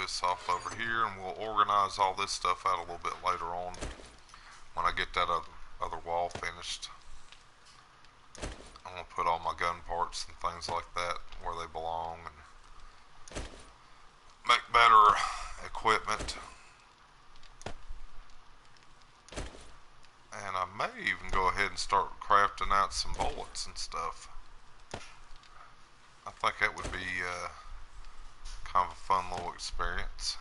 this off over here, and we'll organize all this stuff out a little bit later on when I get that other wall finished. I'm going to put all my gun parts and things like that where they belong and make better equipment. And I may even go ahead and start crafting out some bullets and stuff. I think that would be kind of a fun little experience.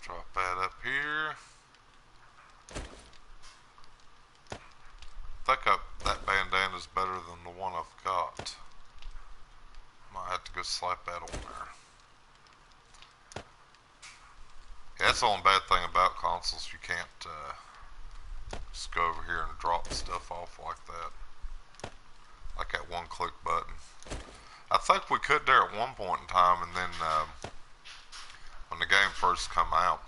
Drop that up here. I think that bandana is better than the one I've got. Might have to go slap that on there. Yeah, that's the only bad thing about consoles. You can't just go over here and drop stuff off like that. Like that one click button. I think we could there at one point in time, and then when the game first come out.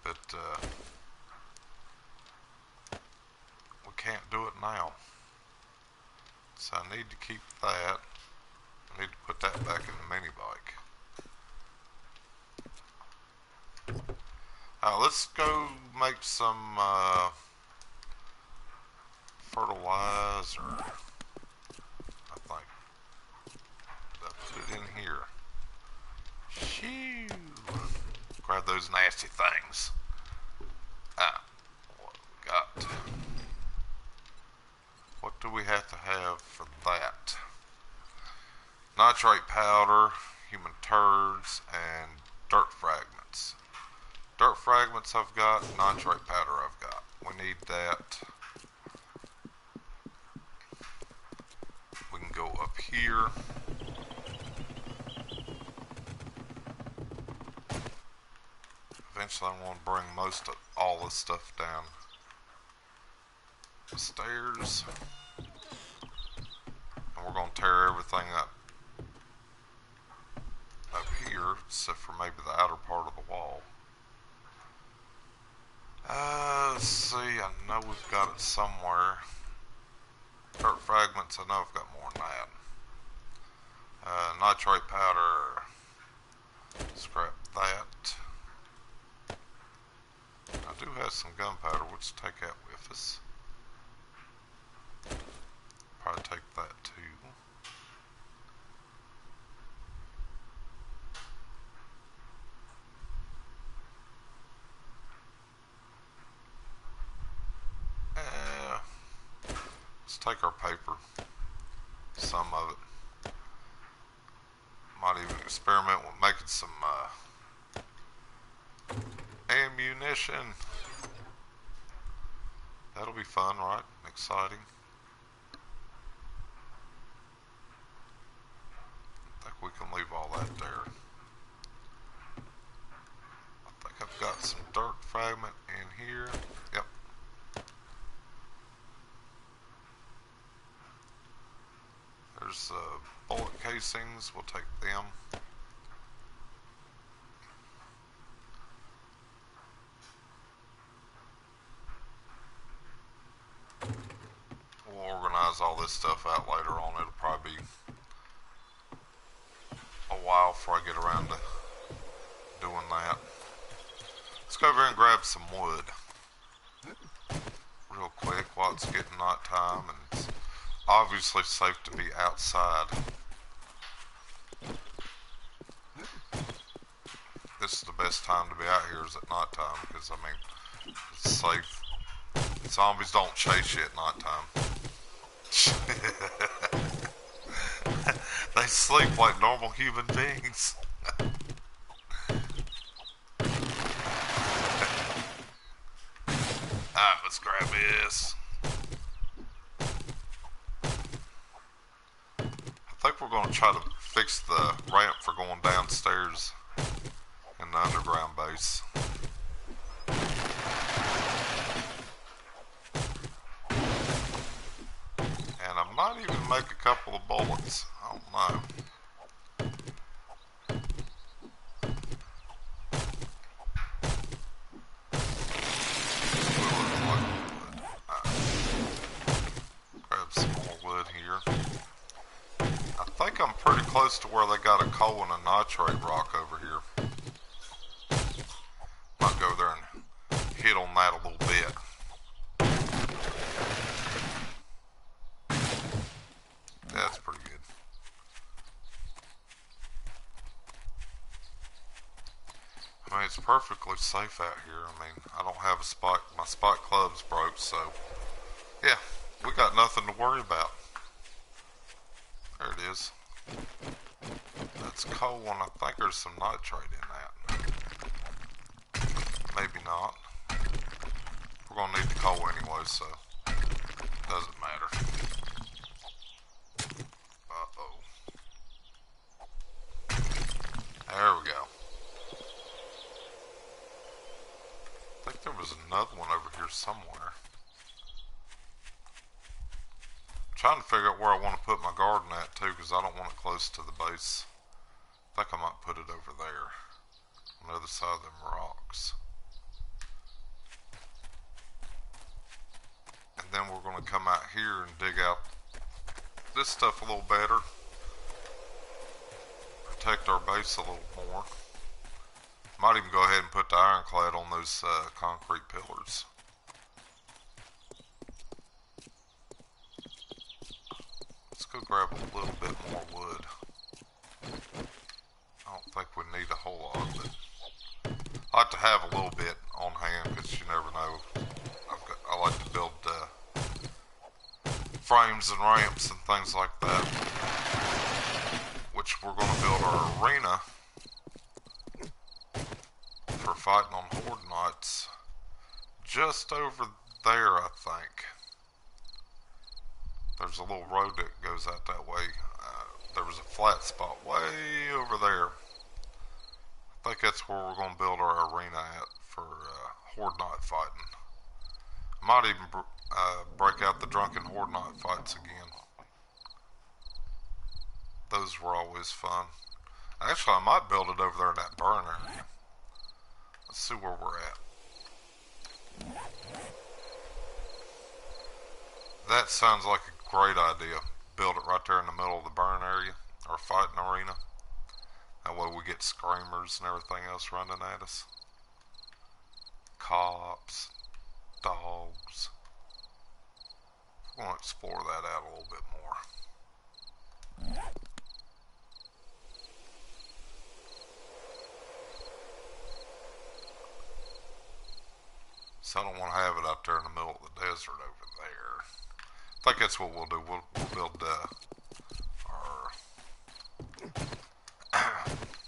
But we can't do it now. So I need to keep that. I need to put that back in the mini bike. Let's go make some fertilizer. I think. Put it in here. Shoo! Grab those nasty things. What we got? What do we have to have for that? Nitrate powder, human turds, and dirt fragments. Dirt fragments I've got, nitrate powder I've got. We need that. We can go up here. Eventually I want to bring most of all this stuff down the stairs. And we're going to tear everything up here, except for maybe the outer part of the wall. Let's see, I know we've got it somewhere. Dirt fragments, I know I've got more than that. Nitrate powder. Scrap that. I do have some gunpowder, we'll just take that with us. Probably take that too. Let's take our paper, some of it. Might even experiment with making some ammunition. That'll be fun, right? Exciting. I think we can leave all that there. I think I've got some dirt fragment in here. Yep. There's bullet casings, we'll take them. We'll organize all this stuff out later on. It'll probably be a while before I get around to doing that. Let's go over here and grab some wood real quick while it's getting night time, and it's obviously safe to be outside. This is the best time to be out here is at night time, because I mean it's safe. Zombies don't chase you at night time. They sleep like normal human beings. Alright, let's grab this. I think we're going to try to fix the ramp for going downstairs in the underground base. And I might even make a couple of bullets. I don't know. close to where they got a coal and a nitrate rock over here. Might go there and hit on that a little bit. That's pretty good. I mean, it's perfectly safe out here. I mean, I don't have a spike. My spike club's broke, so yeah, we got nothing to worry about. There it is. That's coal, and I think there's some nitrate in that. Maybe not. We're gonna need the coal anyway, so it doesn't matter. Uh-oh. There we go. I think there was another one over here somewhere. I'm trying to figure out where I want to put my garden at too, because I don't want it close to the base. I think I might put it over there, on the other side of them rocks. And then we're going to come out here and dig out this stuff a little better. Protect our base a little more. Might even go ahead and put the ironclad on those concrete pillars. Let's go grab a little bit more wood. I don't think we need a whole lot, but I like to have a little bit on hand because you never know. I like to build frames and ramps and things like that, which we're going to build our arena for fighting on Horde Knights just over there, I think. There's a little road that goes out that way. There was a flat spot way over there. I think that's where we're going to build our arena at for Horde Knight fighting. I might even break out the drunken Horde Knight fights again. Those were always fun. Actually, I might build it over there in that burn area. Let's see where we're at. That sounds like a great idea. Build it right there in the middle of the burn area, or fighting arena. That way we get screamers and everything else running at us. Cops, dogs. We're going to explore that out a little bit more. So I don't want to have it out there in the middle of the desert over there. I think that's what we'll do. We'll build our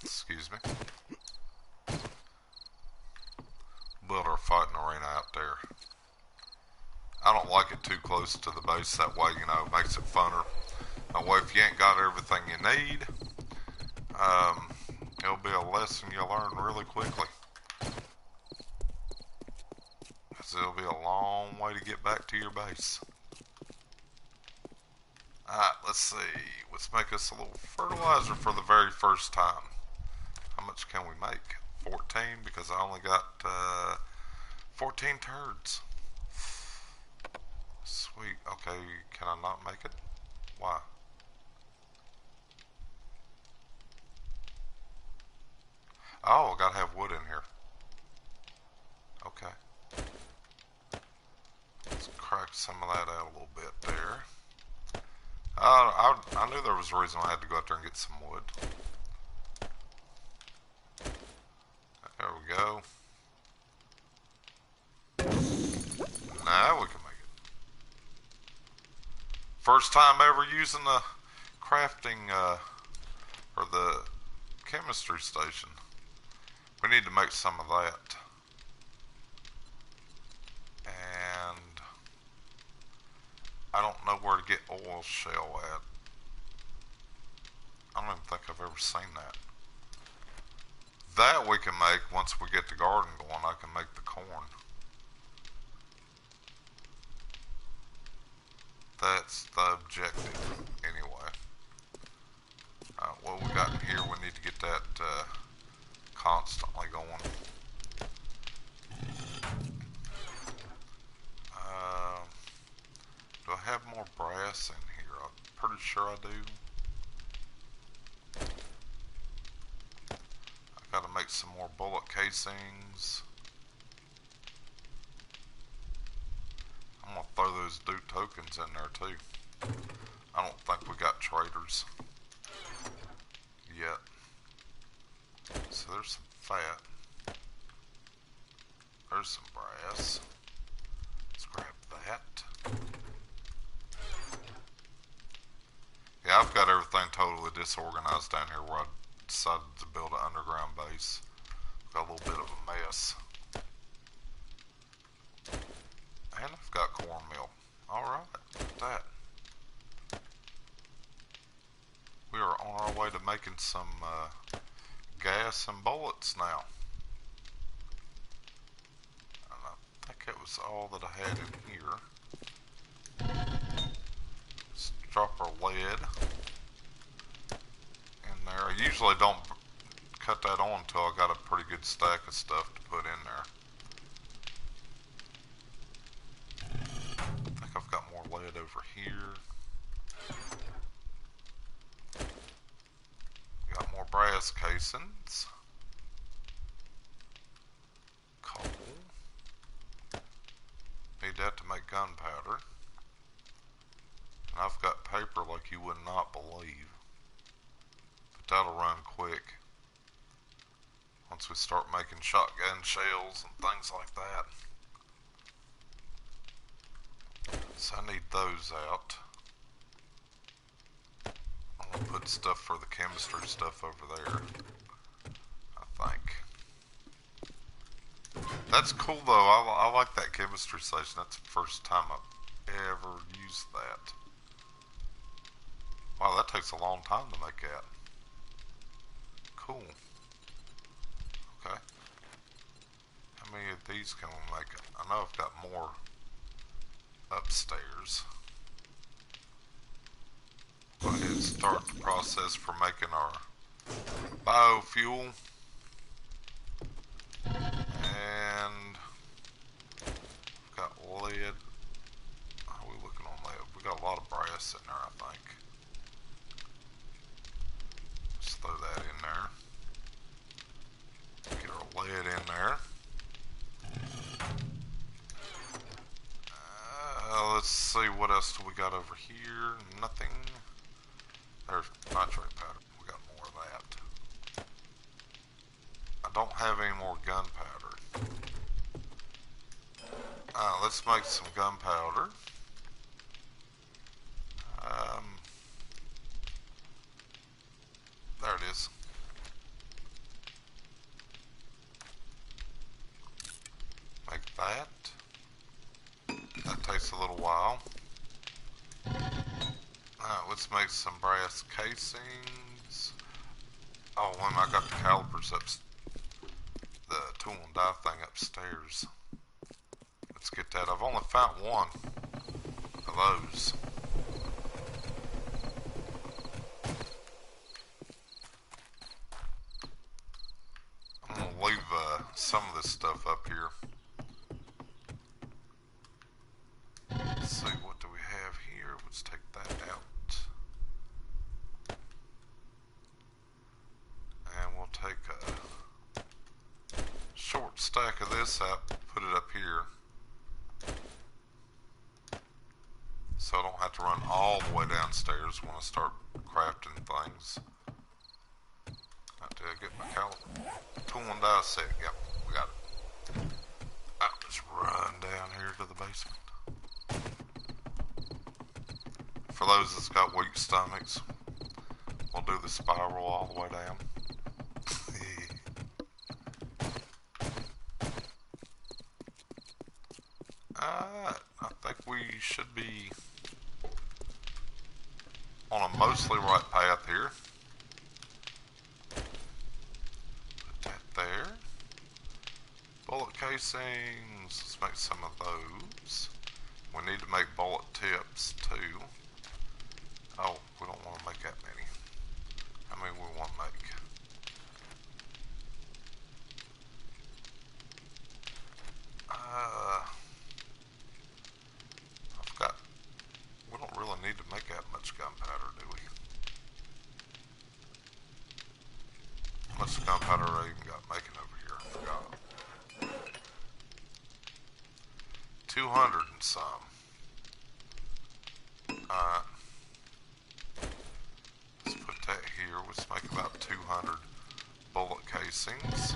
excuse me. Build our fighting arena out there. I don't like it too close to the base. That way, you know, it makes it funner. That way, if you ain't got everything you need, it'll be a lesson you learn really quickly. Because it'll be a long way to get back to your base. Alright, let's see. Let's make us a little fertilizer for the very first time. How much can we make? 14, because I only got 14 turds. Sweet. Okay, can I not make it? Why? Oh, I gotta have wood in here. Okay. Let's crack some of that out a little bit there. I knew there was a reason I had to go out there and get some wood. There we go. Now we can make it. First time ever using the crafting, or the chemistry station. We need to make some of that. And I don't know where to get oil shell at. I don't even think I've ever seen that. That we can make once we get the garden going. I can make the corn. That's the objective, anyway. What we got in here, we need to get that constantly going. Do I have more brass in here? I'm pretty sure I do. some more bullet casings. I'm gonna throw those dude tokens in there too. I don't think we got traders yet. So there's some fat. There's some brass. Let's grab that. Yeah, I've got everything totally disorganized down here where I decided to build an underground base. Got a little bit of a mess. And I've got cornmeal. Alright, look at that. We are on our way to making some gas and bullets now. And I think it was all that I had in here. Let's drop our lead in there. I usually don't cut that on until I got a pretty good stack of stuff to put in there. I think I've got more lead over here. Got more brass casings. Coal. Need that to make gunpowder. And I've got paper like you would not believe. But that'll run quick. Once we start making shotgun shells and things like that. So I need those out. I'm gonna put stuff for the chemistry stuff over there, I think. That's cool though, I like that chemistry station. That's the first time I've ever used that. Wow, that takes a long time to make that. Cool. Okay. How many of these can we make? I know I've got more upstairs. Go ahead and start the process for making our biofuel. And we've got lead. How are we looking on lead? We got a lot of brass in there, I think. Let's throw that in there. Get our lead in there. Let's see, what else do we got over here? Nothing. There's nitrate powder. We got more of that. I don't have any more gunpowder. Let's make some gunpowder. There it is. Make that. That takes a little while. Let's make some brass casings. Oh, I got the calipers the tool and die thing upstairs. Let's get that. I've only found one of those. I'm gonna leave some of this stuff up here. Let's see, what do we have here? Let's take that out. And we'll take a short stack of this out, put it up here. So I don't have to run all the way downstairs when I start crafting things. Until I get my tool and die set. Yep, we got it. I'll just run down here to the basement. For those that's got weak stomachs, we'll do the spiral all the way down. I think we should be on a mostly right path here. Put that there. Bullet casings, let's make some of those. We need to make bullet tips too. Oh, we don't want to make that many. How many we want to make? We don't really need to make that much gunpowder, do we? How much gunpowder I even got making 200 and some. Alright. Let's put that here. Let's make about 200 bullet casings.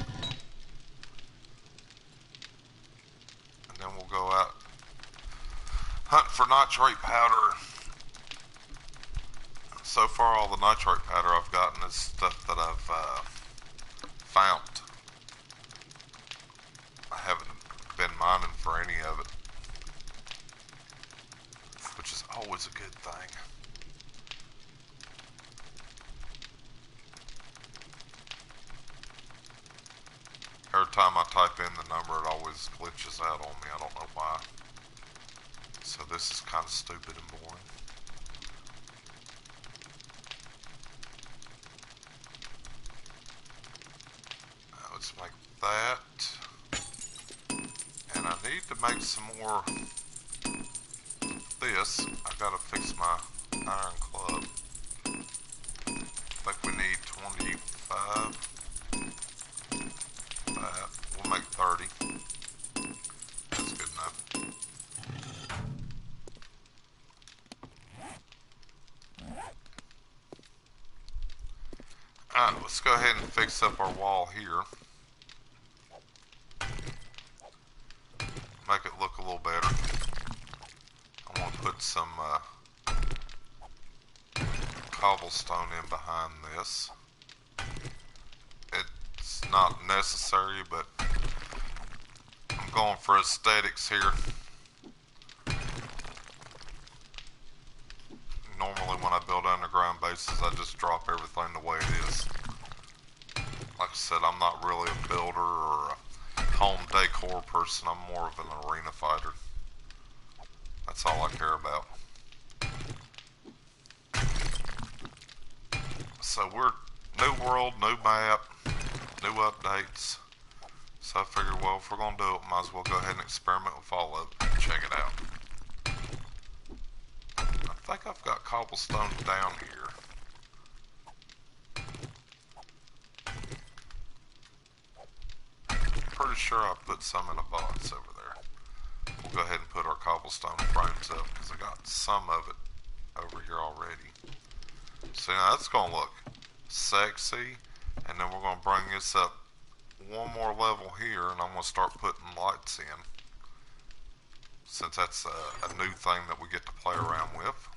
And then we'll go out hunt for nitrate powder. So far, all the nitrate powder I've gotten is stuff that I've found. I haven't been mining for any of it, which is always a good thing. Every time I type in the number, it always glitches out on me. I don't know why. So this is kind of stupid and boring. Now let's make that. And I need to make some more of this. I gotta fix my iron club. I think we need 25. That. We'll make 30. That's good enough. Alright, let's go ahead and fix up our wall here. Make it look a little better. I want to put some cobblestone in behind this. It's not necessary, but I'm going for aesthetics here. Normally when I build underground bases, I just drop everything the way it is. Like I said, I'm not really a builder or a home decor person. I'm more of an arena fighter. That's all I care about. So we're new world, new map, new updates. So I figured, well, if we're going to do it, might as well go ahead and experiment with all of it and check it out. I think I've got cobblestone down here. Pretty sure I put some in a box over there. We'll go ahead and put our cobblestone frames up because I got some of it over here already. So now that's going to look sexy, and then we're going to bring this up one more level here, and I'm going to start putting lights in, since that's a new thing that we get to play around with.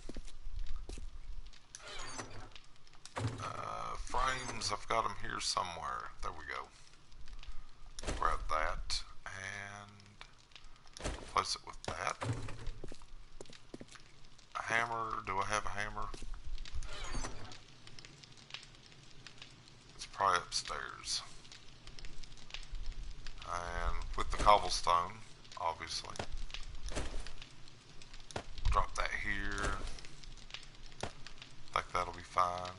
Frames, I've got them here somewhere. There we go. Grab that and replace it with that. A hammer, do I have a hammer? It's probably upstairs. And with the cobblestone, obviously. Drop that here. I think that'll be fine.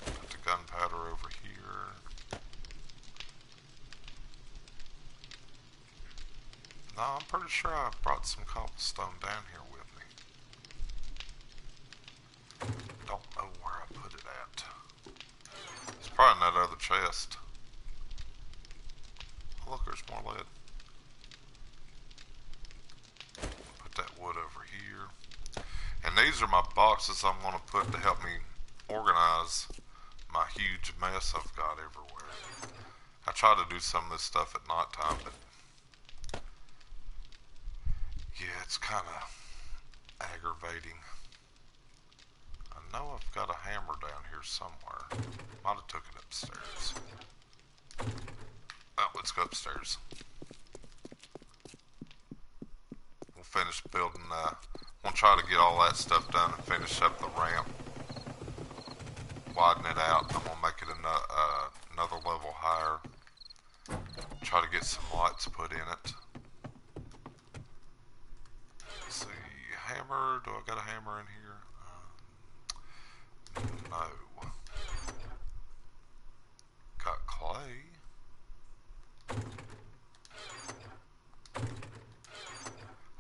Put the gunpowder over here. No, I'm pretty sure I brought some cobblestone down here with me. Don't know where I put it at. It's probably in that other chest. Oh, look, there's more lead. Put that wood over here. And these are my boxes I'm going to put to help me organize my huge mess I've got everywhere. I try to do some of this stuff at night time, but yeah, it's kind of aggravating. I know I've got a hammer down here somewhere. Might have took it upstairs. Oh, let's go upstairs. We'll finish building, we'll try to get all that stuff done and finish up the ramp. Widen it out. I'm going to make it another level higher. Try to get some lights put in it. Let's see, hammer, do I got a hammer in here? No. Got clay.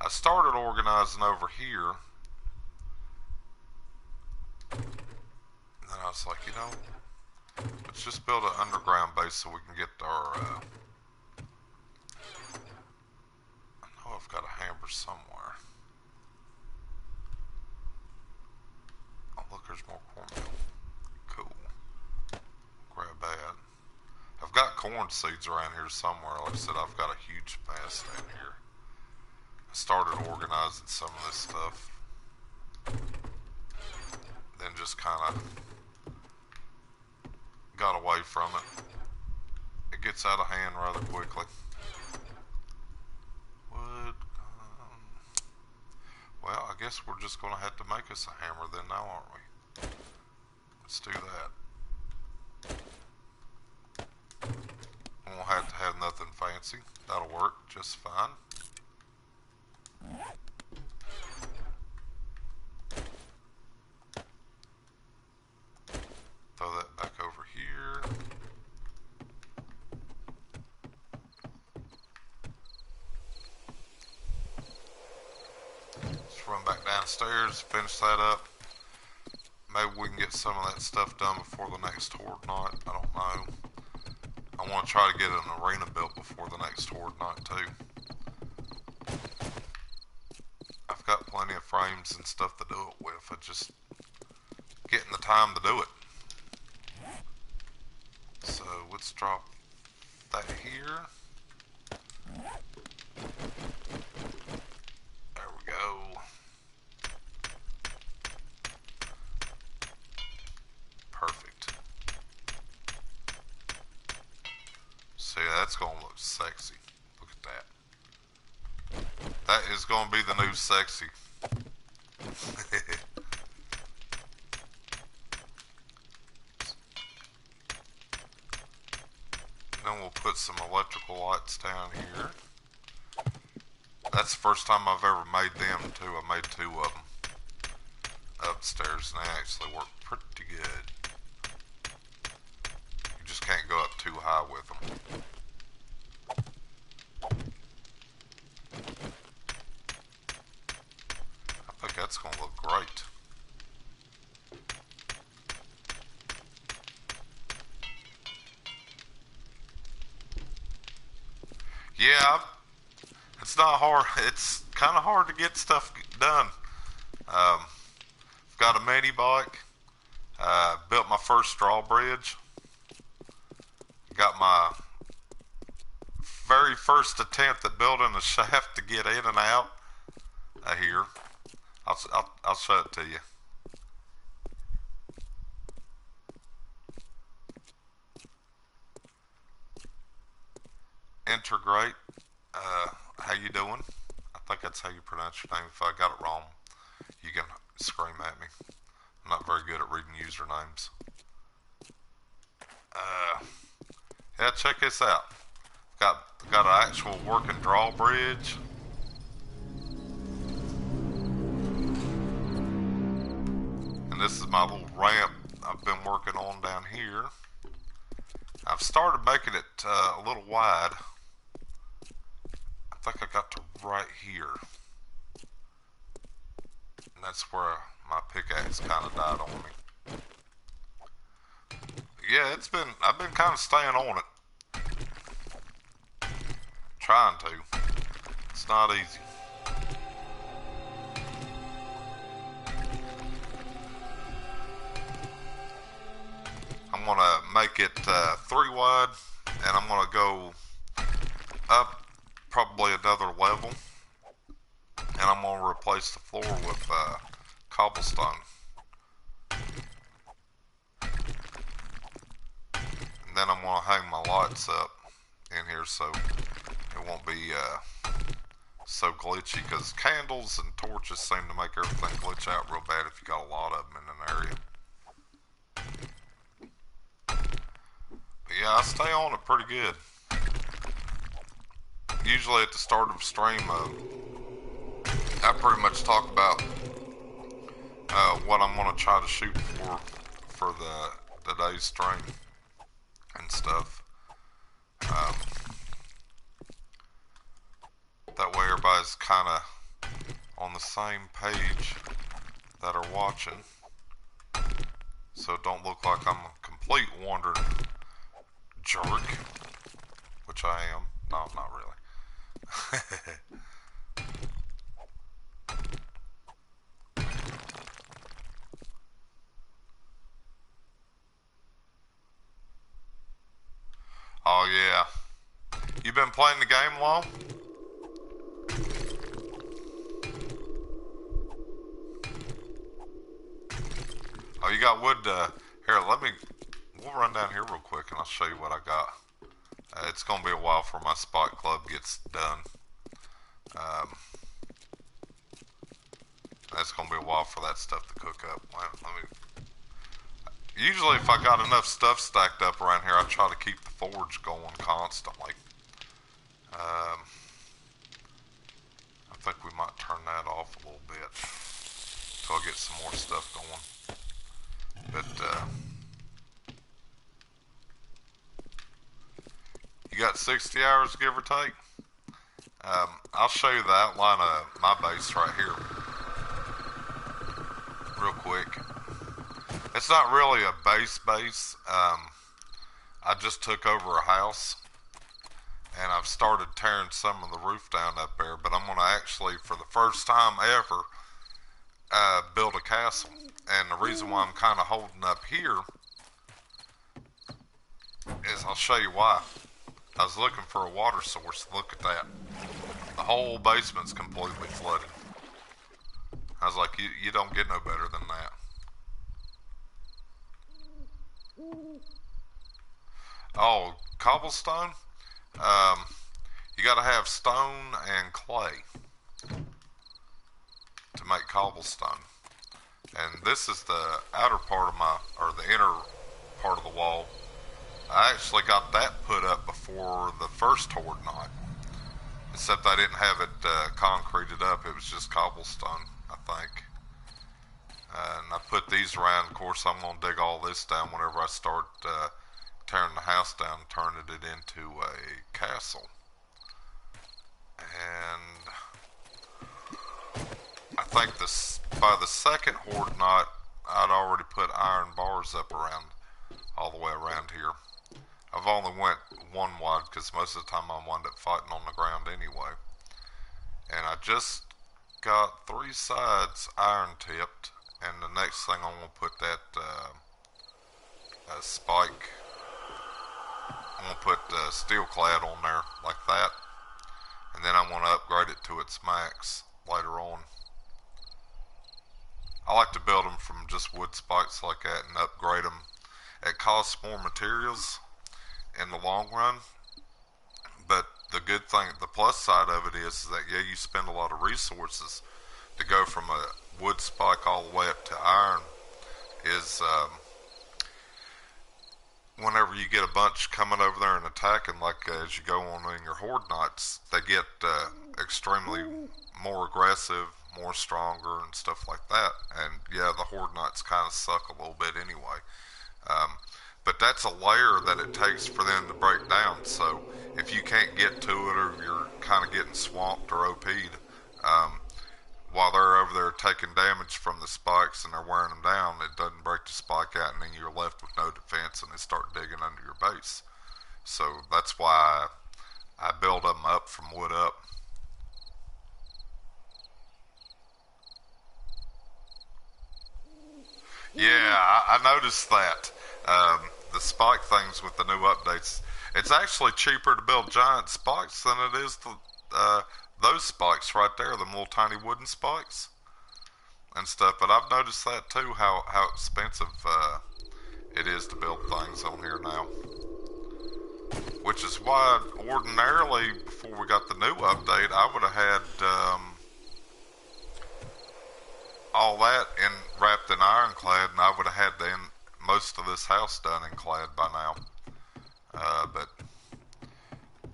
I started organizing over here. And then I was like, you know, let's just build an underground base so we can get our got a hammer somewhere. Oh look, there's more cornmeal. Cool. Grab that. I've got corn seeds around here somewhere. Like I said, I've got a huge mess down here. I started organizing some of this stuff. Then just kind of got away from it. It gets out of hand rather quickly. Wood. Well, I guess we're just going to have to make us a hammer then now, aren't we? Let's do that. We won't have to have nothing fancy. That'll work just fine. Throw that back over here. Let's run back downstairs, finish that up. Maybe we can get some of that stuff done before the next horde night. I don't know. I want to try to get an arena built before the next horde night too. I've got plenty of frames and stuff to do it with. I just getting the time to do it. So let's drop that here. There we go. Perfect. See, that's gonna look sexy. Look at that. That is gonna be the new sexy. Then we'll put some electrical lights down here. That's the first time I've ever made them too. I made 2 of them upstairs and they actually work pretty good. You just can't go up too high with them. I think that's going to look great. Yeah, it's not hard. It's kind of hard to get stuff done. I've got a mini bike. Built my first drawbridge. Got my very first attempt at building a shaft to get in and out of here. I'll show it to you. Integrate. How you doing? I think that's how you pronounce your name. If I got it wrong, you can scream at me. I'm not very good at reading usernames. Yeah, check this out. Got an actual working drawbridge. And this is my little ramp I've been working on down here. I've started making it a little wide. I think I got to right here. And that's where my pickaxe kind of died on me. Yeah, I've been kind of staying on it. Trying to. It's not easy. I'm gonna make it 3 wide, and I'm gonna go up probably another level, and I'm gonna replace the floor with cobblestone. And then I'm gonna hang my lights up in here so it won't be so glitchy, because candles and torches seem to make everything glitch out real bad if you got a lot of them in an area. But yeah, I stay on it pretty good. Usually at the start of a stream, I pretty much talk about what I'm going to try to shoot for the day's stream and stuff. That way everybody's kind of on the same page that are watching, so it don't look like I'm a complete wandering jerk, which I am. No, I'm not really. Yeah. You been playing the game long? Oh, you got wood. Here, we'll run down here real quick and I'll show you what I got. It's going to be a while before my spot club gets done. That's going to be a while for that stuff to cook up. Usually if I got enough stuff stacked up around here, I try to keep the forge going constantly. I think we might turn that off a little bit till I get some more stuff going. But, you got 60 hours, give or take? I'll show you the outline of my base right here real quick. It's not really a base. I just took over a house and I've started tearing some of the roof down up there, but I'm going to actually, for the first time ever, build a castle. And the reason why I'm kind of holding up here is I'll show you why. I was looking for a water source. Look at that. The whole basement's completely flooded. I was like, you don't get no better than that. Oh, cobblestone? You gotta have stone and clay to make cobblestone. And this is the outer part of or the inner part of the wall. I actually got that put up before the first Horde Night. Except I didn't have it concreted up. It was just cobblestone, I think. And I put these around. Of course, I'm going to dig all this down whenever I start tearing the house down and turning it into a castle. And I think by the second Horde Night, I'd already put iron bars up all the way around here. I've only went one wide because most of the time I wind up fighting on the ground anyway. And I just got 3 sides iron tipped, and the next thing I'm going to put that spike. I'm going to put steel clad on there like that, and then I'm going to upgrade it to its max later on. I like to build them from just wood spikes like that and upgrade them. It costs more materials in the long run, but the good thing, the plus side of it is that yeah, you spend a lot of resources to go from a wood spike all the way up to iron. Is whenever you get a bunch coming over there and attacking, like as you go on in your Horde Nights, they get extremely more aggressive, more stronger, and stuff like that. And yeah, the Horde Nights kind of suck a little bit anyway. But that's a layer that it takes for them to break down. So if you can't get to it, or you're kind of getting swamped or OP'd, while they're over there taking damage from the spikes and they're wearing them down, it doesn't break the spike out, and then you're left with no defense and they start digging under your base. So that's why I build them up from wood up. Yeah, I noticed that. The spike things with the new updates, it's actually cheaper to build giant spikes than it is those spikes right there, the little tiny wooden spikes and stuff. But I've noticed that too, how expensive it is to build things on here now. Which is why ordinarily, before we got the new update, I would have had all that wrapped in ironclad, and I would have had most of this house done in clad by now. But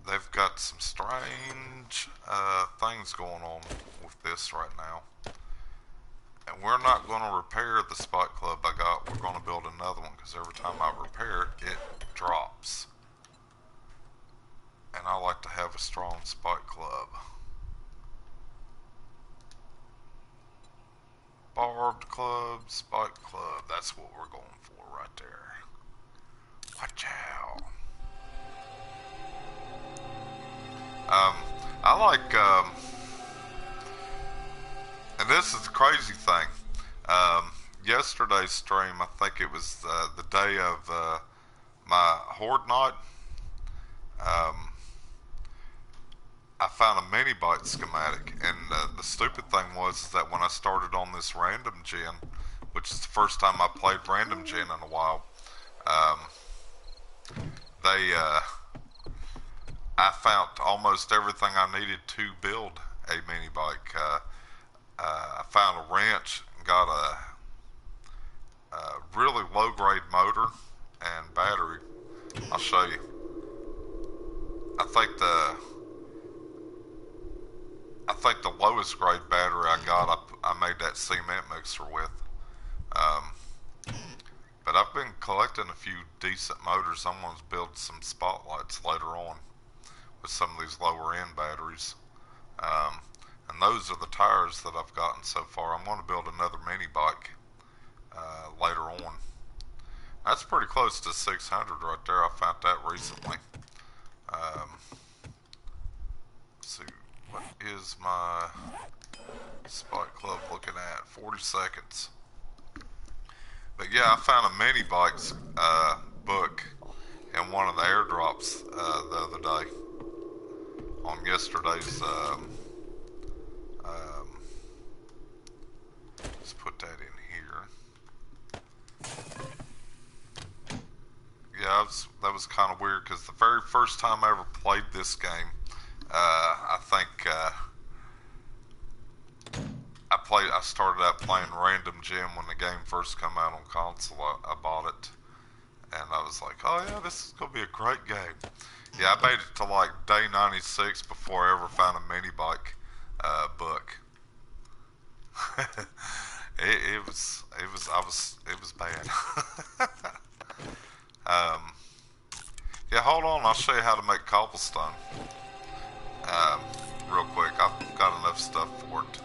they've got some strange things going on with this right now. And we're not going to repair the spot club I got. We're going to build another one, because every time I repair it, it drops. And I like to have a strong spot club. Barbed club, spike club. That's what we're going for right there. Watch out. I like, and this is the crazy thing. Yesterday's stream, I think it was the day of my Horde Night. found a mini bike schematic, and the stupid thing was that when I started on this random gen, which is the first time I played random gen in a while, um, they I found almost everything I needed to build a mini bike. I found a wrench, got a really low grade motor and battery. I'll show you. I think the lowest grade battery I got, I made that cement mixer with. Um, but I've been collecting a few decent motors. I'm going to build some spotlights later on with some of these lower end batteries. Um, and those are the tires that I've gotten so far. I'm going to build another mini bike later on. That's pretty close to 600 right there. I found that recently. Let's see, what is my Spike Club looking at? 40 seconds. But yeah, I found a mini bikes book in one of the airdrops the other day on yesterday's. Let's put that in here. Yeah, that was kind of weird because the very first time I ever played this game, I think I started out playing Random Gem when the game first came out on console. I bought it, and I was like, oh yeah, this is gonna be a great game. Yeah, I made it to like day 96 before I ever found a mini bike book. it was bad. Yeah, hold on. I'll show you how to make cobblestone. Um, Real quick. I've got enough stuff for it.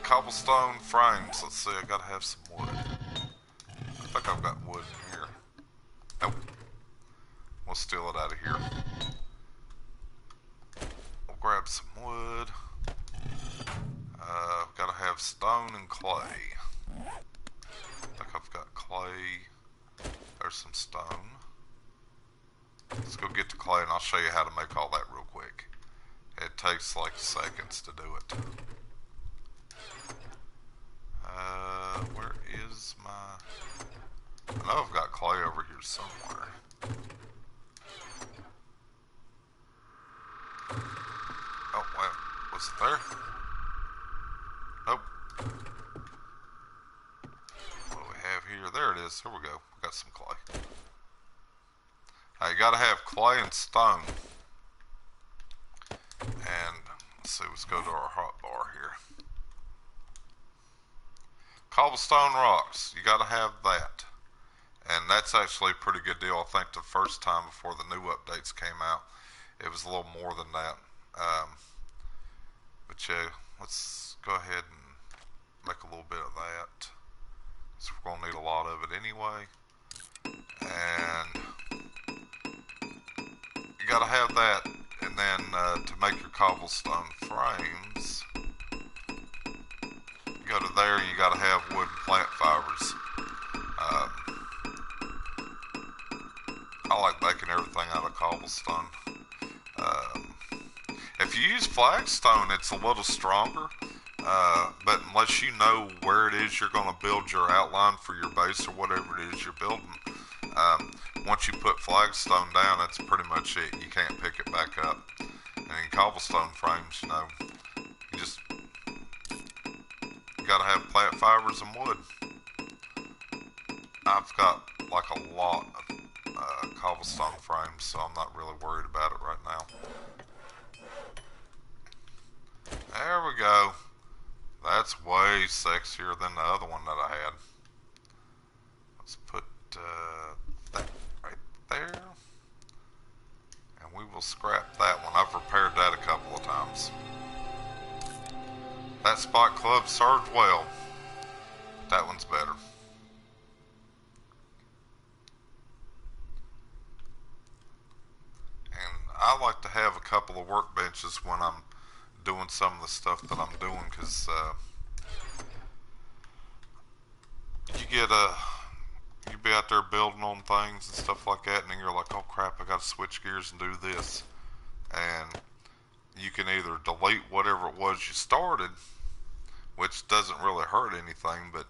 Cobblestone frames. Let's see. I gotta have some wood. I think I've got wood in here. Nope. We'll steal it out of here. We'll grab some wood. Gotta have stone and clay. I think I've got clay. There's some stone. Let's go get the clay and I'll show you how to make all that real quick. It takes like seconds to do it. Where is my... I know I've got clay over here somewhere. Oh, wait. Was it there? Nope. What do we have here? There it is. Here we go. We got some clay. Now you gotta have clay and stone. And let's see, let's go to our hot bar here. Cobblestone rocks, you gotta have that. And that's actually a pretty good deal. I think the first time before the new updates came out, it was a little more than that. But yeah, let's go ahead and make a little bit of that. So we're gonna need a lot of it anyway. And you gotta have that. And then to make your cobblestone frames, you go to there and you gotta have wood and plant fibers. I like making everything out of cobblestone. If you use flagstone, it's a little stronger. But unless you know where it is you're going to build your outline for your base or whatever it is you're building, once you put flagstone down, that's pretty much it. You can't pick it back up. And in cobblestone frames, you know, you gotta have plant fibers and wood. I've got like a lot of cobblestone frames, so I'm not really worried about it right now. There we go. That's way sexier than the other one that I had. Let's put that right there. And we will scrap that one. I've repaired that a couple of times. That Spot Club served well. That one's better. And I like to have a couple of workbenches when I'm doing some of the stuff that I'm doing, because you be out there building on things and stuff like that, and then you're like, oh crap, I gotta switch gears and do this. and you can either delete whatever it was you started, which doesn't really hurt anything, but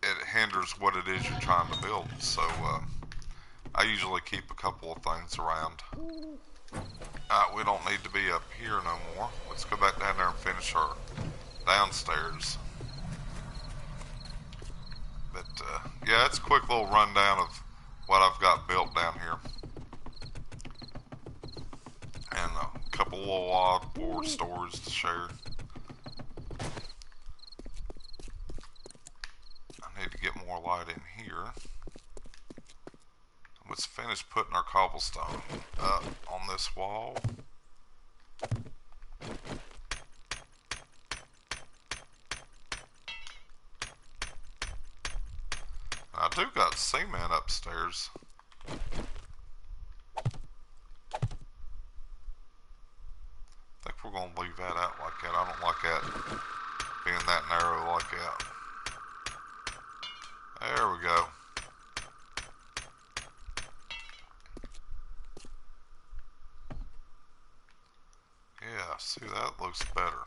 it hinders what it is you're trying to build. So I usually keep a couple of things around. We don't need to be up here no more. Let's go back down there and finish our downstairs. But yeah, it's a quick little rundown of what I've got built down here. And a couple little odd board stories to share. I need to get more light in here. Let's finish putting our cobblestone up on this wall. I do got cement upstairs. I think we're going to leave that out like that. I don't like that being that narrow like that. There we go. Yeah, see, that looks better.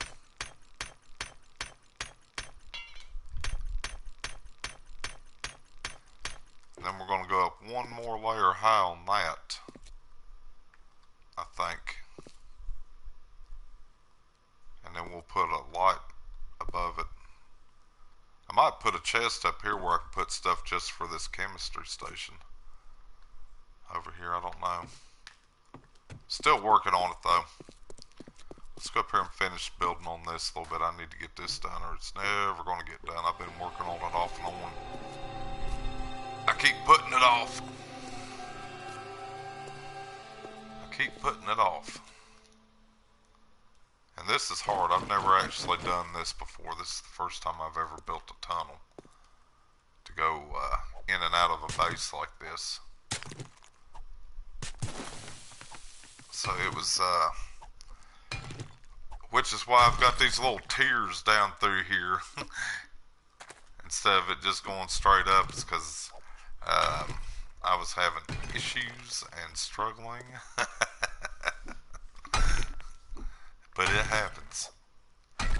Then we're going to go up one more layer high on that, I think. And then we'll put a light above it. I might put a chest up here where I can put stuff just for this chemistry station. Over here, I don't know. Still working on it though. Let's go up here and finish building on this a little bit. I need to get this done or it's never going to get done. I've been working on it off and on. I keep putting it off. And this is hard. I've never actually done this before. This is the first time I've ever built a tunnel to go in and out of a base like this. So it was, which is why I've got these little tiers down through here. Instead of it just going straight up, it's because I was having issues and struggling. But it happens. Like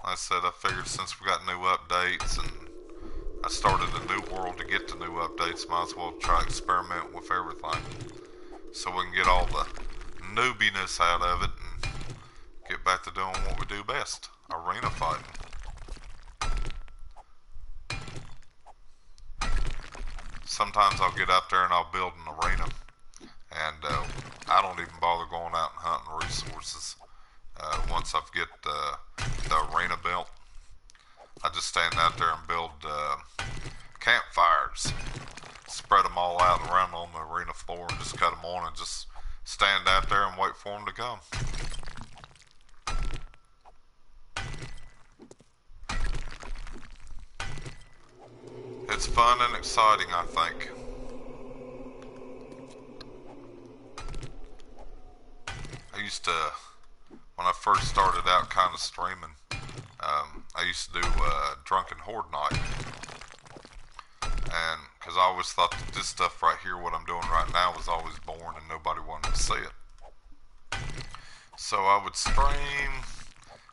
I said, I figured since we got new updates and I started a new world to get to new updates, might as well try to experiment with everything so we can get all the noobiness out of it and get back to doing what we do best, arena fighting. Sometimes I'll get out there and I'll build an arena, and I don't even bother going out and hunting resources. Once I get the arena built, I just stand out there and build campfires, spread them all out around on the arena floor and just cut them on and just stand out there and wait for them to come. It's fun and exciting, I think. I used to, when I first started out kind of streaming, I used to do Drunken Horde Night. And because I always thought that this stuff right here, what I'm doing right now, was always boring and nobody wanted to see it. So I would stream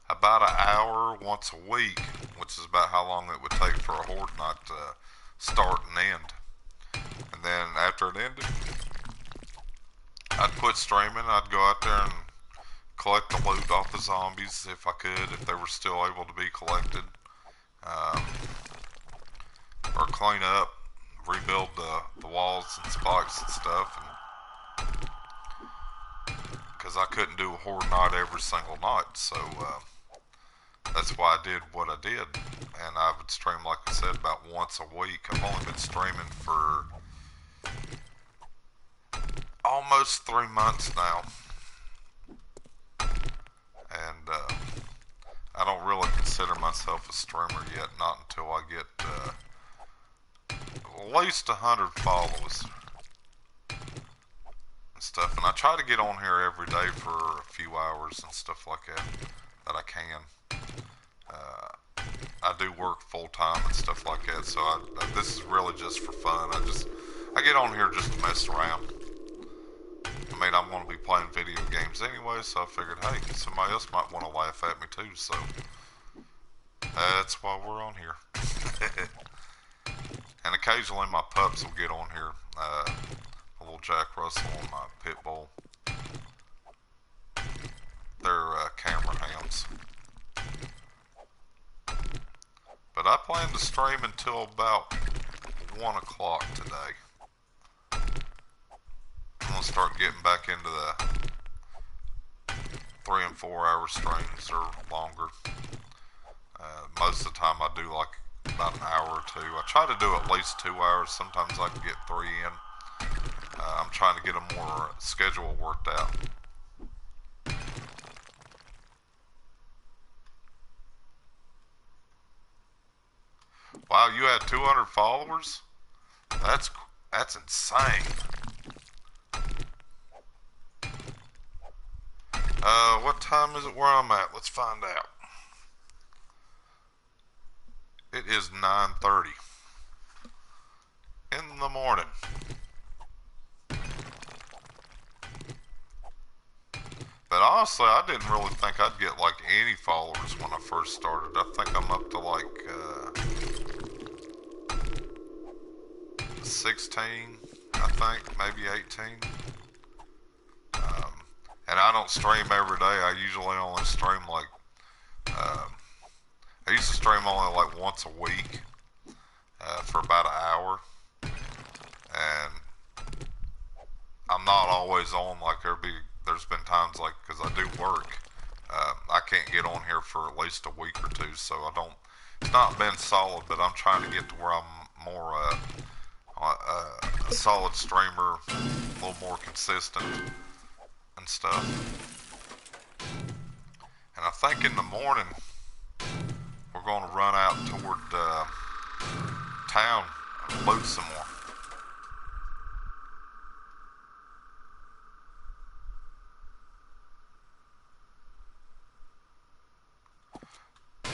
about an hour once a week, which is about how long it would take for a Horde Night to start and end. And then after it ended, I'd quit streaming. I'd go out there and collect the loot off the zombies if I could, if they were still able to be collected. Or clean up, rebuild the walls and spikes and stuff. Because I couldn't do a Horde Night every single night, so that's why I did what I did. And I would stream, like I said, about once a week. I've only been streaming for almost 3 months now. And I don't really consider myself a streamer yet, not until I get at least 100 followers and stuff. And I try to get on here every day for a few hours and stuff like that I can. I do work full time and stuff like that, so this is really just for fun. I get on here just to mess around. mean, I'm going to be playing video games anyway, so I figured, hey, somebody else might want to laugh at me too, so that's why we're on here. And occasionally my pups will get on here. A little Jack Russell and my pit bull. They're camera hams. But I plan to stream until about 1 o'clock today. I'm going to start getting back into the 3 and 4 hour streams or longer. Most of the time I do like about an hour or two. I try to do at least 2 hours. Sometimes I can get 3 in. I'm trying to get a more schedule worked out. Wow, you had 200 followers? That's insane. What time is it where I'm at? Let's find out. It is 9:30 in the morning. But honestly, I didn't really think I'd get like any followers when I first started. I think I'm up to like 16, I think, maybe 18. And I don't stream every day. I usually only stream like, I used to stream only like once a week for about an hour. And I'm not always on, like there's been times like, because I do work, I can't get on here for at least a week or two, so it's not been solid, but I'm trying to get to where I'm more a solid streamer, a little more consistent and stuff. And I think in the morning we're going to run out toward town and loot some more.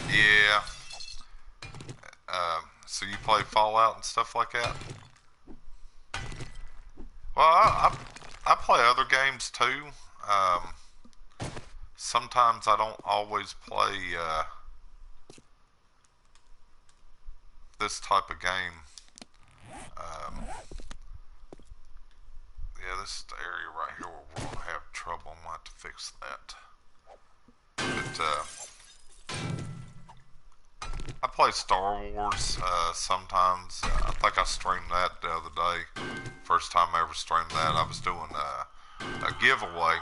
Yeah. So you play Fallout and stuff like that? Well, I play other games too. Sometimes I don't always play this type of game. Yeah, this is the area right here where we're going to have trouble. I'm going to have to fix that. But I play Star Wars sometimes. I think I streamed that the other day. First time I ever streamed that. I was doing a giveaway.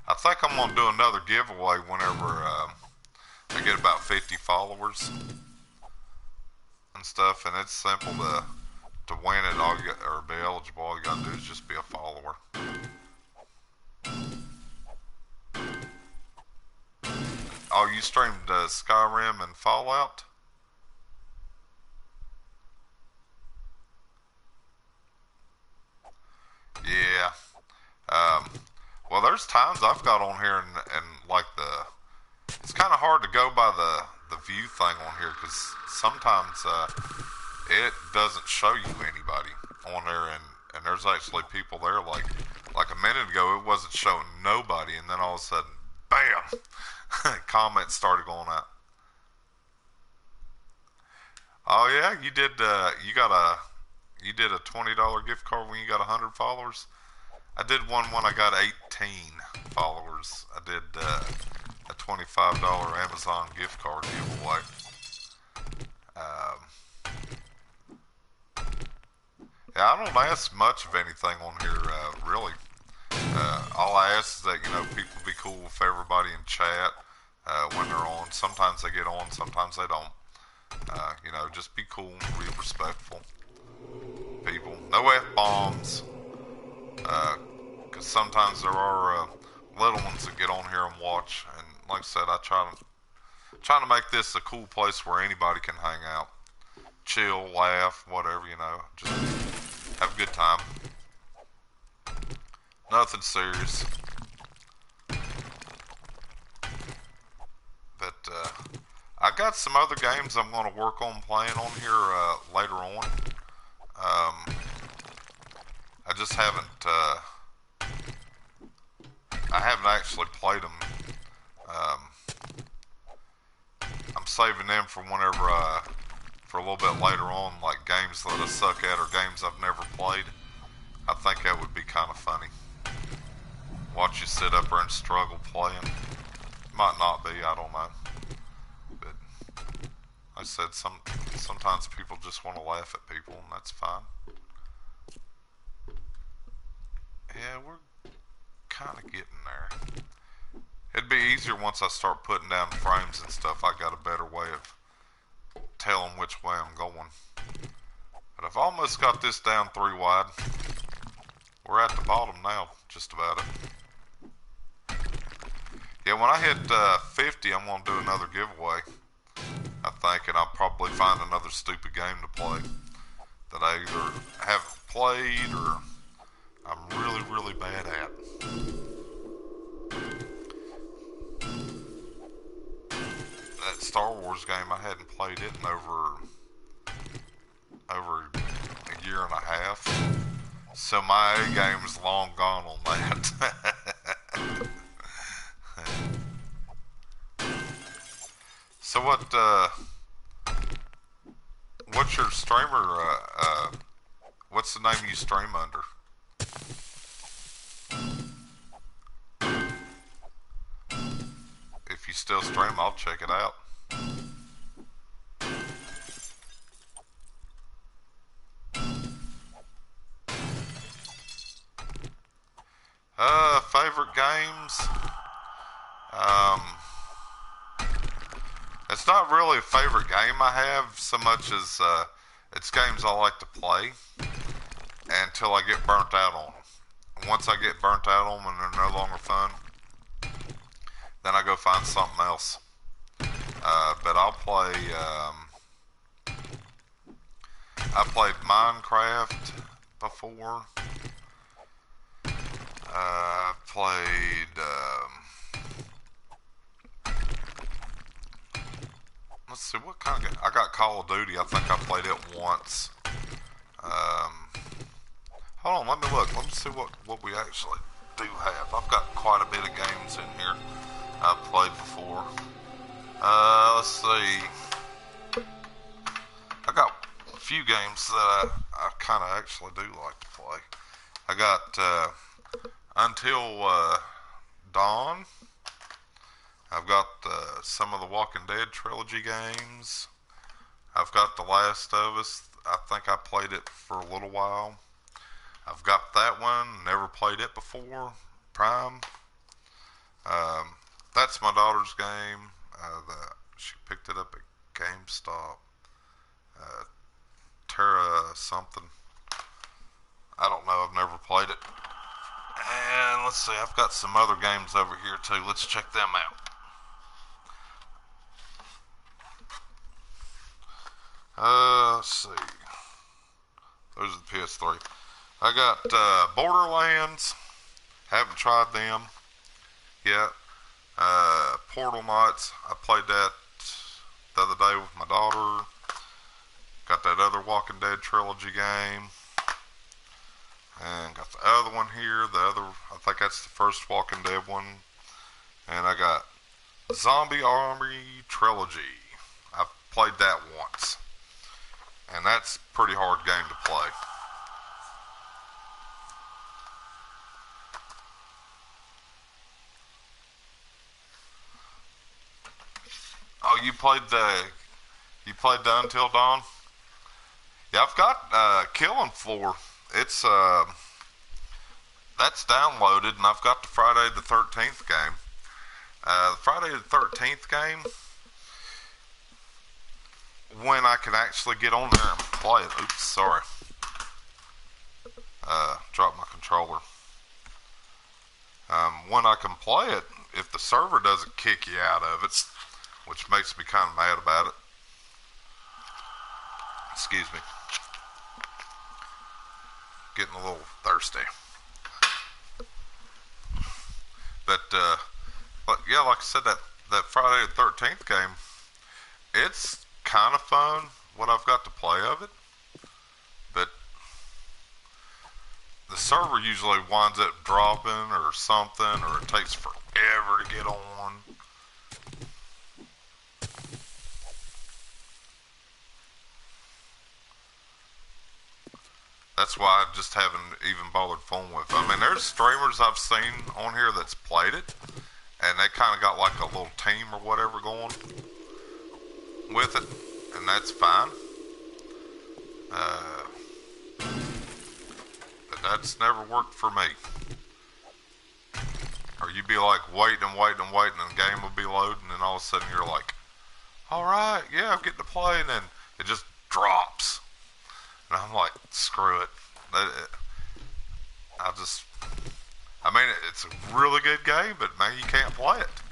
I think I'm going to do another giveaway whenever I get about 50 followers and stuff. And it's simple to win it, or be eligible. All you got to do is just be a follower. Oh, you streamed Skyrim and Fallout? Yeah. Well, there's times I've got on here and like it's kind of hard to go by the view thing on here, because sometimes it doesn't show you anybody on there, and there's actually people there. Like a minute ago, it wasn't showing nobody, and then all of a sudden, bam, comments started going out. Oh yeah, you did. You did a $20 gift card when you got 100 followers. I did one when I got 18 followers. I did a $25 Amazon gift card giveaway. Yeah, I don't ask much of anything on here, really. All I ask is that, people be cool with everybody in chat when they're on. Sometimes they get on, sometimes they don't. Just be cool, be respectful. People. No F-bombs. Because sometimes there are little ones that get on here and watch. And like I said, I trying to make this a cool place where anybody can hang out. Chill, laugh, whatever, just have a good time. Nothing serious. But I got some other games I'm going to work on playing on here later on. I just haven't. I haven't actually played them. I'm saving them for whenever. For a little bit later on, like games that I suck at or games I've never played. I think that would be kind of funny. Watch you sit up there and struggle playing. Might not be, I don't know. But I said sometimes people just want to laugh at people, and that's fine. Yeah, we're kind of getting there. It'd be easier once I start putting down frames and stuff. I got a better way of telling which way I'm going. But I've almost got this down 3 wide. We're at the bottom now, just about it. Yeah, when I hit 50, I'm going to do another giveaway, I think, and I'll probably find another stupid game to play that I either haven't played or I'm really, really bad at. That Star Wars game, I hadn't played it in over a year and a half. So my A game is long gone on that. So what's your streamer, what's the name you stream under? If you still stream, I'll check it out. Favorite games? It's not really a favorite game I have so much as it's games I like to play until I get burnt out on them. Once I get burnt out on them and they're no longer fun, then I go find something else. But I'll play. I played Minecraft before. I played. Let's see, what kind of game? I got Call of Duty. I think I played it once. Hold on, let me look. Let me see what we actually do have. I've got quite a bit of games in here I've played before. Let's see. I got a few games that I kind of actually do like to play. I got Until Dawn. I've got some of the Walking Dead trilogy games. I've got The Last of Us. I think I played it for a little while. I've got that one. Never played it before. Prime. That's my daughter's game. She picked it up at GameStop. Terra something. I don't know. I've never played it. And let's see. I've got some other games over here too. Let's check them out. Let's see. Those are the PS3. I got Borderlands. Haven't tried them yet. Portal Knights. I played that the other day with my daughter. Got that other Walking Dead trilogy game. And got the other one here. I think that's the first Walking Dead one. And I got Zombie Army Trilogy. I've played that once. And that's a pretty hard game to play. Oh, you played the Until Dawn? Yeah, I've got Killing Floor. It's that's downloaded, and I've got the Friday the 13th game. The Friday the 13th game, when I can actually get on there and play it. Oops, sorry. Dropped my controller. When I can play it, if the server doesn't kick you out of it, which makes me kind of mad about it. Excuse me. Getting a little thirsty. But yeah, like I said, that Friday the 13th game, it's kind of fun what I've got to play of it, but the server usually winds up dropping or something, or it takes forever to get on. That's why I just haven't even bothered fooling with it. I mean, there's streamers I've seen on here that's played it, and they kind of got like a little team or whatever going with it, and that's fine. But that's never worked for me. Or you'd be like waiting and waiting and waiting, and the game will be loading, and all of a sudden you're like, alright, yeah, I'm getting to play, and then it just drops. And I'm like, screw it. I mean, it's a really good game, but man, you can't play it.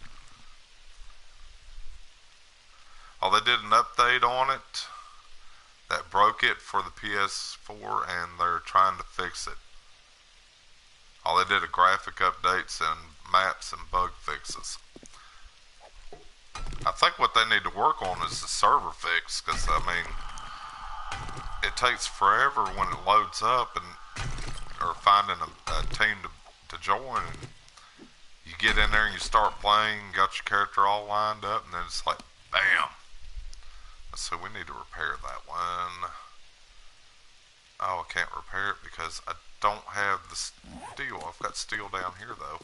Oh, they did an update on it that broke it for the PS4, and they're trying to fix it. Oh, they did a graphic updates and maps and bug fixes. I think what they need to work on is the server fix, because, I mean, it takes forever when it loads up, and or finding a team to join, and you get in there and you start playing, got your character all lined up, and then it's like, bam. So we need to repair that one. Oh, I can't repair it because I don't have the steel. I've got steel down here though.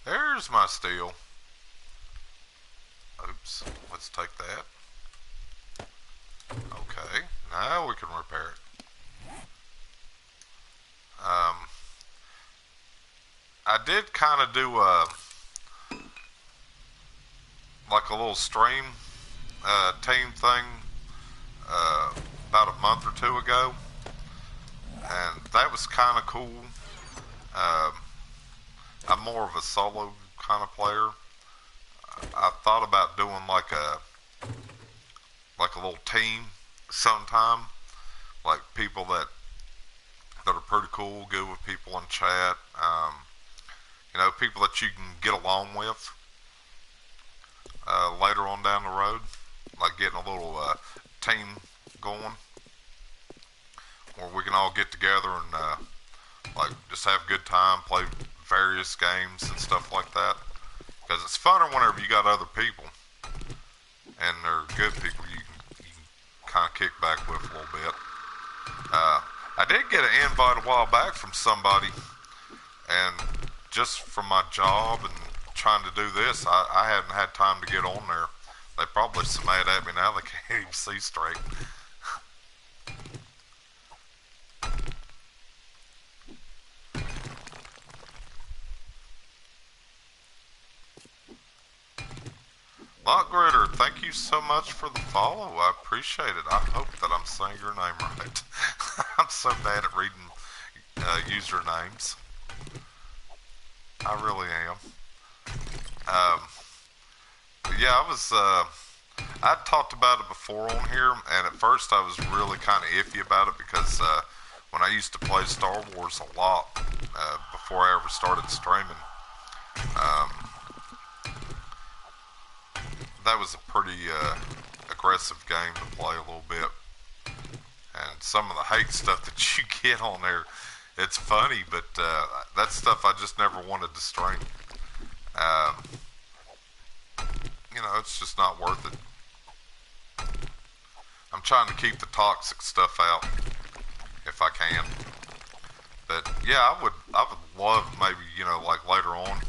There's my steel. Oops, let's take that. Okay, now we can repair it. I did kind of do like a little stream team thing about a month or two ago, and that was kind of cool. I'm more of a solo kind of player. I thought about doing like a little team sometime, like people that are pretty cool, good with people in chat, you know, people that you can get along with later on down the road, like getting a little team going where we can all get together and like just have a good time, play various games and stuff like that, because it's funner whenever you got other people and they're good people you can kind of kick back with a little bit. I did get an invite a while back from somebody, and just from my job and trying to do this, I hadn't had time to get on there. They probably so mad at me now they can't even see straight. Lot Gritter, thank you so much for the follow. I appreciate it. I hope that I'm saying your name right. I'm so bad at reading usernames. I really am. Yeah, I'd talked about it before on here, and at first I was really kind of iffy about it because when I used to play Star Wars a lot before I ever started streaming, that was a pretty aggressive game to play a little bit. And some of the hate stuff that you get on there, it's funny, but that stuff I just never wanted to stream. You know, it's just not worth it. I'm trying to keep the toxic stuff out if I can. But yeah, I would love maybe, you know, like later on,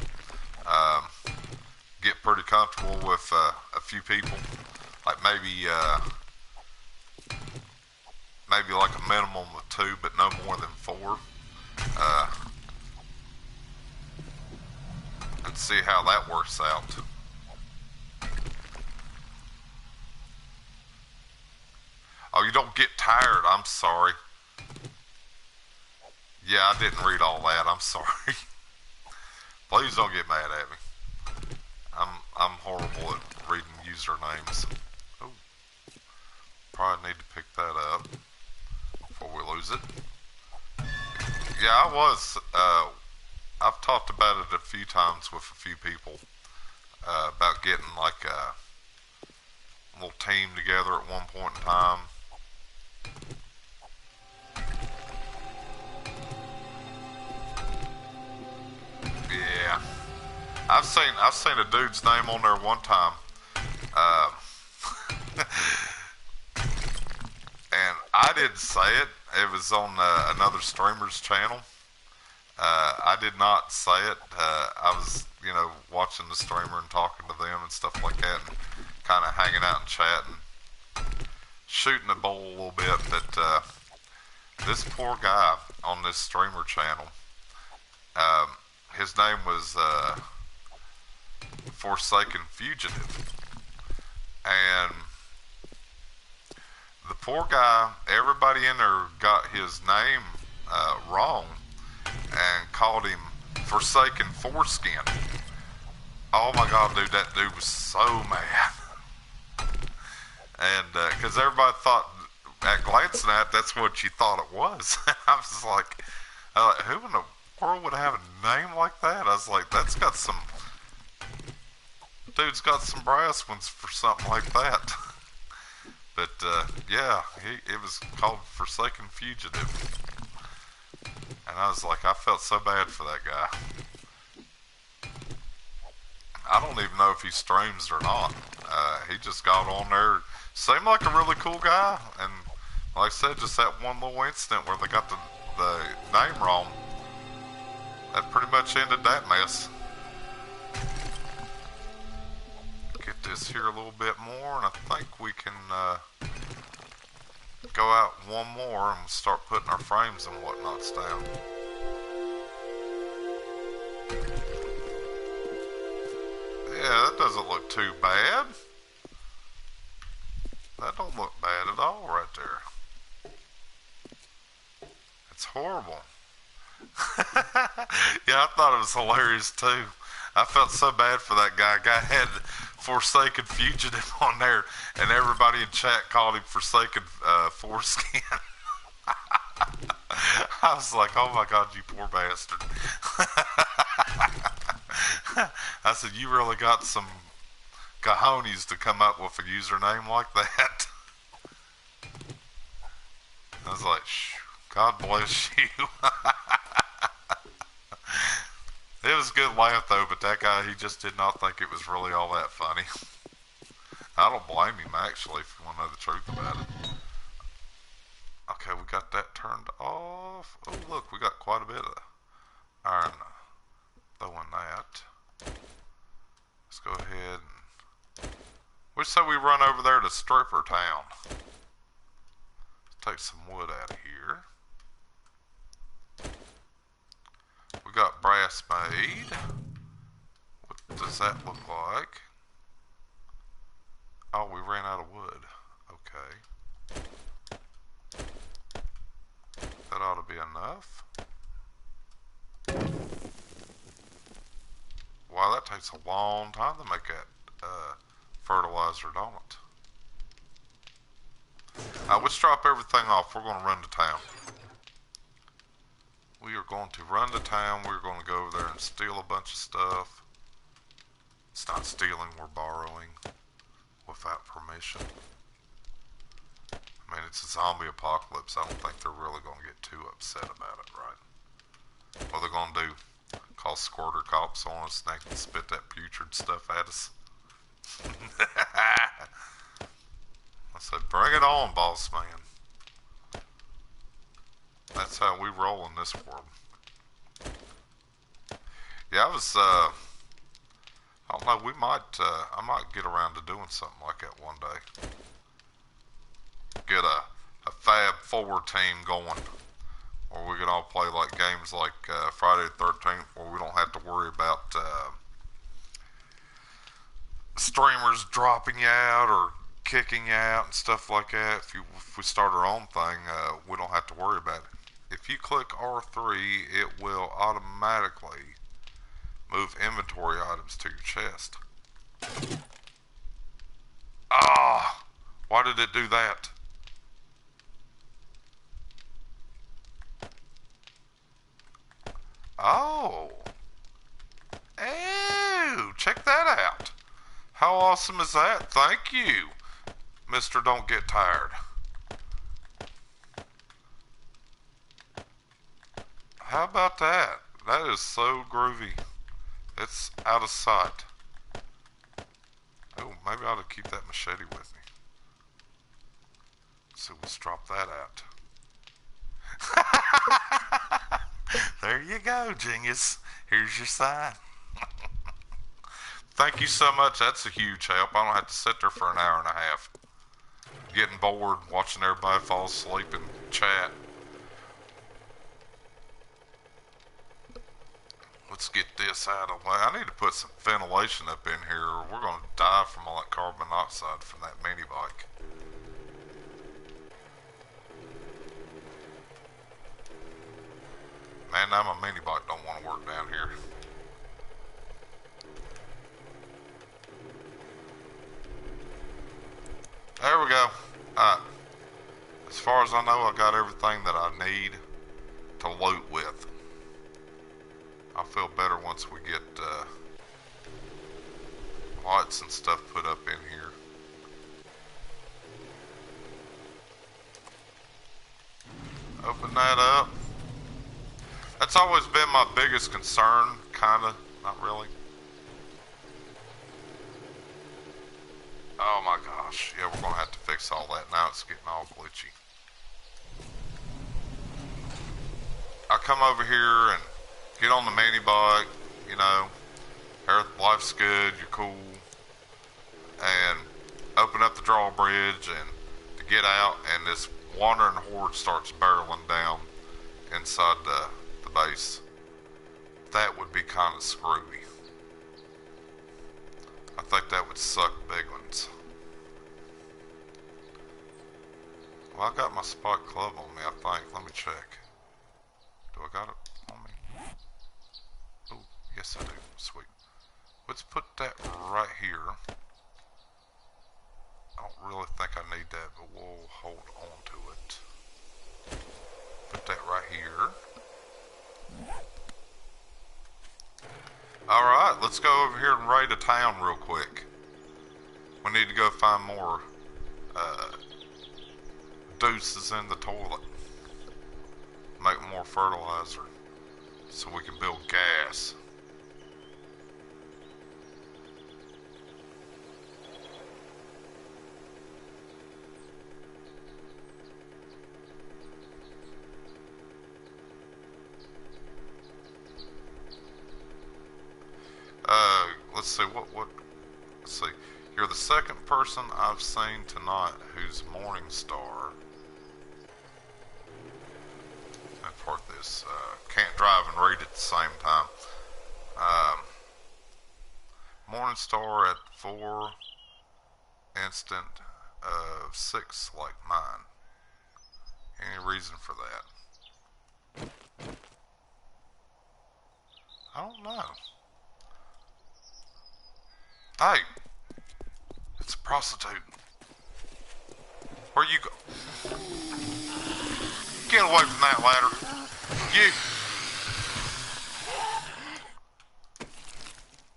get pretty comfortable with a few people, like maybe like a minimum of 2, but no more than 4, and see how that works out. Oh, you don't get tired. I'm sorry. Yeah, I didn't read all that. I'm sorry. Please don't get mad at me. I'm horrible at reading usernames. Oh, probably need to pick that up before we lose it. Yeah, I was. I've talked about it a few times with a few people about getting like a little team together at one point in time. Yeah, I've seen a dude's name on there one time, uh, and I didn't say it. It was on another streamer's channel. I did not say it. I was, watching the streamer and talking to them and stuff like that, and kind of hanging out and chatting, shooting the bull a little bit. But this poor guy on this streamer channel, um, his name was Forsaken Fugitive, and the poor guy, everybody in there got his name wrong and called him Forsaken Foreskin. Oh my God, dude, that dude was so mad. And because everybody thought, at glancing at it, that's what you thought it was. I was like, who in the world would have a name like that? I was like, dude's got some brass ones for something like that. But yeah, it was called Forsaken Fugitive. And I was like, I felt so bad for that guy. I don't even know if he streams or not. He just got on there. Seemed like a really cool guy. And like I said, just that one little incident where they got the name wrong, that pretty much ended that mess. Get this here a little bit more, and I think we can go out one more and start putting our frames and whatnots down. Yeah, that doesn't look too bad. That don't look bad at all right there. It's horrible. Yeah, I thought it was hilarious too. I felt so bad for that guy. Guy had Forsaken Fugitive on there, and everybody in chat called him Forsaken Foreskin. I was like, oh my God, you poor bastard. I said, you really got some cojones to come up with a username like that. I was like, God bless you. It was a good laugh though, but that guy, he just did not think it was really all that funny. I don't blame him actually, if you want to know the truth about it. Okay, we got that turned off. Oh look, we got quite a bit of iron throwing that. Let's go ahead and we say we run over there to Stripper Town. Let's take some wood out of here. We got brass made. What does that look like? Oh, we ran out of wood. Okay. That ought to be enough. Wow, that takes a long time to make that fertilizer, don't it? Let's drop everything off. We're going to run to town. We are going to run to town. We're going to go over there and steal a bunch of stuff. It's not stealing, we're borrowing without permission. I mean, it's a zombie apocalypse. I don't think they're really going to get too upset about it, right? What they're going to do, call squirter cops on us and they can spit that putrid stuff at us. I said, bring it on, boss man. That's how we roll in this world. Yeah, I don't know, I might get around to doing something like that one day. Get a Fab 4 team going, or we can all play like games like Friday the 13th, where we don't have to worry about streamers dropping you out or kicking you out and stuff like that. If we start our own thing, we don't have to worry about it. If you click R3, it will automatically move inventory items to your chest. Ah, why did it do that? Oh. Oh, check that out. How awesome is that? Thank you, Mr. Don't Get Tired. How about that? That is so groovy. It's out of sight. Oh, maybe I ought to keep that machete with me. So let's drop that out. There you go, genius. Here's your sign. Thank you so much. That's a huge help. I don't have to sit there for an hour and a half getting bored, watching everybody fall asleep and chat. Let's get this out of the way. I need to put some ventilation up in here or we're going to die from all that carbon monoxide from that mini bike. Man, now my mini bike don't want to work down here. There we go. Alright. As far as I know, I got everything that I need to loot with. I'll feel better once we get lights and stuff put up in here. Open that up. That's always been my biggest concern, kinda, not really. Oh my gosh, yeah, we're gonna have to fix all that now. It's getting all glitchy. I come over here and get on the mini bike, you know, life's good, you're cool, and open up the drawbridge and to get out, and this wandering horde starts barreling down inside the base. That would be kind of screwy. I think that would suck big ones. Well, I got my spike club on me, I think. Let me check. Do I got it on me? Oh, yes I do. Sweet. Let's put that right here. I don't really think I need that, but we'll hold on to it. Put that right here. Alright, let's go over here and raid a town real quick. We need to go find more deuces in the toilet. Make more fertilizer so we can build gas. Let's see, let's see. You're the second person I've seen tonight who's Morningstar. And part this, can't drive and read at the same time. Morningstar at 4, instant of 6 like mine. Any reason for that? I don't know. Hey, it's a prostitute. Where you go? Get away from that ladder. You.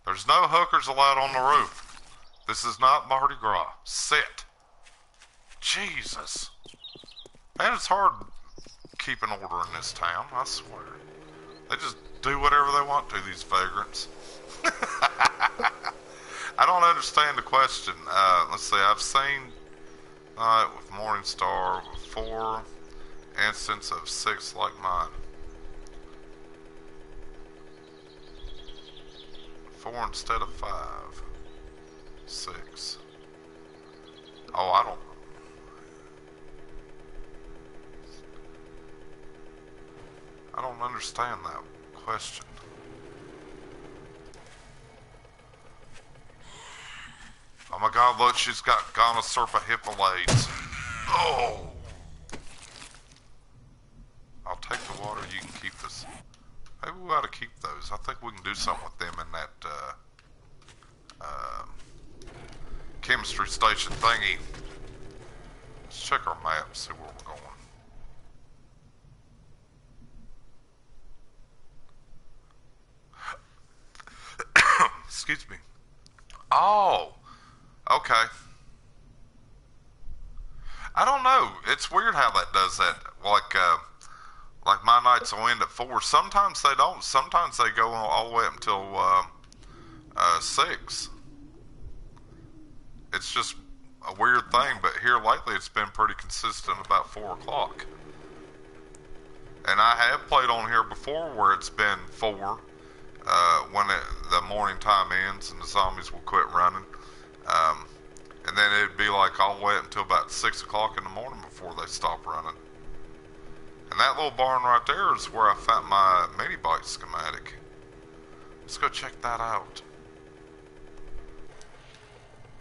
There's no hookers allowed on the roof. This is not Mardi Gras. Sit. Jesus. Man, it's hard keeping order in this town, I swear. They just do whatever they want to, these vagrants. I don't understand the question. Let's see, I've seen with Morningstar 4 instance of 6 like mine. 4 instead of 5. 6. Oh, I don't understand that question. Oh my god, look, she's got Gonoserpa Hippolades. Oh! I'll take the water, you can keep this. Maybe we ought to keep those. I think we can do something with them in that chemistry station thingy. Let's check our map and see where we're going. Excuse me. Oh! Okay. I don't know. It's weird how that does that. Like my nights will end at 4. Sometimes they don't. Sometimes they go all the way up until 6. It's just a weird thing, but here lately it's been pretty consistent about 4 o'clock. And I have played on here before where it's been 4 when the morning time ends and the zombies will quit running. And then it'd be like all the way up until about 6 o'clock in the morning before they stop running. And that little barn right there is where I found my mini bike schematic. Let's go check that out.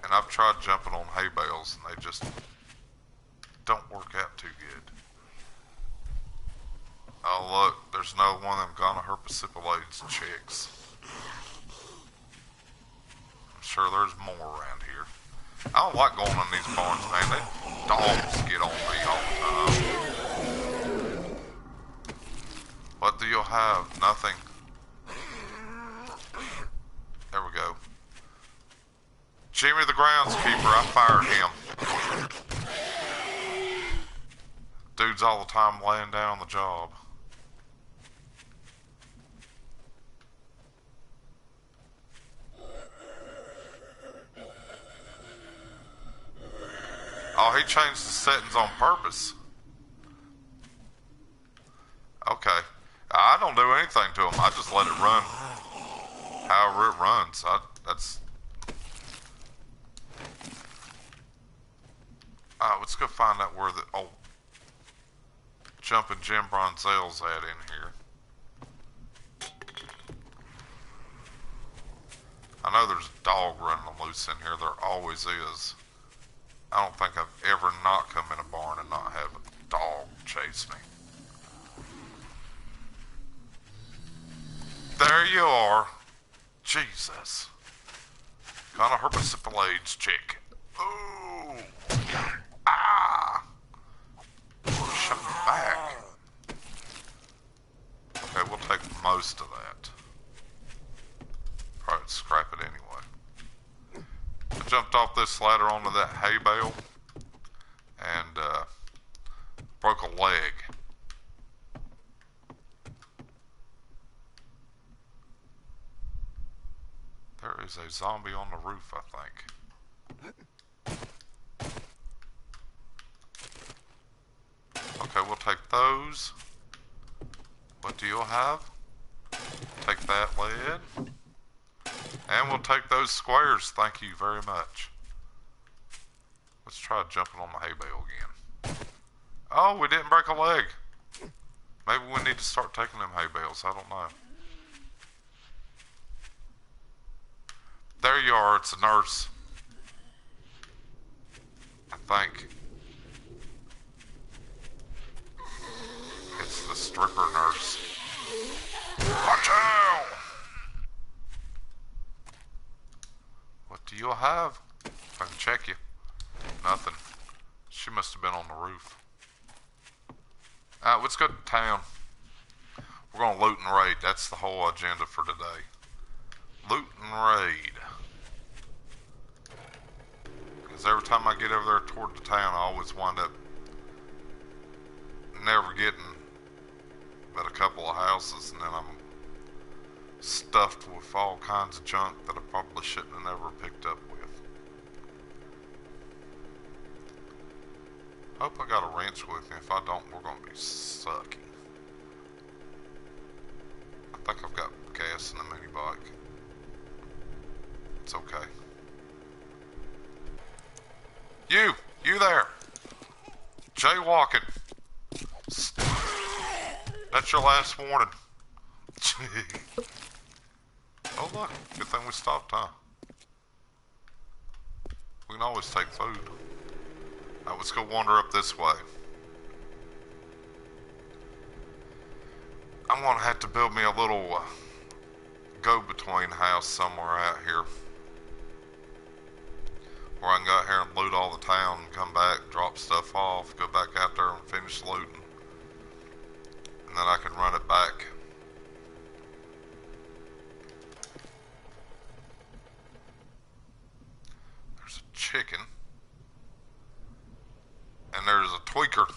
And I've tried jumping on hay bales and they just don't work out too good. Oh look, there's another one of them gonorrhea chicks. I'm sure there's more around here. I don't like going in these barns, man. They dogs get on me all the time. What do you have? Nothing. There we go. Jimmy the groundskeeper, I fired him. Dude's all the time laying down on the job. Oh, he changed the settings on purpose. Okay. I don't do anything to him. I just let it run however it runs. Let's go find out where the old jumping Jim Bronzel's at in here. I know there's a dog running loose in here. There always is. I don't think I've ever not come in a barn and not have a dog chase me. There you are. Jesus. Kind of herpesipalades chick. Ooh. Ah. Shut me back. Okay, we'll take most of that. Probably scrap it anyway. I jumped off this ladder onto that hay bale and broke a leg. There is a zombie on the roof, I think. Okay, we'll take those. What do you have? Take that lead. And we'll take those squares, thank you very much. Let's try jumping on the hay bale again. Oh, we didn't break a leg. Maybe we need to start taking them hay bales, I don't know. There you are, it's a nurse. I think. It's the stripper nurse. Watch out! What do you have? If I can check you. Nothing. She must have been on the roof. Let's go to town. We're going to loot and raid. That's the whole agenda for today. Loot and raid. Because every time I get over there toward the town, I always wind up never getting but a couple of houses, and then I'm stuffed with all kinds of junk that I probably shouldn't have never picked up with. Hope I got a wrench with me. If I don't, we're going to be sucky. I think I've got gas in the mini bike. It's okay. You there. Jaywalking. That's your last warning. Oh look, good thing we stopped, huh? We can always take food. Alright, let's go wander up this way. I'm gonna have to build me a little go-between house somewhere out here, where I can go out here and loot all the town and come back, drop stuff off, go back out there and finish looting. And then I can run it back. There's a chicken. And there's a tweaker.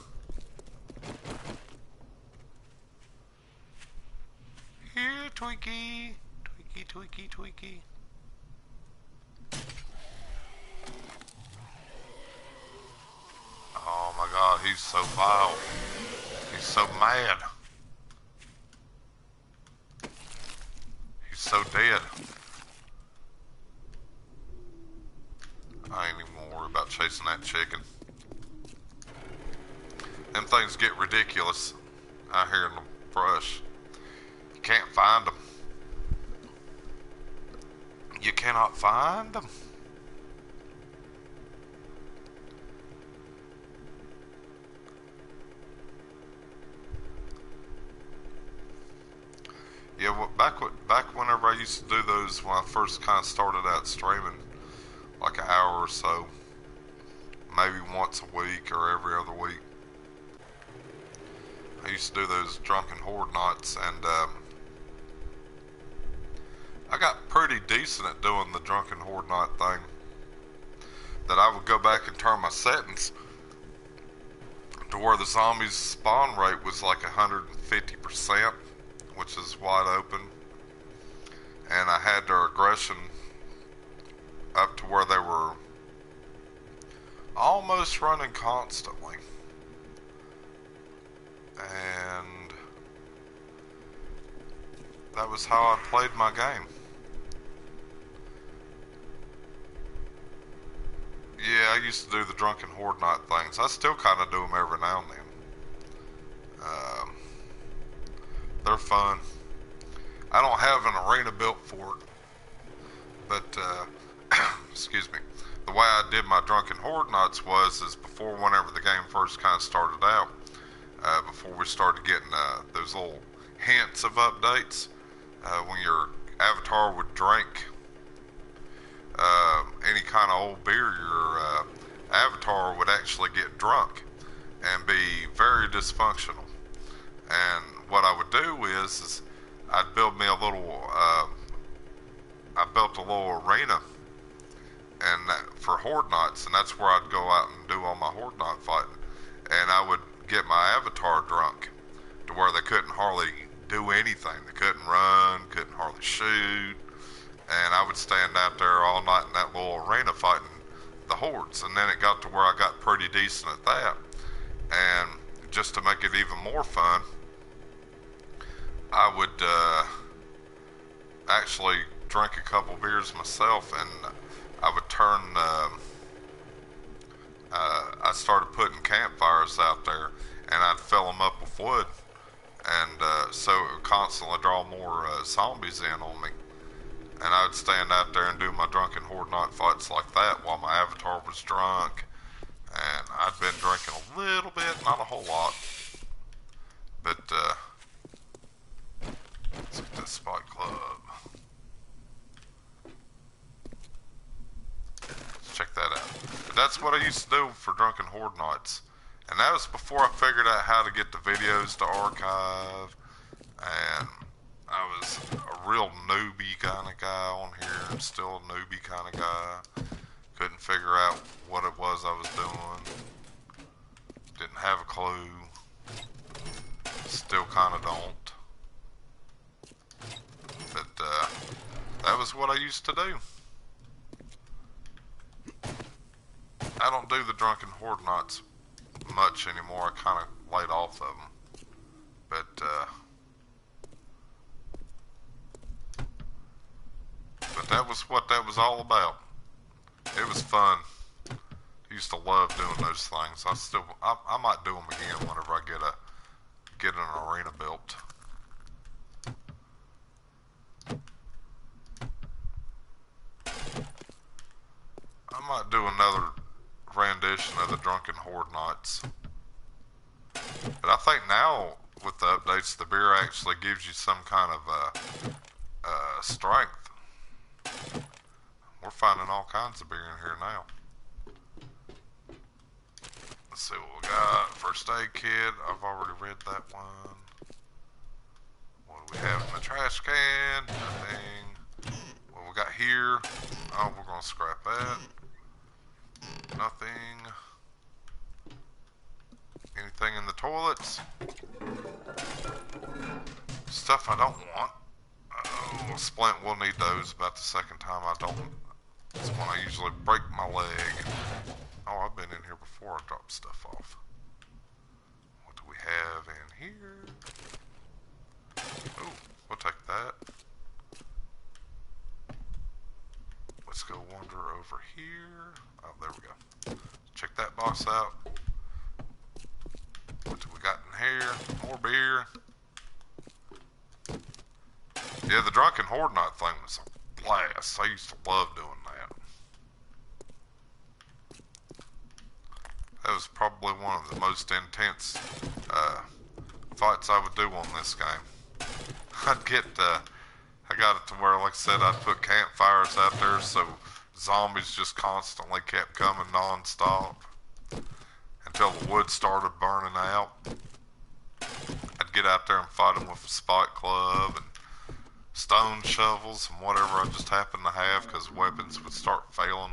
Here, Twinkie. Twinkie, Twinkie, Twinkie. Oh my god, he's so vile. He's so mad. He's so dead. I ain't even gonna worry about chasing that chicken. Them things get ridiculous out here in the brush. You can't find them. You cannot find them. Yeah, well, back whenever I used to do those, when I first kind of started out streaming, like an hour or so, maybe once a week or every other week, I used to do those drunken horde nights, and I got pretty decent at doing the drunken horde night thing. That I would go back and turn my settings to where the zombies spawn rate was like 150%, which is wide open, and I had their aggression up to where they were almost running constantly. And that was how I played my game. Yeah, I used to do the drunken horde night things. I still kind of do them every now and then. They're fun. I don't have an arena built for it, but excuse me. The way I did my drunken horde nights is before, whenever the game first kind of started out, before we started getting those little hints of updates, when your avatar would drink any kind of old beer, your avatar would actually get drunk and be very dysfunctional. And what I would do is I'd build me a little, I built a little arena and for horde nights, and that's where I'd go out and do all my horde night fighting. And I would get my avatar drunk to where they couldn't hardly do anything. They couldn't run, couldn't hardly shoot. And I would stand out there all night in that little arena fighting the hordes. And then it got to where I got pretty decent at that. And just to make it even more fun, I would actually drink a couple beers myself, and I would turn, I started putting campfires out there, and I'd fill them up with wood, and so it would constantly draw more zombies in on me. And I would stand out there and do my drunken horde night fights like that while my avatar was drunk. And I'd been drinking a little bit, not a whole lot. But, let's get this Spike Club. Let's check that out. But that's what I used to do for drunken horde nights. And that was before I figured out how to get the videos to archive. And I was a real newbie kind of guy on here. I'm still a newbie kind of guy. Couldn't figure out what it was I was doing. Didn't have a clue. Still kind of don't. But that was what I used to do. I don't do the drunken horde nights much anymore. I kind of laid off of them. But that was what that was all about. It was fun. I used to love doing those things. I might do them again whenever I get an arena built. I might do another rendition of the drunken horde nights. But I think now with the updates, the beer actually gives you some kind of strength. We're finding all kinds of beer in here now. Let's see what we got. First aid kit. I've already read that one. What do we have in the trash can? Nothing. What we got here? Oh, we're going to scrap that. Nothing. Anything in the toilets? Stuff I don't want. Oh, splint, we'll need those. About the second time I don't. That's when I usually break my leg. Oh, I've been in here before and dropped stuff off. What do we have in here? Oh, we'll take that. Let's go wander over here. Oh, there we go. Check that box out. What do we got in here? More beer. Yeah, the Drunken Horde Night thing was a blast. I used to love doing that. That was probably one of the most intense fights I would do on this game. I'd get, I got it to where, like I said, I'd put campfires out there so zombies just constantly kept coming non-stop until the wood started burning out. I'd get out there and fight them with a spike club and stone shovels and whatever I just happened to have, because weapons would start failing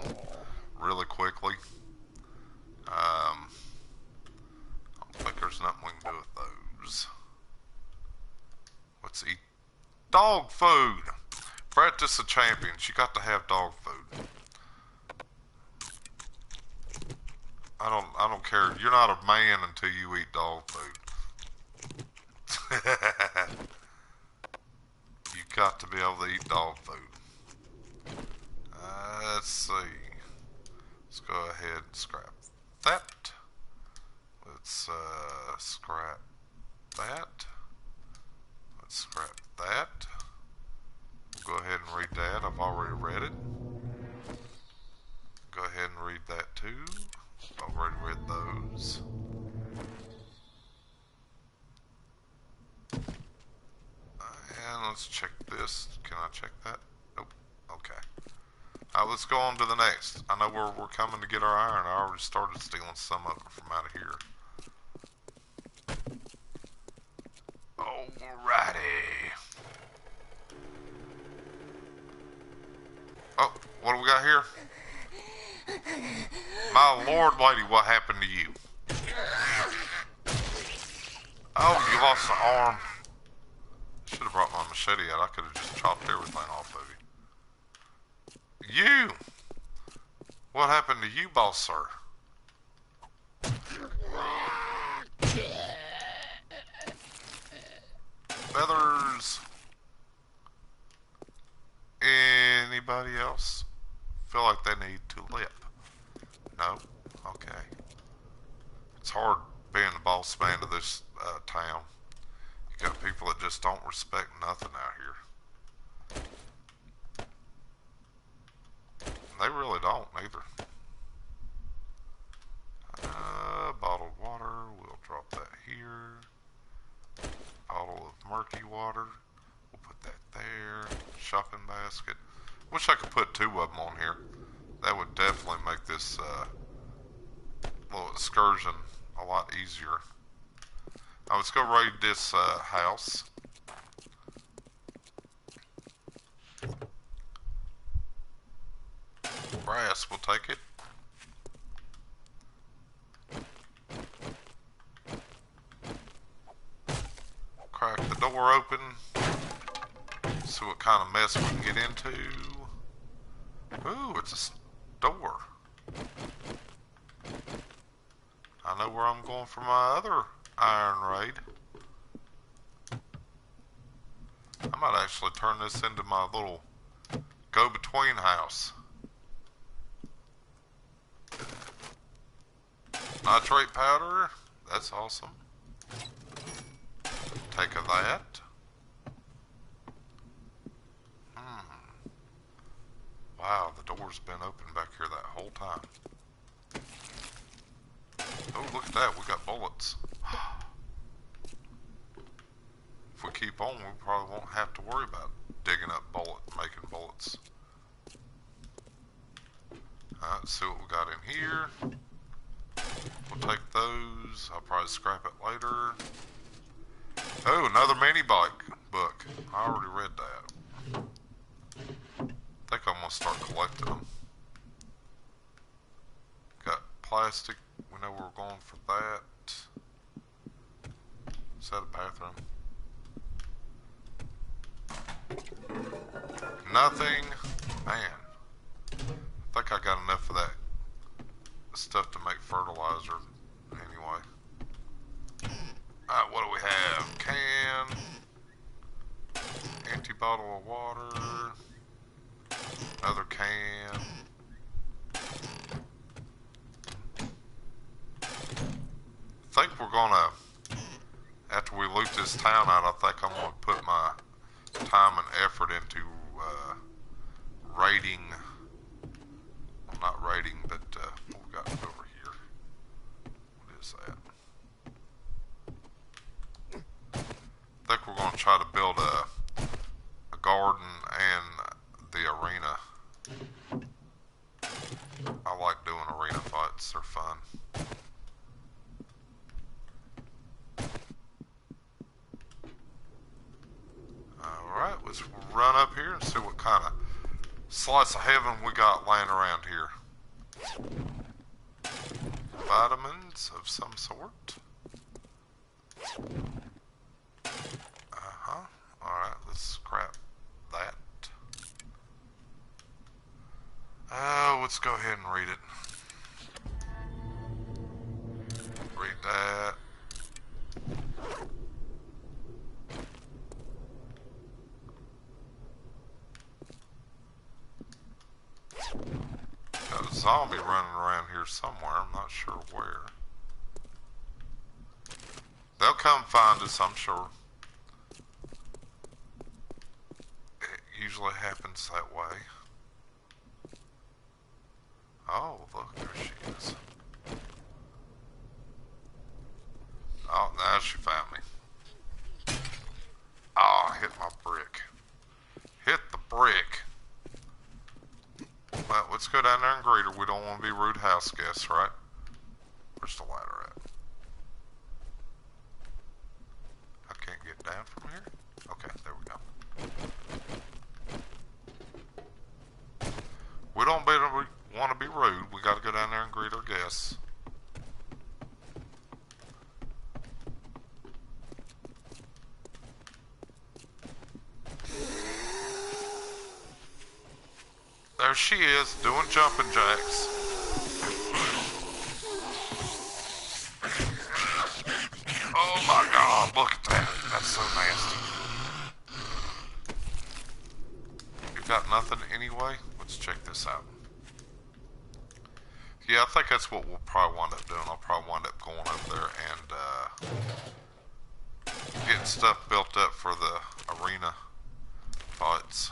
really quickly. I don't think there's nothing we can do with those. Let's eat dog food. Practice the champions. You got to have dog food. I don't care. You're not a man until you eat dog food. You got to be able to eat dog food. Let's see. Let's go ahead and scrap that. Let's scrap that. Let's scrap that. We'll go ahead and read that. I've already read it. Go ahead and read that too. I've already read those. And let's check this. Can I check that? Nope. Okay. Let's go on to the next. I know where we're coming to get our iron. I already started stealing some of it from out of here. Alrighty. Oh, what do we got here? My lord, lady, what happened to you? Oh, you lost the arm. Should have brought my machete out. I could have just chopped everything off of you. You! What happened to you, boss sir? Feathers. Anybody else feel like they need to lip? No? Okay. It's hard being the boss man of this town. You got people that just don't respect nothing out here. They really don't either. Bottled water, we'll drop that here. Bottle of murky water, we'll put that there. Shopping basket. Wish I could put two of them on here. That would definitely make this little excursion a lot easier. Now let's go raid this house. Brass, we'll take it. Crack the door open. See what kind of mess we can get into. Ooh, it's a door. I know where I'm going for my other iron raid. I might actually turn this into my little go-between house. Nitrate powder, that's awesome. Take of that. Wow, the door's been open back here that whole time. Oh, look at that, we got bullets. If we keep on, we probably won't have to worry about digging up making bullets. Alright, let's see what we got in here. We'll take those. I'll probably scrap it later. Oh, another mini bike book. I already read that. I think I'm going to start collecting them. Got plastic. We know we're going for that. Is that a bathroom? Nothing. Man. I think I got enough of that stuff to make fertilizer anyway. Alright, what do we have? Can. Empty bottle of water. Another can. I think we're gonna, after we loot this town out, I think I'm gonna put my time and effort into raiding. Well, not raiding, but what we got over here? What is that? I think we're gonna try to build a garden and the arena. I like doing arena fights, they're fun. Alright, let's run up here and see what kind of slice of heaven we got laying around here. Vitamins of some sort. Alright, let's scrap that. Let's go ahead and read it. Read that. Got a zombie running around here somewhere. I'm not sure where. They'll come find us, I'm sure. It usually happens that way. Oh, look, there she is. Oh, now she found me. Oh, I hit my brick. Hit the brick. Well, let's go down there and greet her. We don't want to be rude house guests, right? Where's the ladder at? I can't get down from here? Okay, there we go. We don't want to be rude. We got to go down there and greet our guests. There she is, doing jumping jacks. Oh my God, look at that. That's so nasty. You got nothing anyway? Let's check this out. Yeah, I think that's what we'll probably wind up doing. I'll probably wind up going over there and getting stuff built up for the arena fights.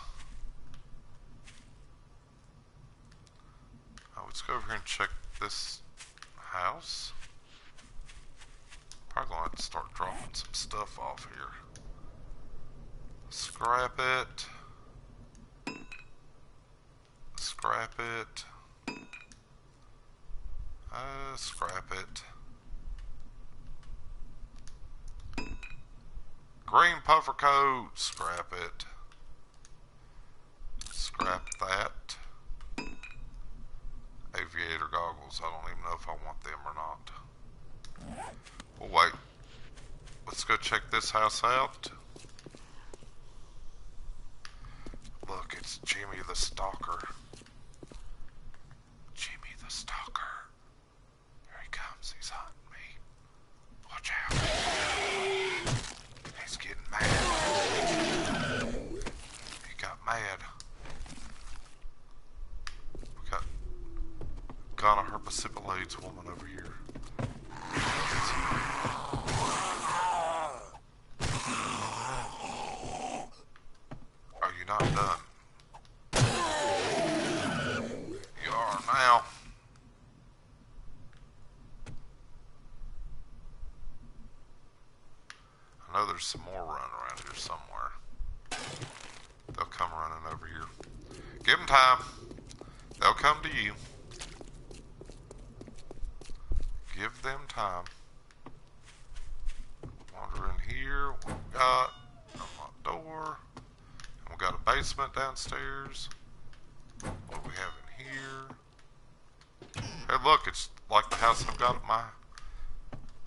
Let's go over here and check this house. Probably gonna have to start dropping some stuff off here. Scrap it. Scrap it. Scrap it. Green puffer coat. Scrap it. Scrap that. Aviator goggles. I don't even know if I want them or not. Well, wait. Let's go check this house out. Look, it's Jimmy the Stalker. Jimmy the Stalker. Here he comes. He's hunting me. Watch out. He's getting mad. He got mad. We got Ghana Herpesipilades woman over here. Are you not done? You are now. I know there's some more running around here somewhere. They'll come running over here. Give them time. They'll come to you. Give them time. Wander in here. What we got? Unlocked door. And we got a basement downstairs. What do we have in here? Hey, look, it's like the house I've got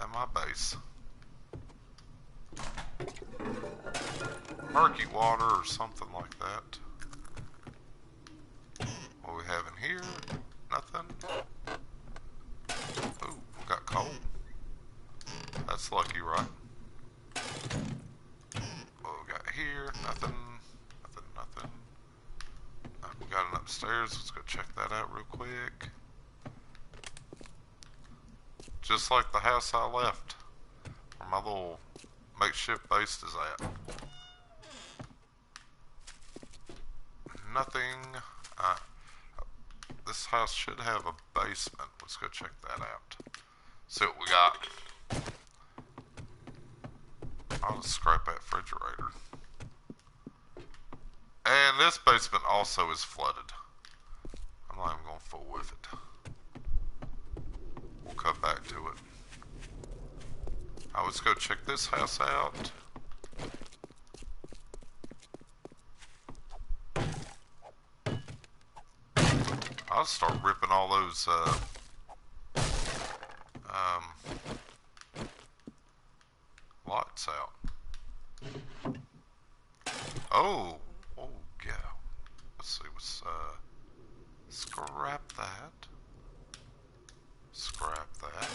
at my base. Murky water or something like that. What we have in here? Nothing. Ooh, we got coal. That's lucky, right? What we got here? Nothing. Nothing. We got an upstairs. Let's go check that out real quick. Just like the house I left, where my little makeshift base is at. Nothing. This house should have a basement. Let's go check that out. See what we got. I'll just scrape that refrigerator. And this basement also is flooded. I'm not even going to fool with it. We'll come back to it. Let's go check this house out. I'll start ripping all those lights out. Oh, yeah. Let's see what's scrap that. Scrap that.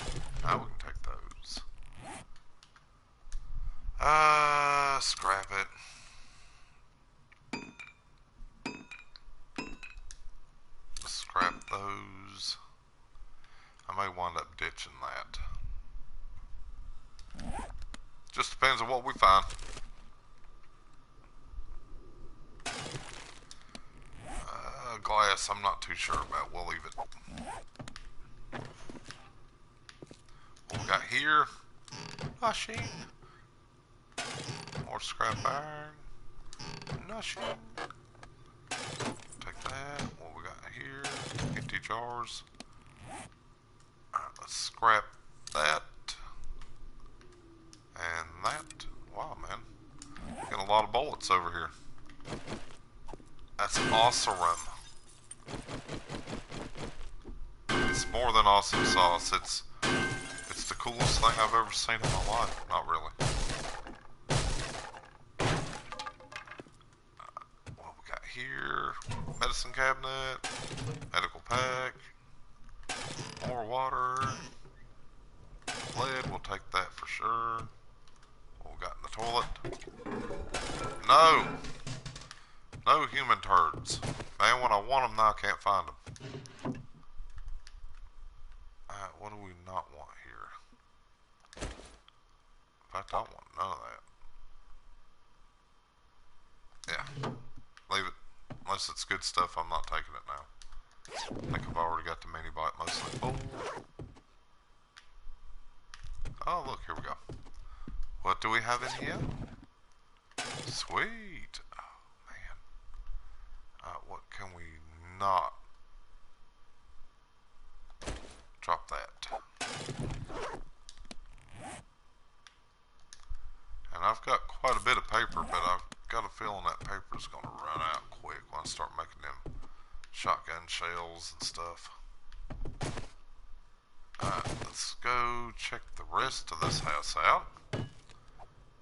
Now we can take those. Scrap it. Scrap those. I may wind up ditching that. Just depends on what we find. Glass, I'm not too sure about. We'll leave it. What we got here? Nothing. More scrap iron. Nothing. Take that. What we got here? Empty jars. Alright, let's scrap that. And that. Wow, man. Got a lot of bullets over here. That's awesome. It's more than awesome sauce. It's the coolest thing I've ever seen in my life. Not really. What we got here? Medicine cabinet. Medical pack. More water. Lead, we'll take that for sure. What we got in the toilet? No! No human turds. Man, when I want them now, I can't find them. Alright, what do we not want here? In fact, I don't want none of that. Yeah. Leave it. Unless it's good stuff, I'm not taking it now. I think I've already got the mini bite mostly. Oh, look, here we go. What do we have in here? Sweet. Oh, man. What can we not? Drop that. And I've got quite a bit of paper, but I've got a feeling that paper's going to run out quick when I start making them shotgun shells and stuff. Alright, let's go check the rest of this house out.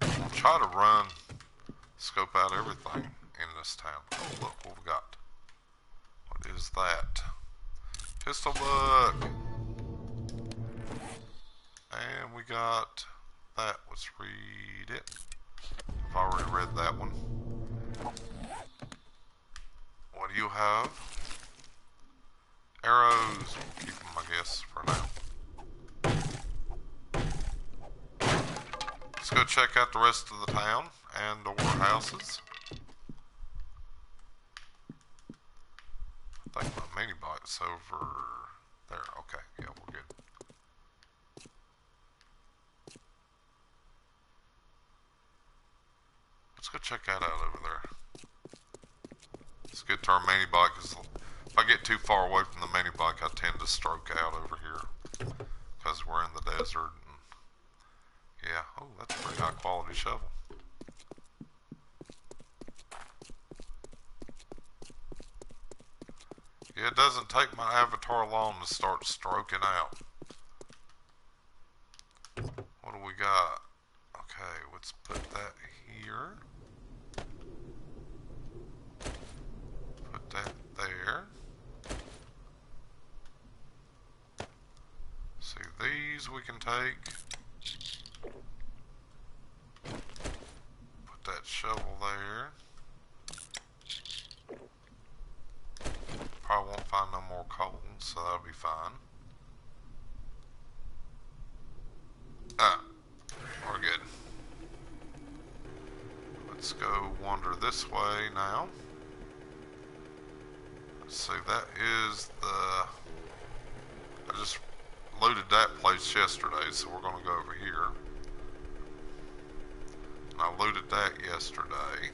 I'll try to scope out everything in this town. Oh, look what we got. What is that? Pistol book. And we got that. Let's read it. I've already read that one. What do you have? Arrows. We'll keep them, I guess, for now. Let's go check out the rest of the town and or houses. I think my mini bite's over there. Okay, yeah, we're good. Let's go check that out over there. Let's get to our mini bike, because if I get too far away from the mini bike, I tend to stroke out over here. Because we're in the desert. And yeah, oh, that's a pretty high quality shovel. Yeah, it doesn't take my avatar long to start stroking out. What do we got? Okay, let's put that here. Put that there. See, these we can take. Put that shovel there. Probably won't find no more coal, so that'll be fine. We're good. Let's go wander this way now. Let's see, that is the... I just looted that place yesterday, so we're going to go over here. And I looted that yesterday.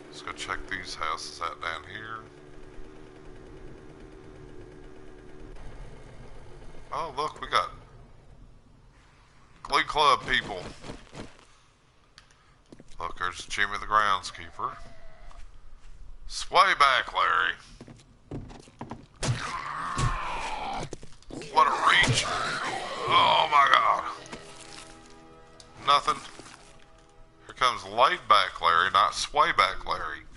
Let's go check these houses out down here. Oh, look, we got Glee Club people. Look, there's Jimmy the groundskeeper. Sway back, Larry. What a reach. Oh my God. Nothing. Here comes laid back Larry, not sway back Larry.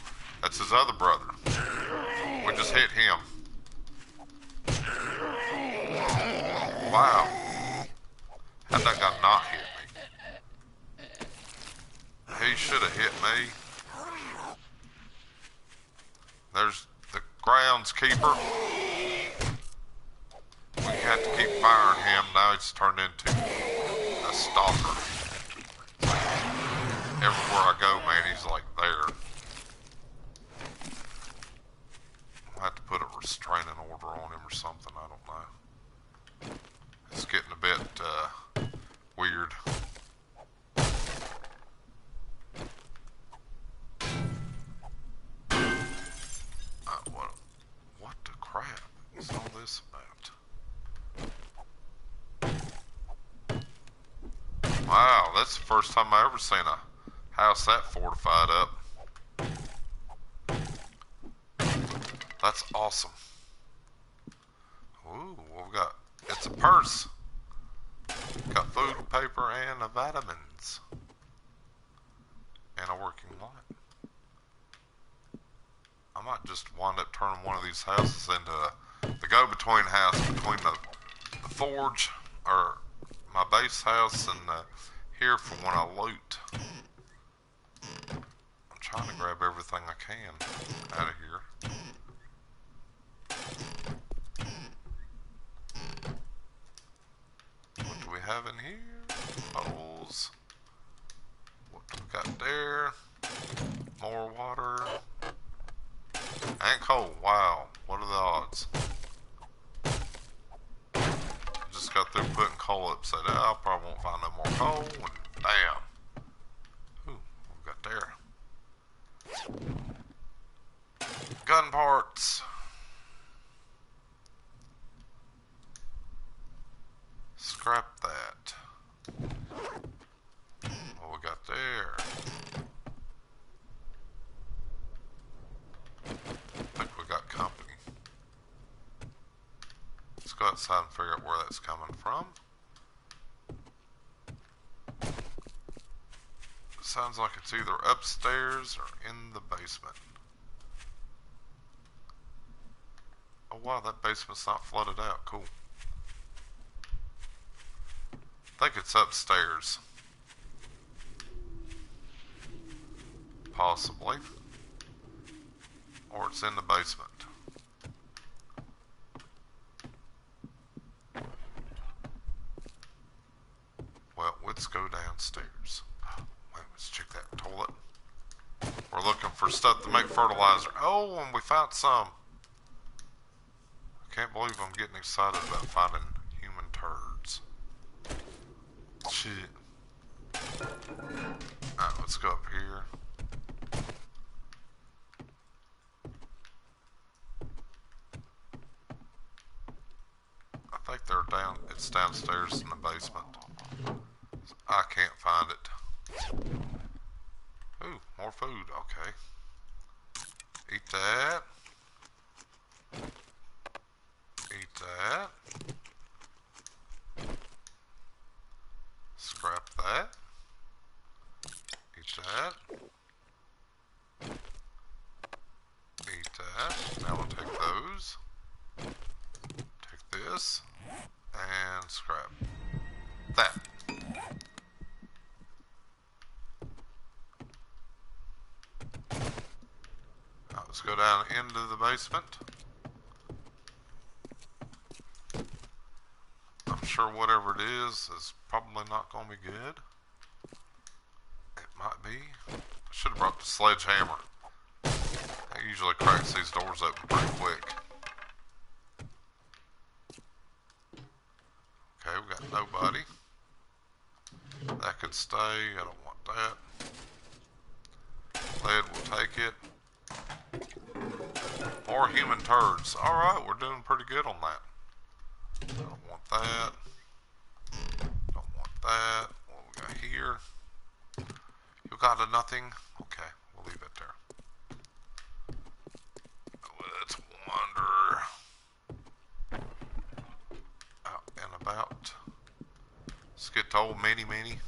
That's his other brother. We just hit him. Wow. How'd that guy not hit me? He should have hit me. There's the groundskeeper. We had to keep firing him. Now he's turned into a stalker. Everywhere I go, man, he's like there. I'll have to put a restraining order on him or something. I don't know. It's getting a bit weird. What the crap is all this about? Wow, that's the first time I ever seen a house that fortified up. That's awesome. Ooh, what we got? It's a purse. Got food, paper, and vitamins. And a working light. I might just wind up turning one of these houses into the go-between house between the forge, or my base house, and here for when I loot. I'm trying to grab everything I can out of here. What do we have in here? Bowls. What do we got there? More water. And coal. Wow. What are the odds? Just got through putting coal upside down. I probably won't find no more coal. And damn. Ooh, what we got there? Gun parts. Scrap that. What we got there? I think we got company. Let's go outside and figure out where that's coming from. Sounds like it's either upstairs or in the basement. Oh wow, that basement's not flooded out. Cool. I think it's upstairs. Possibly. Or it's in the basement. Well, let's go downstairs. Wait, let's check that toilet. We're looking for stuff to make fertilizer. Oh, and we found some. I can't believe I'm getting excited about finding human turds. Shit. Alright, let's go up here. I think they're down. It's downstairs in the basement. I can't find it. Ooh, more food. Okay. Eat that. Eat that. this and scrap that. Now let's go down into the basement. I'm sure whatever it is probably not going to be good. It might be. I should have brought the sledgehammer. That usually cracks these doors open pretty quick. Okay, we got nobody. That could stay. I don't want that. Lead will take it. More human turds. Alright, we're doing pretty good on that. Don't want that. Don't want that. What we got here? You got a nothing? Okay, we'll leave it there. Let's wander out and about. Let's get to old Minnie.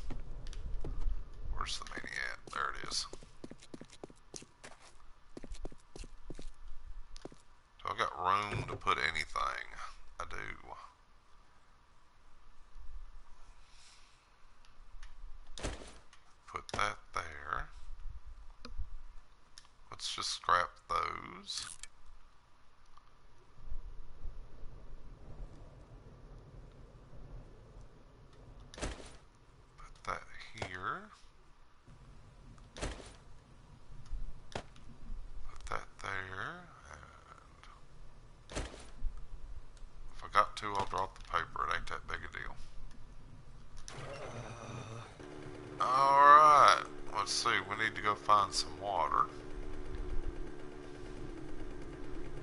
Where's the Minnie at? There it is. Do I got room to put anything? I do. Put that there. Let's just scrap those. Put that here. Put that there. And if I got to, I'll drop the paper. It ain't that big a deal. Alright, let's see, we need to go find some water.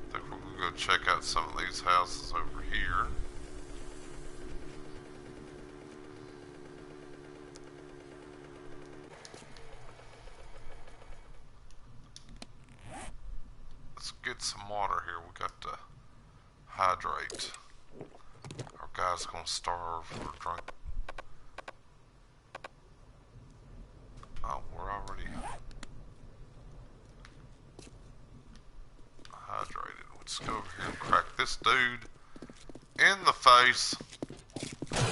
I think we're going to go check out some of these houses over here. Let's get some water here, we got to hydrate. Our guy's going to starve or drink. Oh, we're already hydrated. Let's go over here and crack this dude in the face. Oh.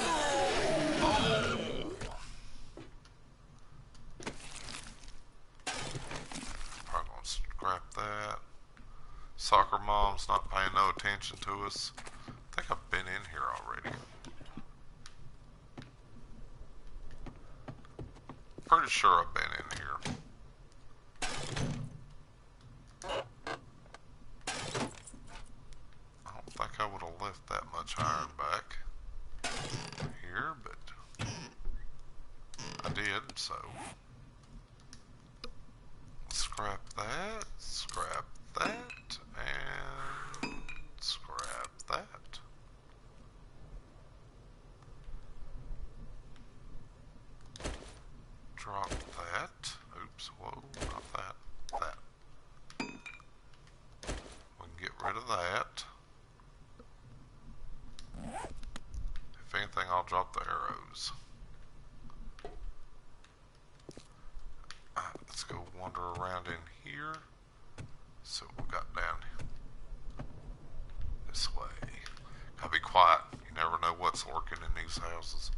Probably gonna scrap that. Soccer mom's not paying no attention to us. I think I've been in here already. Pretty sure I've been in here. I don't think I would have left that much iron back here, but I did, so scrap that, and scrap that. Drop that. Oops, whoa, not that. That. We can get rid of that. If anything, I'll drop the arrows. Let's go wander around in here. So we got down this way. Gotta be quiet. You never know what's lurking in these houses.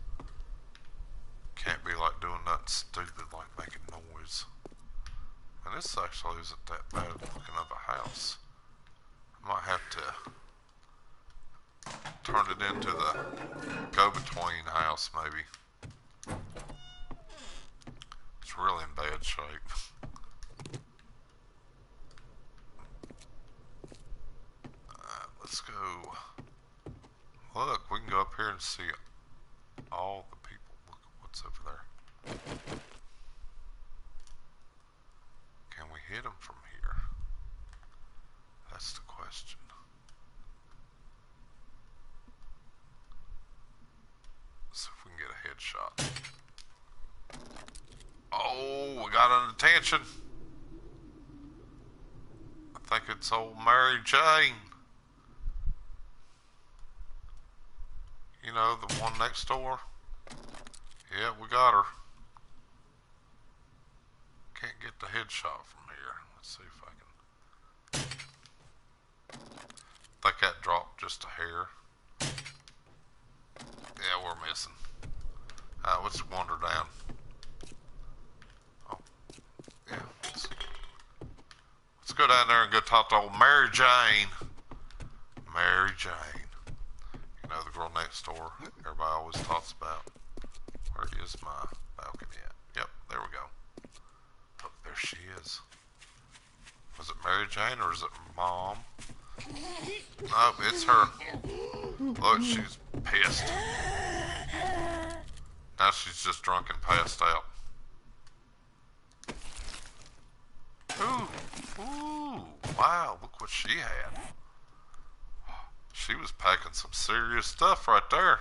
Can't be like doing nothing stupid like making noise. And this actually isn't that bad looking of a house. I might have to turn it into the go-between house maybe. It's really in bad shape. Let's go. Look, we can go up here and see all the people. Look at what's over there. Can we hit them from here? That's the question. Let's see if we can get a headshot. Oh, we got an attention. I think it's old Mary Jane. You know, the one next door. Yeah, we got her. Can't get the headshot from here. Let's see if I can. I think that dropped just a hair. Yeah, we're missing. Let's wander down. Oh, yeah. Let's go down there and go talk to old Mary Jane. Mary Jane. You know, the girl next door everybody always talks about. Where is my balcony at? Yep, there we go. Oh, there she is. Was it Mary Jane or is it Mom? Nope, it's her. Look, she's pissed. Now she's just drunk and passed out. Ooh, wow, look what she had. She was packing some serious stuff right there.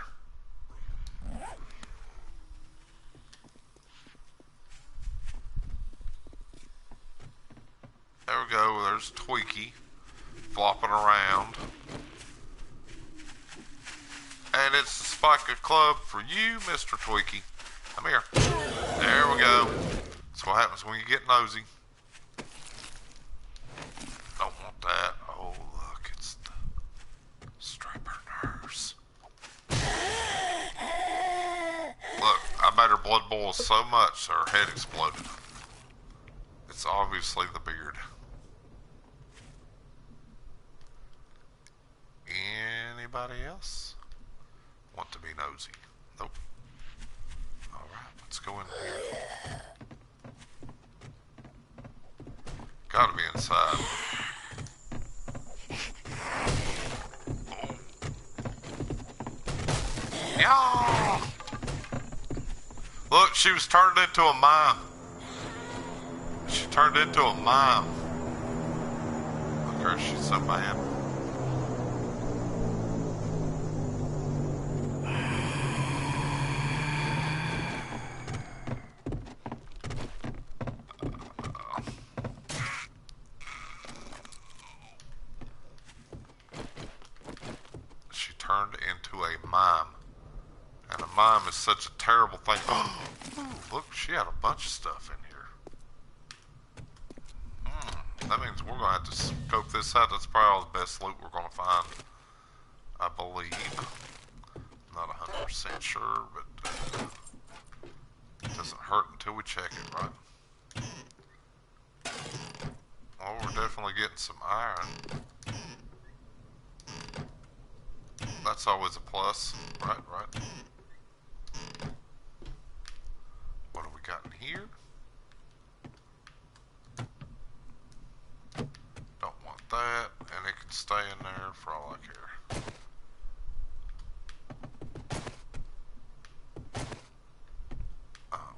There we go, there's Tweaky flopping around. And it's the Spica Club for you, Mr. Tweaky. Come here. There we go. That's what happens when you get nosy. Don't want that. Oh, look, it's the Striper Nurse. Look, I made her blood boil so much her head exploded. It's obviously the beard. Anybody else want to be nosy? Nope. Alright, let's go in here. Gotta be inside. Oh. Yeah! Look, she was turned into a mime. She turned into a mime. Look at her, she's so mad. She turned into a mime. And a mime is such a terrible thing. Oh, look, she had a bunch of stuff in here. That means we're going to have to scope this out. That's probably all the best loot we're going to find, I believe. Not 100% sure, but it doesn't hurt until we check it, right? Well, we're definitely getting some iron. That's always a plus. Right. What have we got in here? Don't want that, and it can stay in there for all I care.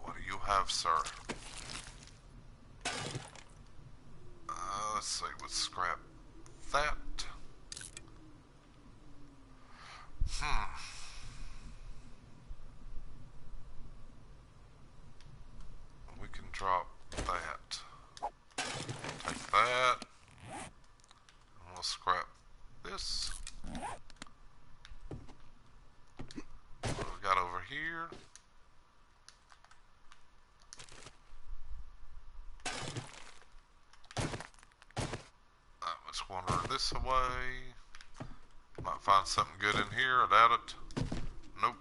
What do you have, sir? Let's see, let's scrap that. We can drop that. Take that. And we'll scrap this. What do we got over here? Let's wander this away. Might find something good in here. I doubt it. Nope.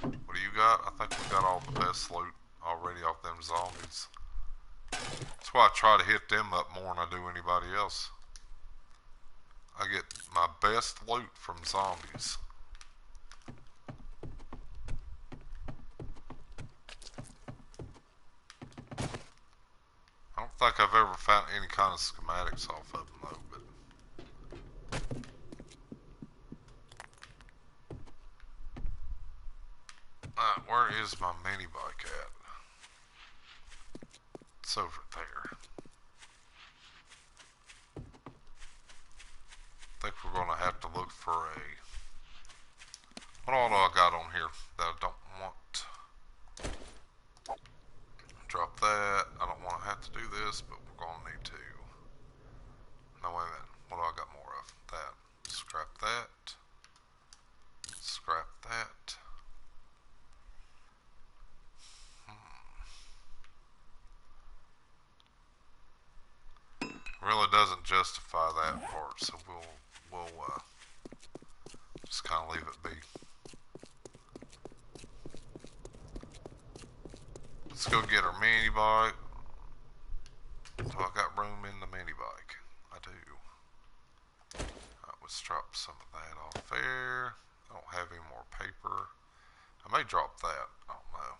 What do you got? I think we got all the best loot already off them zombies. That's why I try to hit them up more than I do anybody else. I get my best loot from zombies. I don't think I've ever found any kind of schematics off of them though, but where is my mini bike at? It's over there. I think we're going to have to look for a... What all do I got on here that I don't want? Drop that. I don't want to have to do this, but we're going to need to. No, wait a minute. What do I got more of? That. Scrap that. Scrap that. Really doesn't justify that part, so we'll just kind of leave it be. Let's go get our mini bike. So I got room in the mini bike. I do. Alright, let's drop some of that off there. I don't have any more paper. I may drop that. I don't know.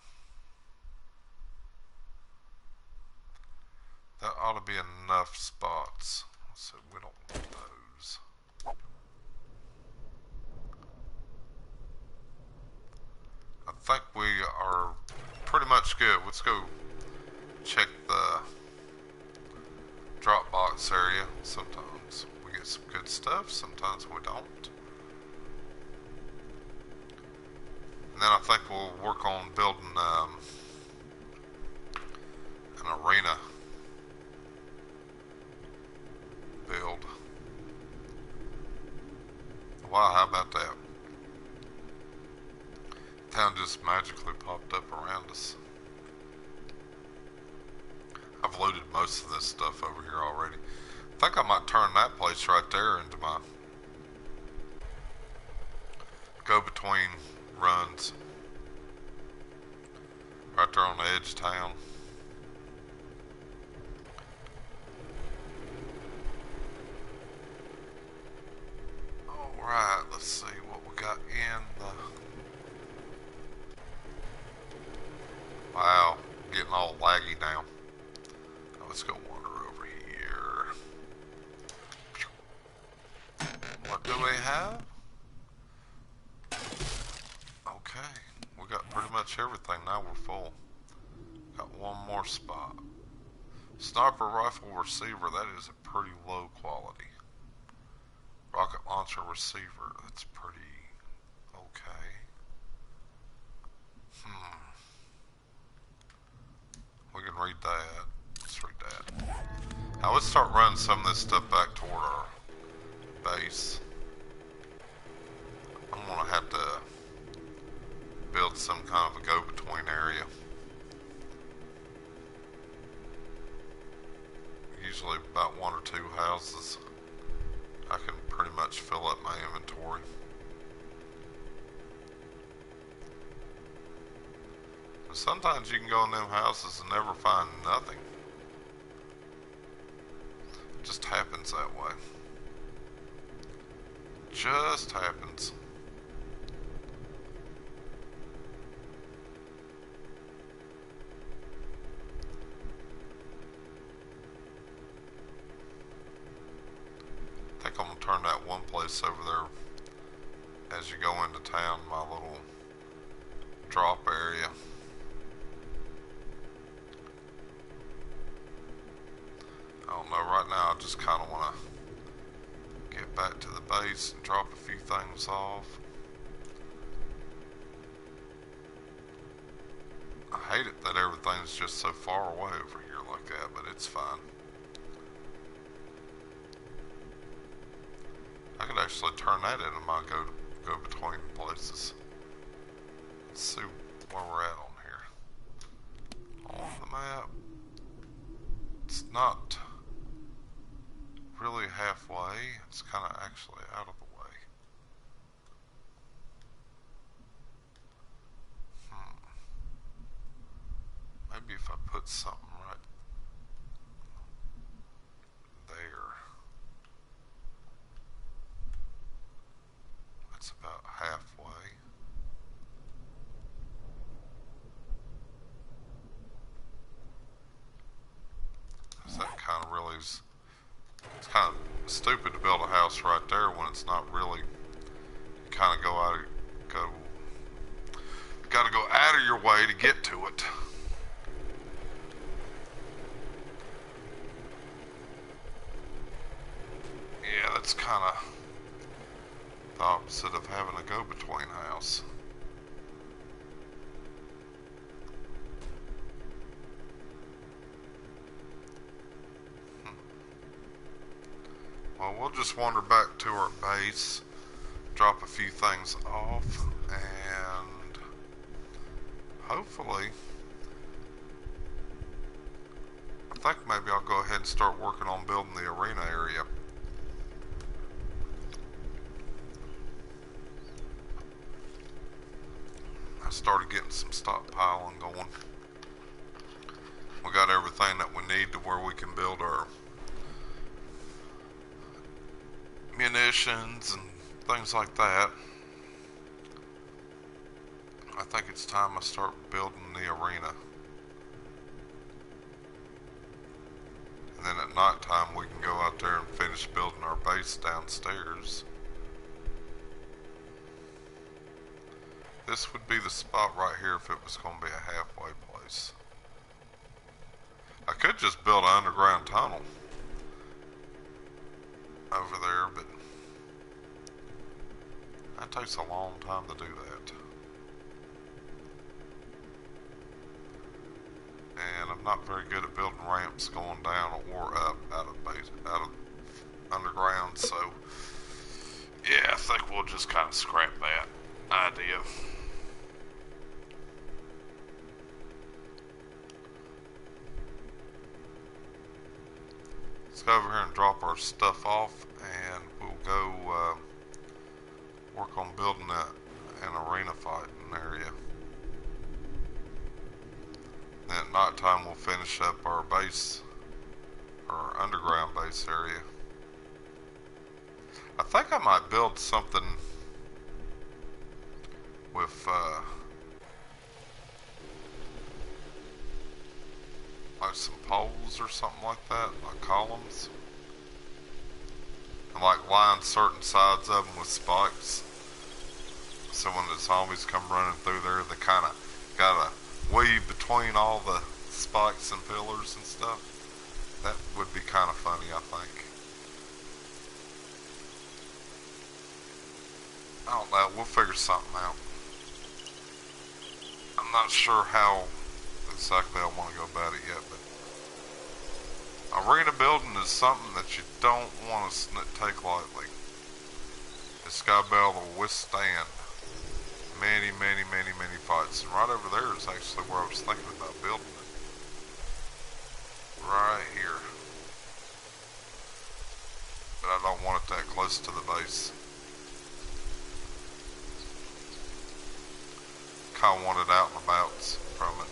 That ought to be enough spots. So we don't want those. I think we are pretty much good. Let's go check the Dropbox area. Sometimes we get some good stuff, sometimes we don't. And then I think we'll work on building an arena build. Wow, how about that? Town just magically popped up around us. I've looted most of this stuff over here already. I think I might turn that place right there into my go-between runs. Right there on the edge of town. Alright, let's see what we got in the... Wow, getting all laggy now. Now let's go wander over here. What do we have? Okay, we got pretty much everything. Now we're full. Got one more spot. Sniper rifle receiver, that is a pretty low quality. Rocket launcher receiver, that's pretty okay. We can read that. Let's read that. Now let's start running some of this stuff back toward our base. I'm gonna have to build some kind of a go-between area. Usually about one or two houses. I can pretty much fill up my inventory. And sometimes you can go in them houses and never find nothing. It just happens that way. Just happens. I think I'm gonna turn that one place over there as you go into town, my little drop area. I don't know, right now I just kind of want to get back to the base and drop a few things off. I hate it that everything's just so far away over here like that, but it's fine. I could actually turn that into my go-between places. Let's see where we're at on here. On the map, it's not really halfway. It's kind of actually out of the way. Maybe if I put something right there. That's about halfway. That kind of really is, it's kind of stupid to build a house right there when it's not really, you kind of gotta go out of your way to get to it. Yeah, that's kind of the opposite of having a go-between house. Well, we'll just wander back to our base, drop a few things off, and hopefully, I think maybe I'll go ahead and start working on building the arena area. I started getting some stockpiling going. We got everything that we need to where we can build our munitions and things like that. I think it's time I start building the arena. And then at night time we can go out there and finish building our base downstairs. This would be the spot right here if it was going to be a halfway place. I could just build an underground tunnel over there, but that takes a long time to do that. And I'm not very good at building ramps going down or up out of underground, so yeah, I think we'll just kind of scrap that idea. Let's go over here and drop our stuff off, and we'll go work on building an arena fighting area. Then at night time we'll finish up our base, our underground base area. I think I might build something with like some poles or something like that, like columns, and like line certain sides of them with spikes, so when the zombies come running through there, they kind of gotta weave between all the spikes and pillars and stuff. That would be kind of funny, I think. I don't know, we'll figure something out. I'm not sure how exactly I want to go about it yet, but arena building is something that you don't want to take lightly. It's got to be able to withstand many fights. And right over there is actually where I was thinking about building it. Right here. But I don't want it that close to the base. Kind of want it out and about from it.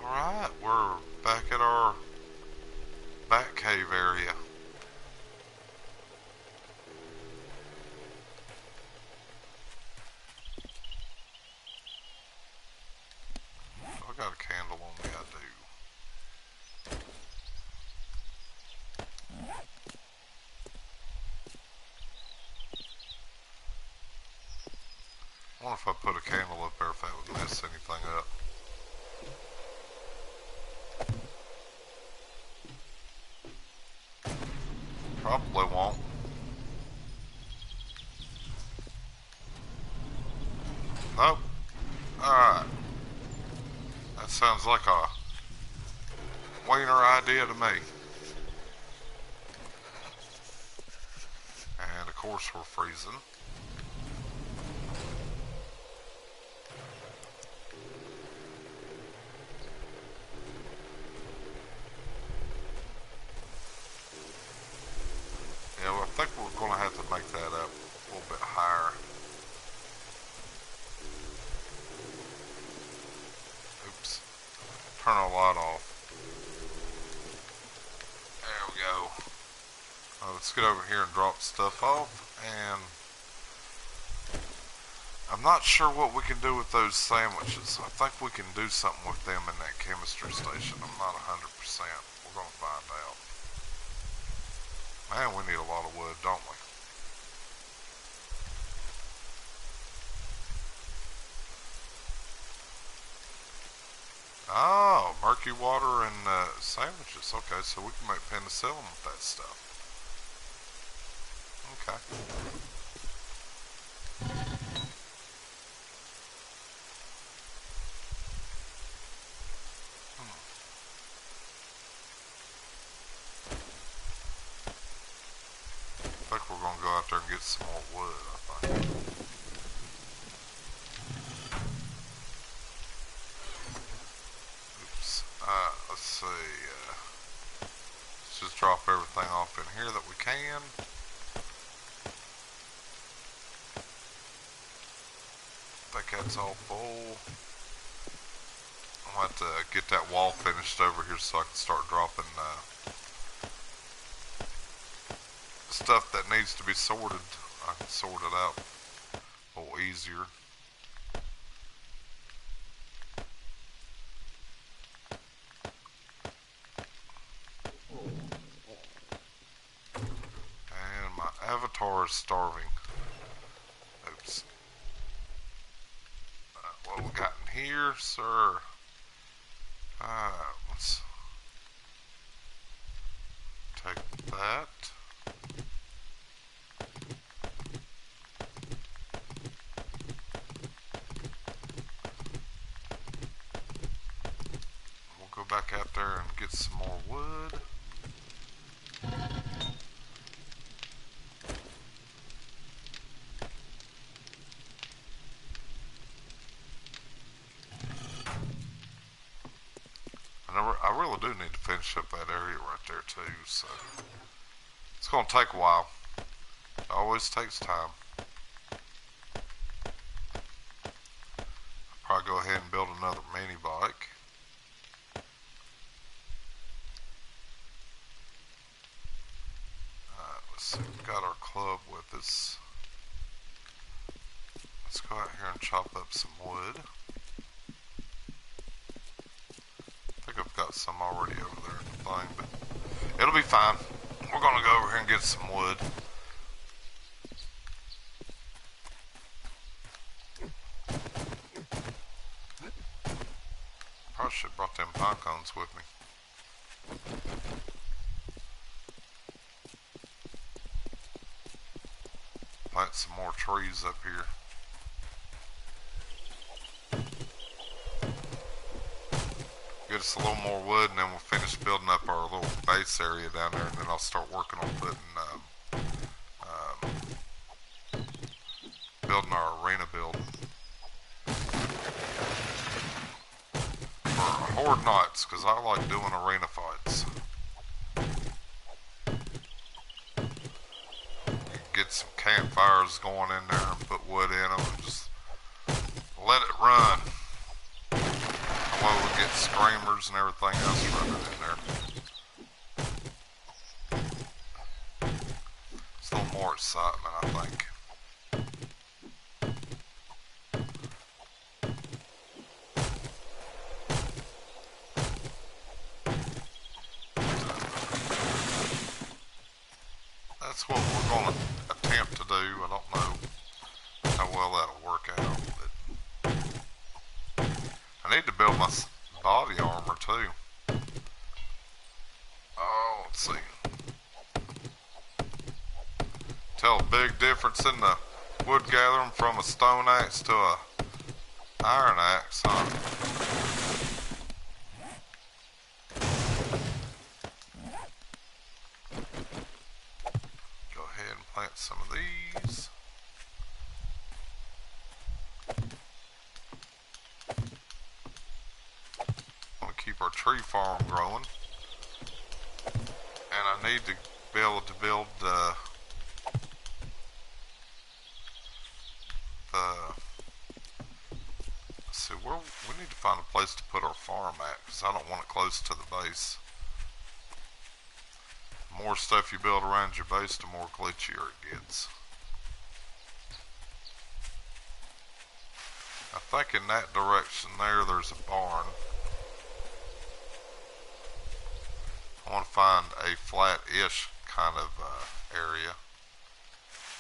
Alright, we're back at our back cave area. I got a candle on me, I do. I wonder if I put a candle up there if that would mess anything up. Probably won't. Nope. Alright. That sounds like a wiener idea to me. And of course we're freezing. Yeah, well, I think we're going to have to make that up a little bit higher. Oops. Turn our light off. There we go. Let's get over here and drop stuff off. And I'm not sure what we can do with those sandwiches. I think we can do something with them in that chemistry station. I'm not 100%. We're going to find out. Man, we need a lot of wood, don't we? Oh, murky water and sandwiches. Okay, so we can make penicillin with that stuff. Okay. I think we're going to go out there and get some more wood, I think. Oops. Let's see. Let's just drop drop everything off in here that we can. I think that's all full. I'll have to get that wall finished over here so I can start dropping stuff that needs to be sorted. I can sort it out a little easier. And my avatar is starving. Oops. What we got in here, sir? Let's take that. We'll go back out there and get some more wood. I really do need to finish up that area right there too, so it's going to take a while. It always takes time. I'll probably go ahead and build another mini bike. Let's see, we've got our club with us. Let's go out here and chop up some wood. I've got some already over there in the thing, but it'll be fine. We're gonna go over here and get some wood. Probably should have brought them pine cones with me. Plant some more trees up here. Get us a little more wood, and then we'll finish building up our little base area down there, and then I'll start working on putting building our arena building for Horde Nights, because I like doing arena fights. Get some campfires going in there and put wood in them and just let it run. Well, we get screamers and everything else running in there. It's a little more excitement, I think. That's what we're going to attempt to do. I don't know how well that'll work out, but I need to build my body armor too. Oh, let's see. Tell a big difference in the wood gathering from a stone axe to a iron axe, huh? Go ahead and plant some of these. Keep our tree farm growing, and I need to be able to build let's see, we need to find a place to put our farm at, because I don't want it close to the base. The more stuff you build around your base, the more glitchier it gets. I think in that direction there's a barn. I want to find a flat-ish kind of area,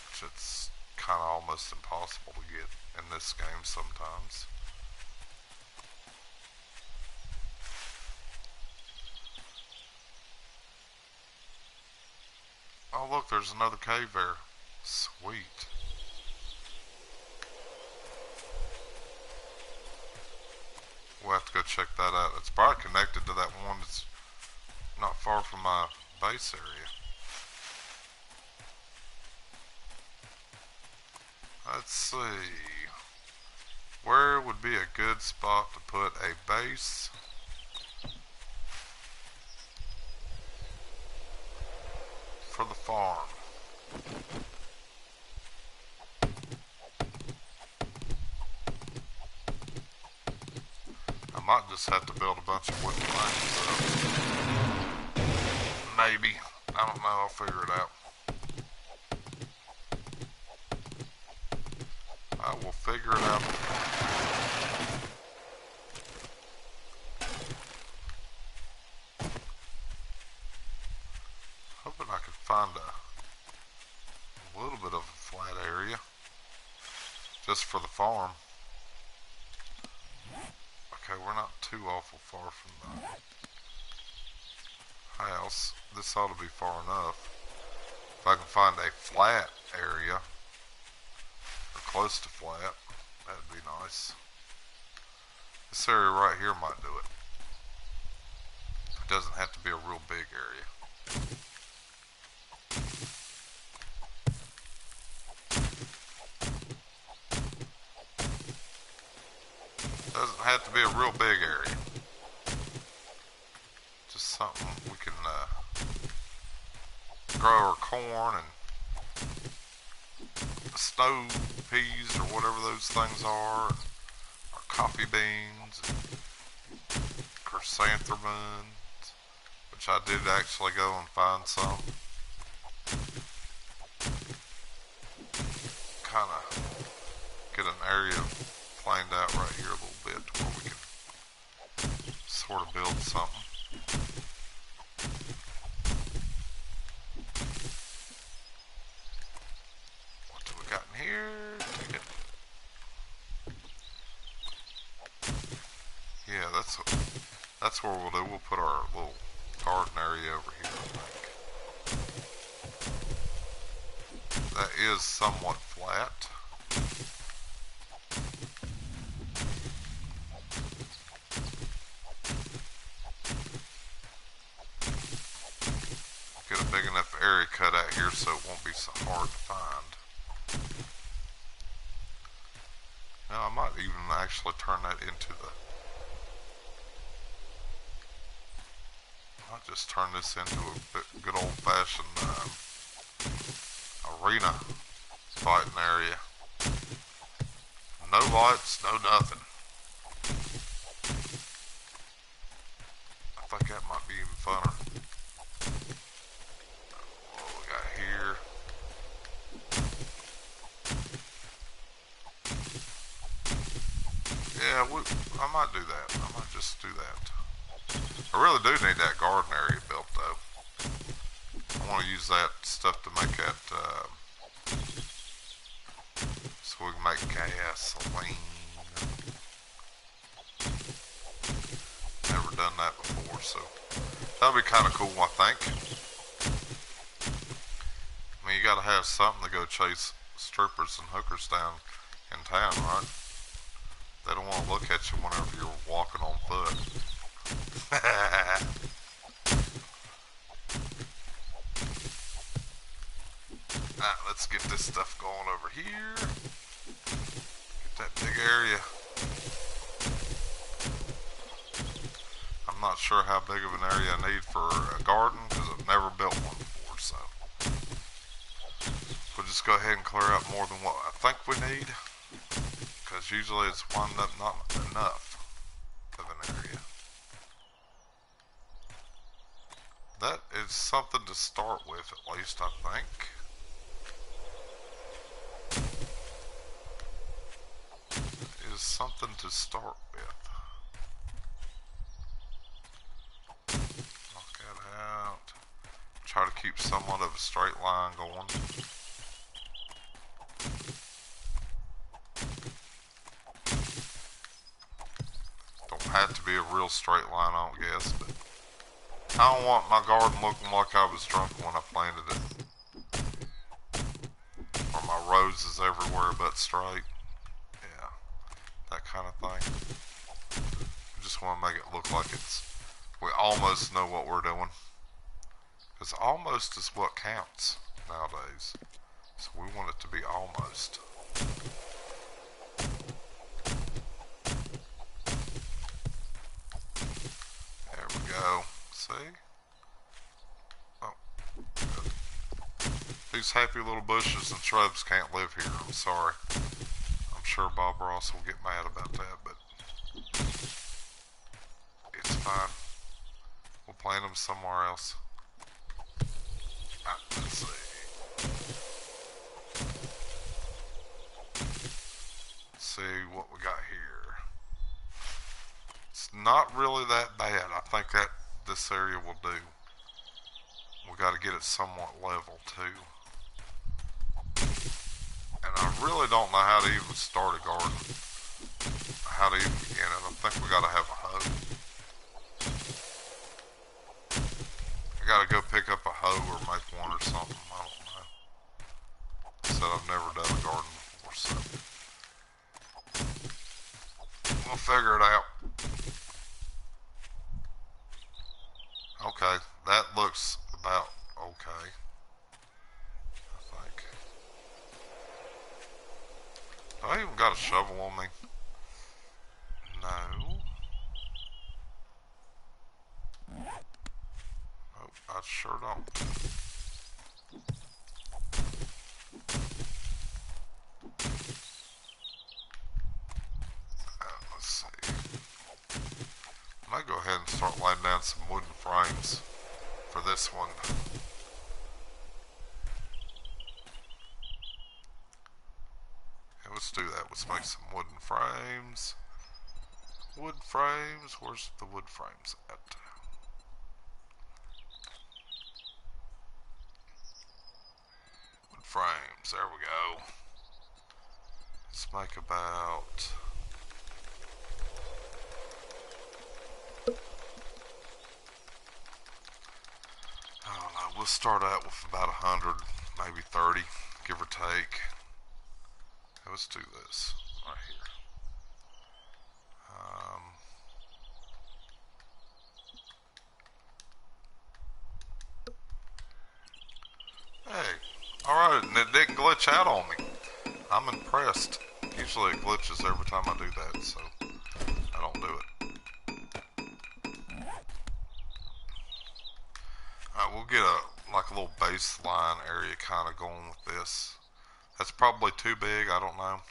which it's kind of almost impossible to get in this game sometimes. Oh look, there's another cave there. Sweet. We'll have to go check that out. It's probably connected to that one that's not far from my base area. Let's see. Where would be a good spot to put a base? for the farm. I might just have to build a bunch of wooden things up. Maybe. I don't know. I'll figure it out. I will figure it out. Hoping I could find a little bit of a flat area just for the farm. Okay, we're not too awful far from the house. This ought to be far enough. If I can find a flat area, or close to flat, that'd be nice. This area right here might do it. It doesn't have to be a real big area. Doesn't have to be a real big area. Just something we can grow our corn and snow peas or whatever those things are, and our coffee beans, and chrysanthemums, which I did actually go and find some. Kind of get an area planed out right here a little bit to where we can sort of build something. What do we got in here? Yeah, that's what we'll do. We'll put our little garden area over here, I think. That is somewhat flat. Get a big enough area cut out here so it won't be so hard to find. Now I might even actually turn that into the... I'll just turn this into a good old-fashioned arena fighting area. No lights, no nothing. I think that might be even funner. What we got here? Yeah, I might do that. I might just do that. I really do need that garden area built though. I want to use that stuff to make that, so we can make gasoline. Never done that before, so that'll be kind of cool, I think. I mean, you gotta have something to go chase strippers and hookers down in town, right? They don't want to look at you whenever you're walking on foot. Alright, let's get this stuff going over here. Get that big area. I'm not sure how big of an area I need for a garden because I've never built one before, so we'll just go ahead and clear out more than what I think we need, because usually it's winding up not enough of an area. That is something to start with, at least, I think. It is something to start with. Knock that out. Try to keep somewhat of a straight line going. Don't have to be a real straight line, I don't guess, but I don't want my garden looking like I was drunk when I planted it. Or my roses everywhere but straight. Yeah, that kind of thing. I just want to make it look like we almost know what we're doing. Because almost is what counts nowadays. So we want it to be almost. There we go. See? Oh, good. These happy little bushes and shrubs can't live here. I'm sorry. I'm sure Bob Ross will get mad about that, but it's fine. We'll plant them somewhere else. Let's see. Let's see what we got here. It's not really that bad. I think that this area will do. We got to get it somewhat level too. And I really don't know how to even start a garden. How to even begin it. I think we got to have a hoe. I got to go pick up a hoe or make one or something. I don't know. Said I've never done a garden before, so we'll figure it out. Okay, that looks about okay. I think. Do I even got a shovel on me? No. Oh, I sure don't. Let's see. I might go ahead and start laying down some wooden frames for this one. Yeah, let's do that. Let's make some wooden frames. Wood frames. Where's the wood frames at? Wood frames. There we go. Let's make about... I don't know. We'll start out with about 100, maybe 30, give or take. Let's do this right here. Hey, alright, and it didn't glitch out on me. I'm impressed. Usually it glitches every time I do that, so I don't do it. Alright, we'll get like a little baseline area kind of going with this. That's probably too big, I don't know.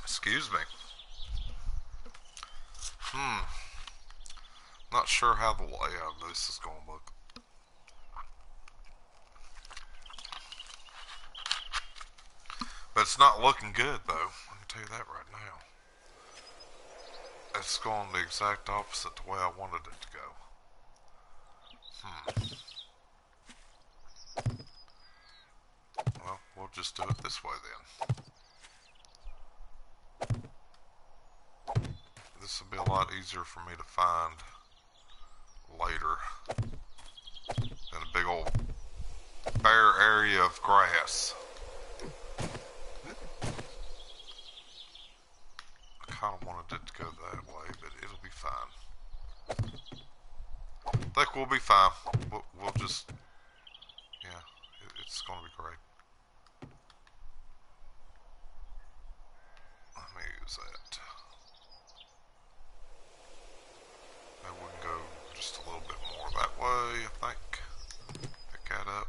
Excuse me. Not sure how the layout of this is going to look. But it's not looking good, though. I can tell you that right now. It's going the exact opposite the way I wanted it to go. Well, we'll just do it this way then. This will be a lot easier for me to find later than a big old bare area of grass. I kind of wanted it to go that way, but it'll be fine. I think we'll be fine. We'll just, yeah, it's going to be great. Let me use that. Maybe we can go just a little bit more that way, I think. Pick that up.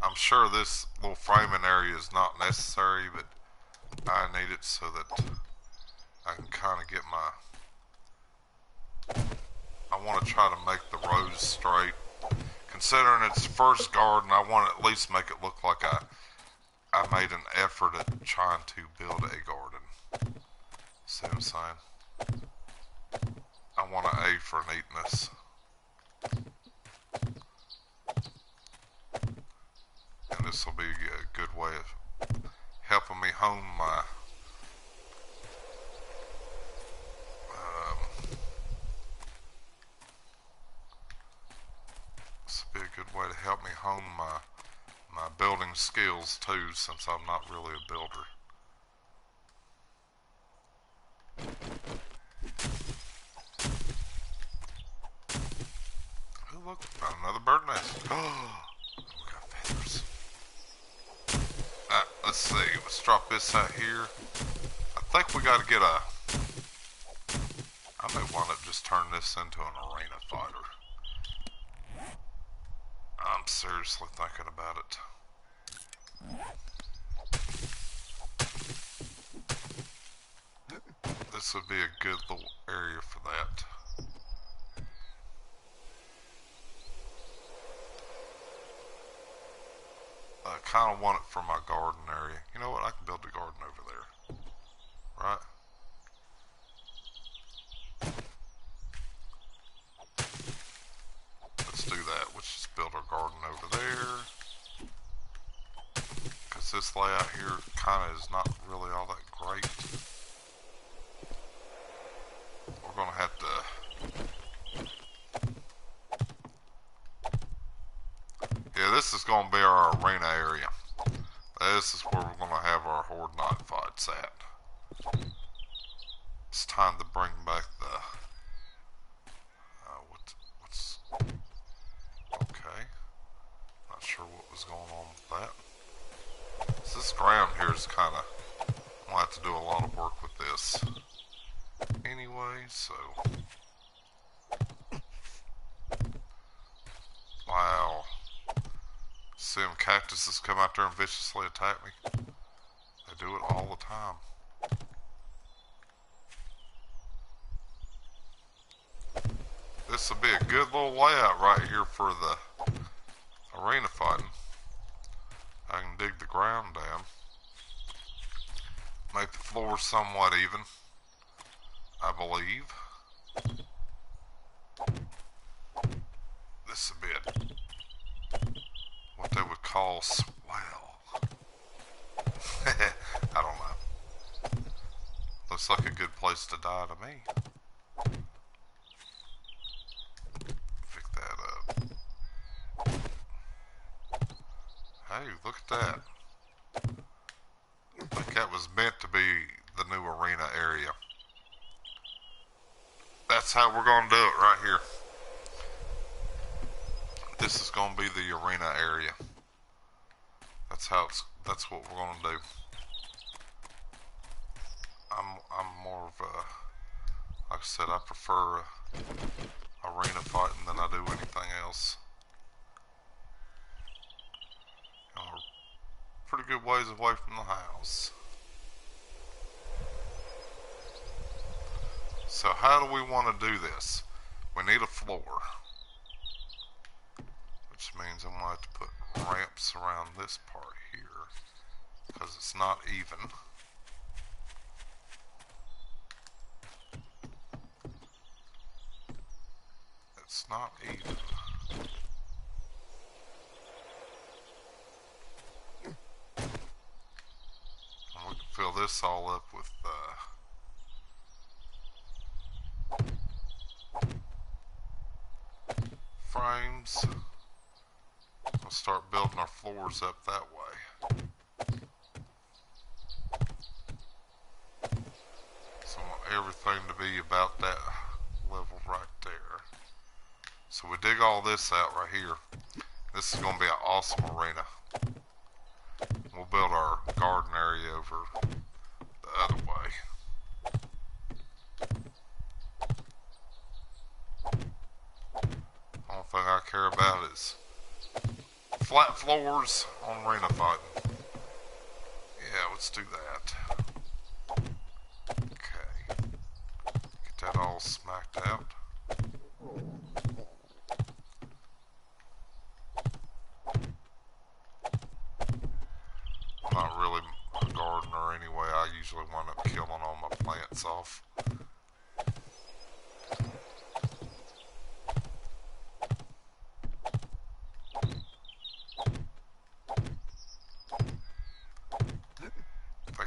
I'm sure this little framing area is not necessary, but I need it so that I can kind of get my... I want to try to make the rows straight. Considering it's the first garden, I want to at least make it look like I made an effort at trying to build a garden. See what I'm saying? I want an A for neatness. And this will be a good way of helping me hone my this will be a good way to help me hone my building skills too, since I'm not really a builder. look, found another bird nest. Oh, we got feathers. Let's see. Let's drop this out here. I think we got to get a... I may want to just turn this into an arena fighter. I'm seriously thinking about it. This would be a good little area for that. I kind of want it for my garden area. You know what? I can build a garden over there. Right? Let's do that. Let's just build our garden over there. Because this layout here kind of is not really all that great. We're going to have to... Yeah, this is going to be our arena area. This is where we're going to have our Horde Night fights at. It's time to bring back the... what's... Okay. Not sure what was going on with that. So this ground here is kind of... I'm going to have to do a lot of work with this. Anyway, so... Wow. See them cactuses come out there and viciously attack me? They do it all the time. This will be a good little layout right here for the arena fighting. I can dig the ground down. Make the floor somewhat even, I believe. This will be what they would call swell. I don't know. Looks like a good place to die to me. Pick that up. Hey, look at that. I think that was meant to be the new arena area. That's how we're going to do it right here. This is going to be the arena area. That's what we're going to do. I'm more of a, like I said, I prefer arena fighting than I do anything else. You know, pretty good ways away from the house. So how do we want to do this? We need a floor. Which means I'm going to have to put ramps around this part here. Because it's not even. It's not even. And we can fill this all up with frames. We'll start building our floors up that way. So I want everything to be about that level right there. So we dig all this out right here. This is going to be an awesome arena. We'll build our garden area over the other way. Only thing I care about is flat floors on arena fighting. Yeah, let's do that. Okay. Get that all smacked out. I'm not really a gardener anyway. I usually wind up killing all my plants off.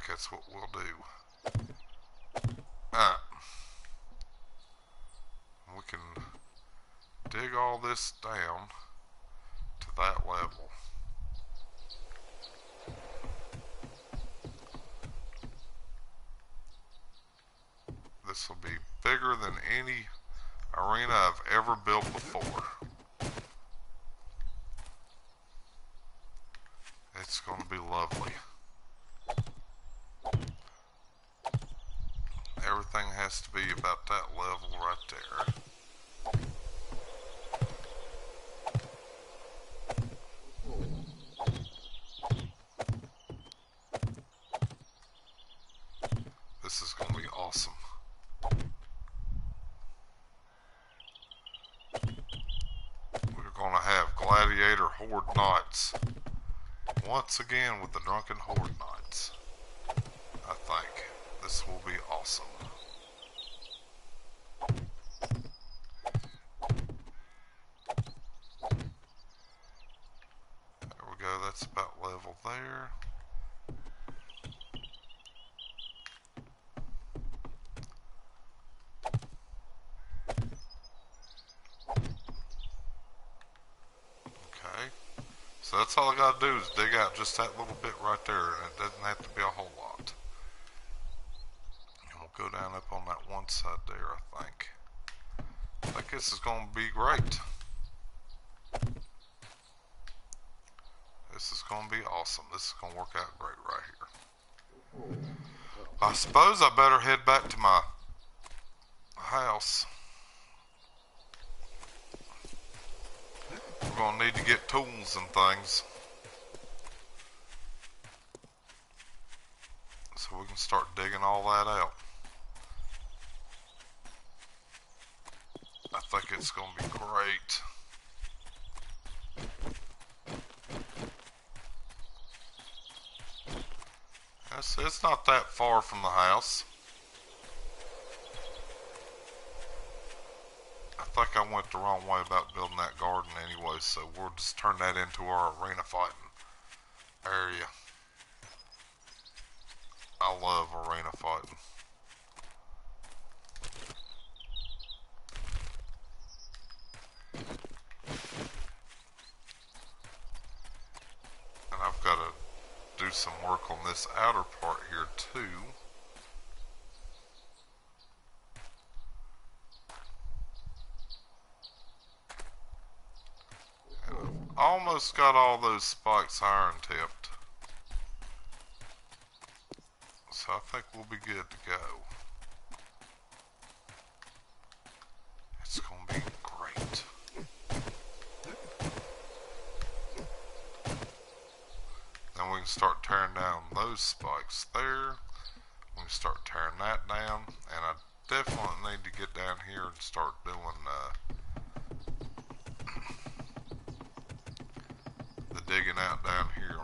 That's what we'll do. We can dig all this down to that level. This will be bigger than any arena I've ever built before. it's going to be lovely. Everything has to be about that level right there. This is going to be awesome. We're going to have Gladiator Horde Knights. Once again with the Drunken Horde Knights. I think this will be awesome. There we go, that's about level there. Okay, so that's all I gotta do is dig out just that little bit right there, and it doesn't have to be a whole lot. And we'll go down up on that one side there, I think. I think this is gonna be great. This is gonna be awesome. This is gonna work out great right here. I suppose I better head back to my house. We're gonna need to get tools and things, so we can start digging all that out. I think it's gonna be great. It's not that far from the house. I think I went the wrong way about building that garden anyway, so we'll just turn that into our arena fighting area. I love arena fighting. And I've got to do some work on this outer part here too. Almost got all those spikes iron tipped, so I think we'll be good to go. It's gonna be great. Then we can start tearing down those spikes there. We can start tearing that down, and I definitely need to get down here and start doing digging out down here.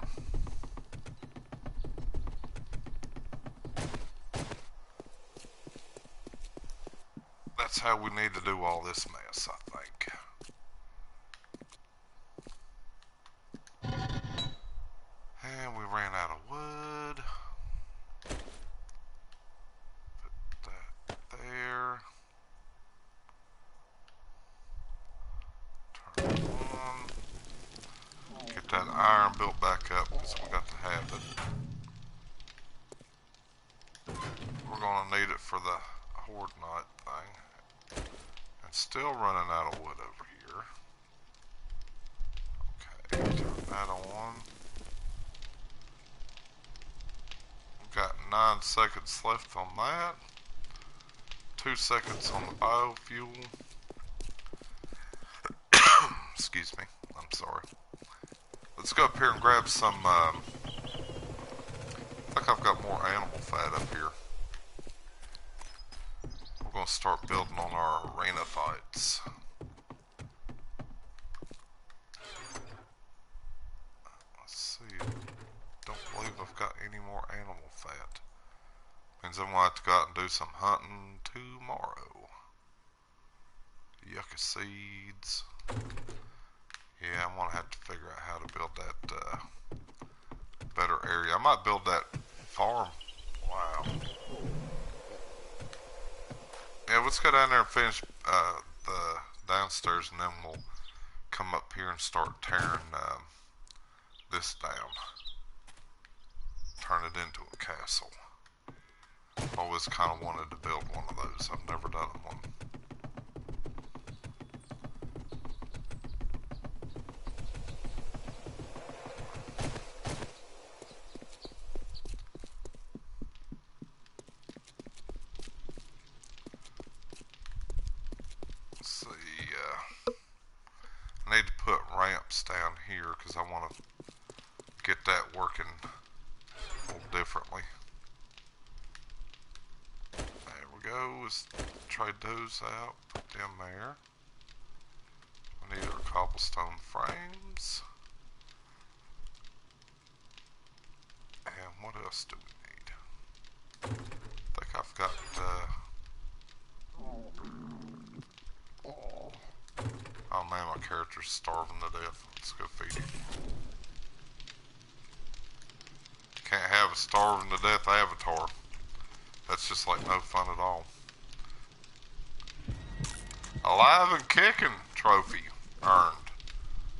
That's how we need to do all this mess, I think. And we ran out of wood. Put that there. Turn it on. Get that iron built back up because we got to have it. We're going to need it for the Horde Knight thing. And still running out of wood over here. Okay, turn that on. We've got 9 seconds left on that. 2 seconds on the biofuel. Excuse me, I'm sorry. Let's go up here and grab some, I think I've got more animal fat up here. We're going to start building on our arena fights. Let's see, don't believe I've got any more animal fat. Means I'm going to have to go out and do some hunting tomorrow. Yucca seeds. Yeah, I'm going to have to figure out how to build that better area. I might build that farm. Wow. Yeah, let's go down there and finish the downstairs, and then we'll come up here and start tearing this down. Turn it into a castle. I've always kind of wanted to build one of those. I've never done one. here because I want to get that working a little differently. There we go. Let's trade those out. Put them there. We need our cobblestone frames. And what else do we need? I think I've got oh man, my character's starving to death. Let's go feed him. Can't have a starving to death avatar. That's just like no fun at all. Alive and kicking trophy earned.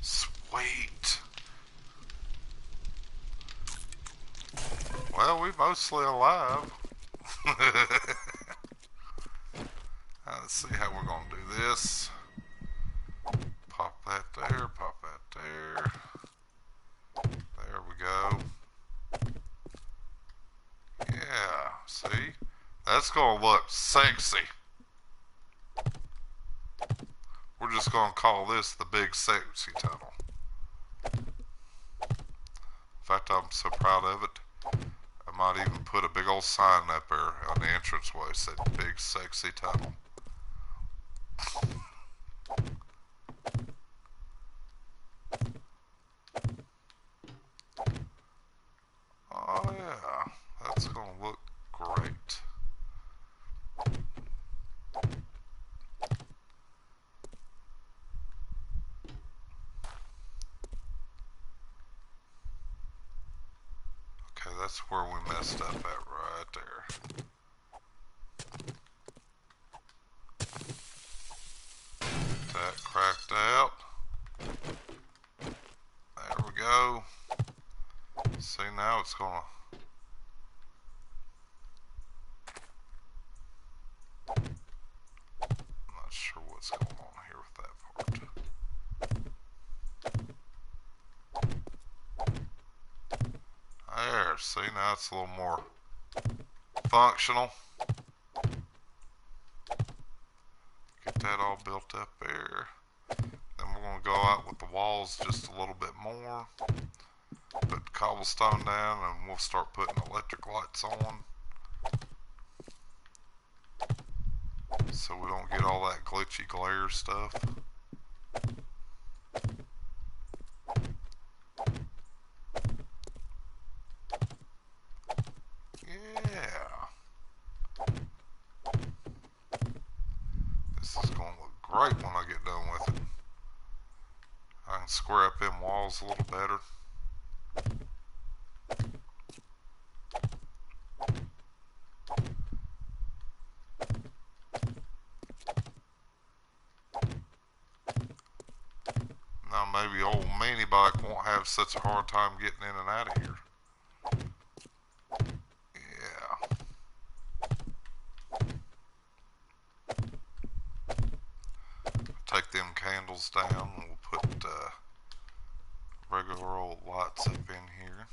Sweet. Well, we're mostly alive. Let's see how we're going to do this. Pop that there, pop that there. There we go. Yeah, see? That's going to look sexy. We're just going to call this the Big Sexy Tunnel. In fact, I'm so proud of it. I might even put a big old sign up there on the entranceway that said Big Sexy Tunnel. Oh yeah, that's going to look great. Okay, that's where we messed up at right there. That cracked out. There we go. See, now it's gonna... I'm not sure what's going on here with that part. There, see, now it's a little more functional. Get that all built up there. Then we're going to go out with the walls just a little bit more. Put cobblestone down and we'll start putting electric lights on. So we don't get all that glitchy glare stuff. Yeah. This is going to look great when I get done with it. I can square up them walls a little better. Now maybe old Meanie Bike won't have such a hard time getting in and out of here. Yeah. Take them candles down and we'll put regular old lights up in here.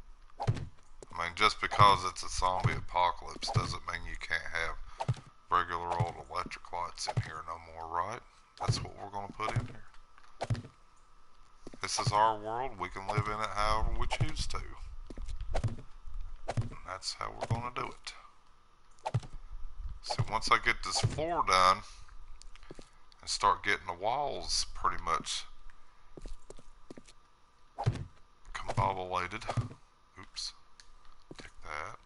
I mean, just because it's a zombie apocalypse doesn't mean you can't have regular old electric lights in here no more, right? That's what we're going to put in here. This is our world. We can live in it however we choose to. And that's how we're going to do it. So once I get this floor done and start getting the walls pretty much combobulated. Oops. Take that.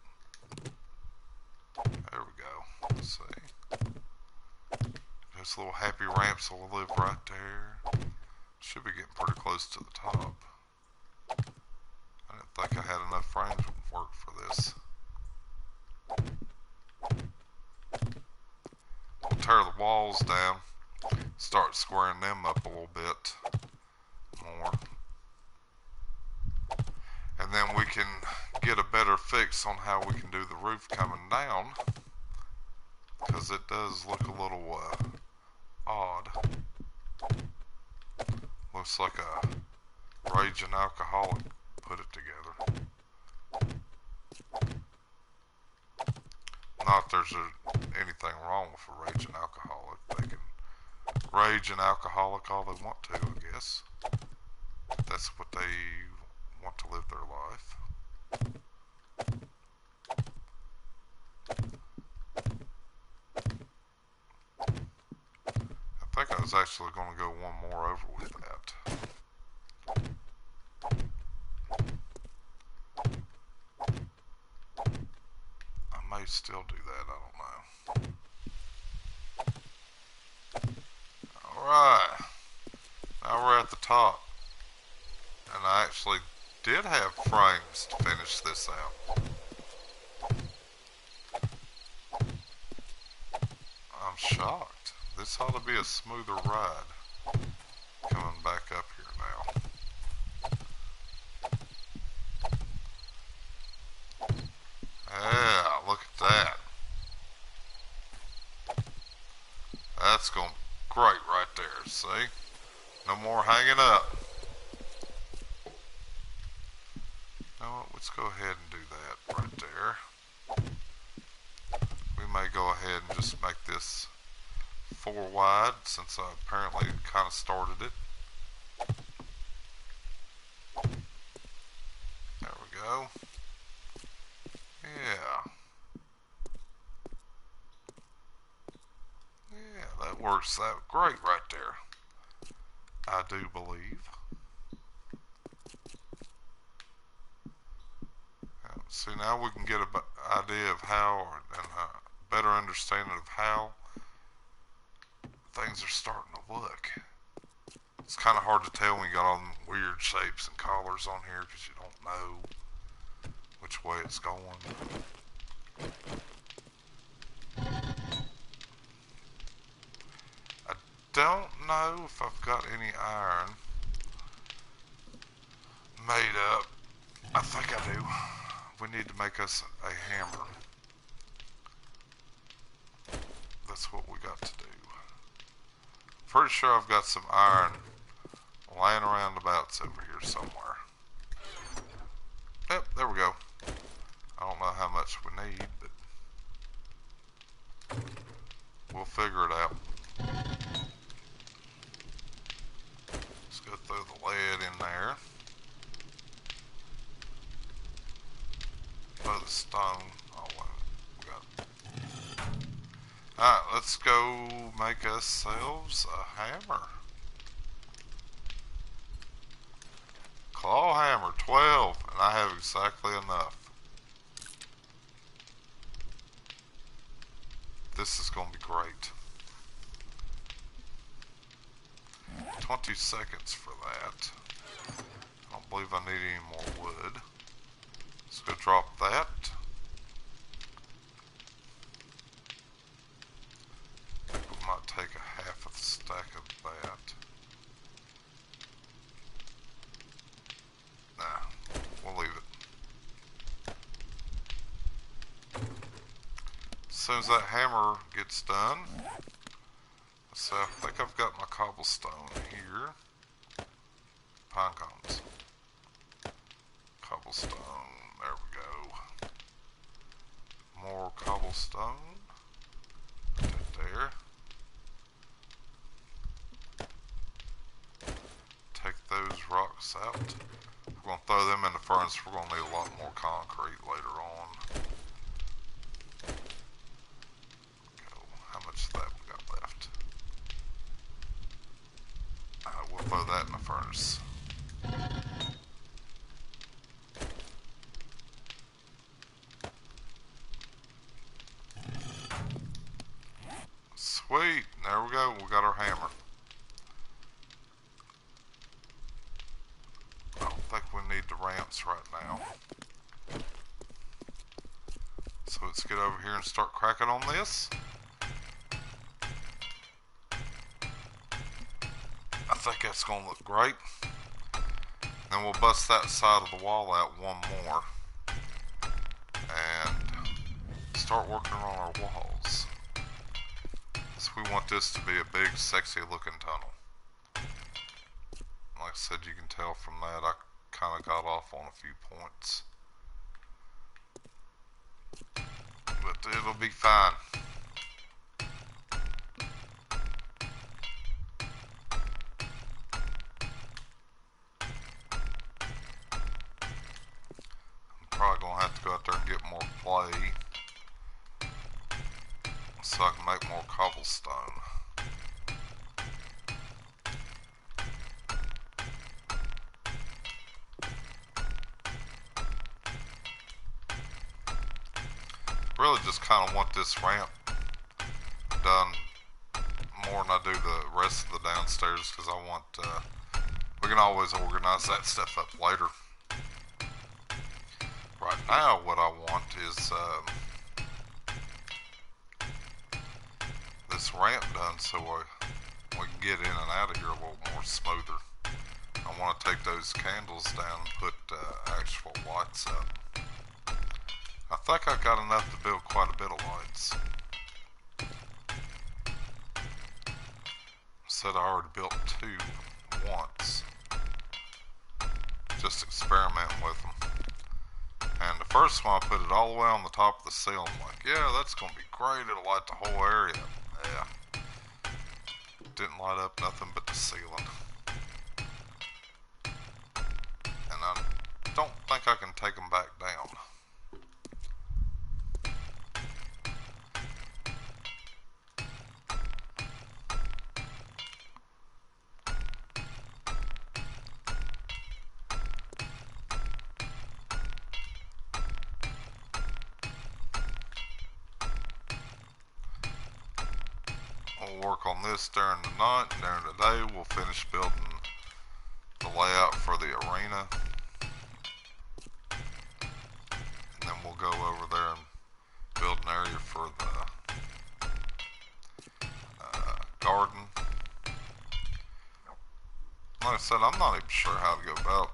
There we go. Let's see. This little happy ramps will live right there. Should be getting pretty close to the top. I didn't think I had enough frames to work for this. We'll tear the walls down. Start squaring them up a little bit more. And then we can get a better fix on how we can do the roof coming down. Because it does look a little odd. Looks like a raging alcoholic put it together. Not there's anything wrong with a raging alcoholic. They can rage and alcoholic all they want to, I guess. That's what they want to live their life. I think I was actually going to go one more over with that. I may still do that, I don't know. Alright, now we're at the top. And I actually did have frames to finish this out. I'm shocked. This ought to be a smoother ride. Coming back up here now. Yeah, look at that. That's going great right there, see? No more hanging up. You know what, let's go ahead and do that right there. We may go ahead and just make this 4 wide since I apparently kind of started it. There we go. Yeah. Yeah, that works out great right there. I do believe. See, now we can get an idea of how, and a better understanding of how things are starting to look. It's kind of hard to tell when you got all them weird shapes and colors on here because you don't know which way it's going. I don't know if I've got any iron made up. I think I do. We need to make us a hammer. That's what we got to do. Pretty sure I've got some iron laying around abouts over here somewhere. Yep, there we go. I don't know how much we need, but we'll figure it out. Let's go throw the lead in there. Throw the stone. Oh, we got it. Alright, let's go make ourselves a hammer. Claw hammer, 12, and I have exactly enough. This is going to be great. 20 seconds for that. I don't believe I need any more wood. Let's go drop that. I think we might take a half of the stack of that. Nah, we'll leave it. As soon as that hammer gets done, so I think I've got my cobblestone here. Pine cones. Cobblestone, there we go. More cobblestone. Put it there. Take those rocks out. We're going to throw them in the furnace. We're going to need a lot more concrete later on. Go. How much of that we got left? We'll throw that in the furnace. Sweet, there we go. We got our hammer. I don't think we need the ramps right now. So let's get over here and start cracking on this. I think that's going to look great. Then we'll bust that side of the wall out one more and start working on our walls. So we want this to be a big, sexy looking tunnel. Like I said, you can tell from that I kind of got off on a few points. But it'll be fine. clay so I can make more cobblestone. Really just kind of want this ramp done more than I do the rest of the downstairs, because I want, we can always organize that stuff up later. Right now what I want is this ramp done so we can get in and out of here a little more smoother. I want to take those candles down and put actual lights up. I think I got enough to build quite a bit of lights. Said I already built 2 once. Just experimenting with them. And the first one I put it all the way on the top of the ceiling. Like, yeah, that's going to be great. It'll light the whole area. Yeah. Didn't light up nothing but the ceiling. And I don't think I can take them back down. We'll work on this during the night. During the day, we'll finish building the layout for the arena. And then we'll go over there and build an area for the garden. Like I said, I'm not even sure how to go about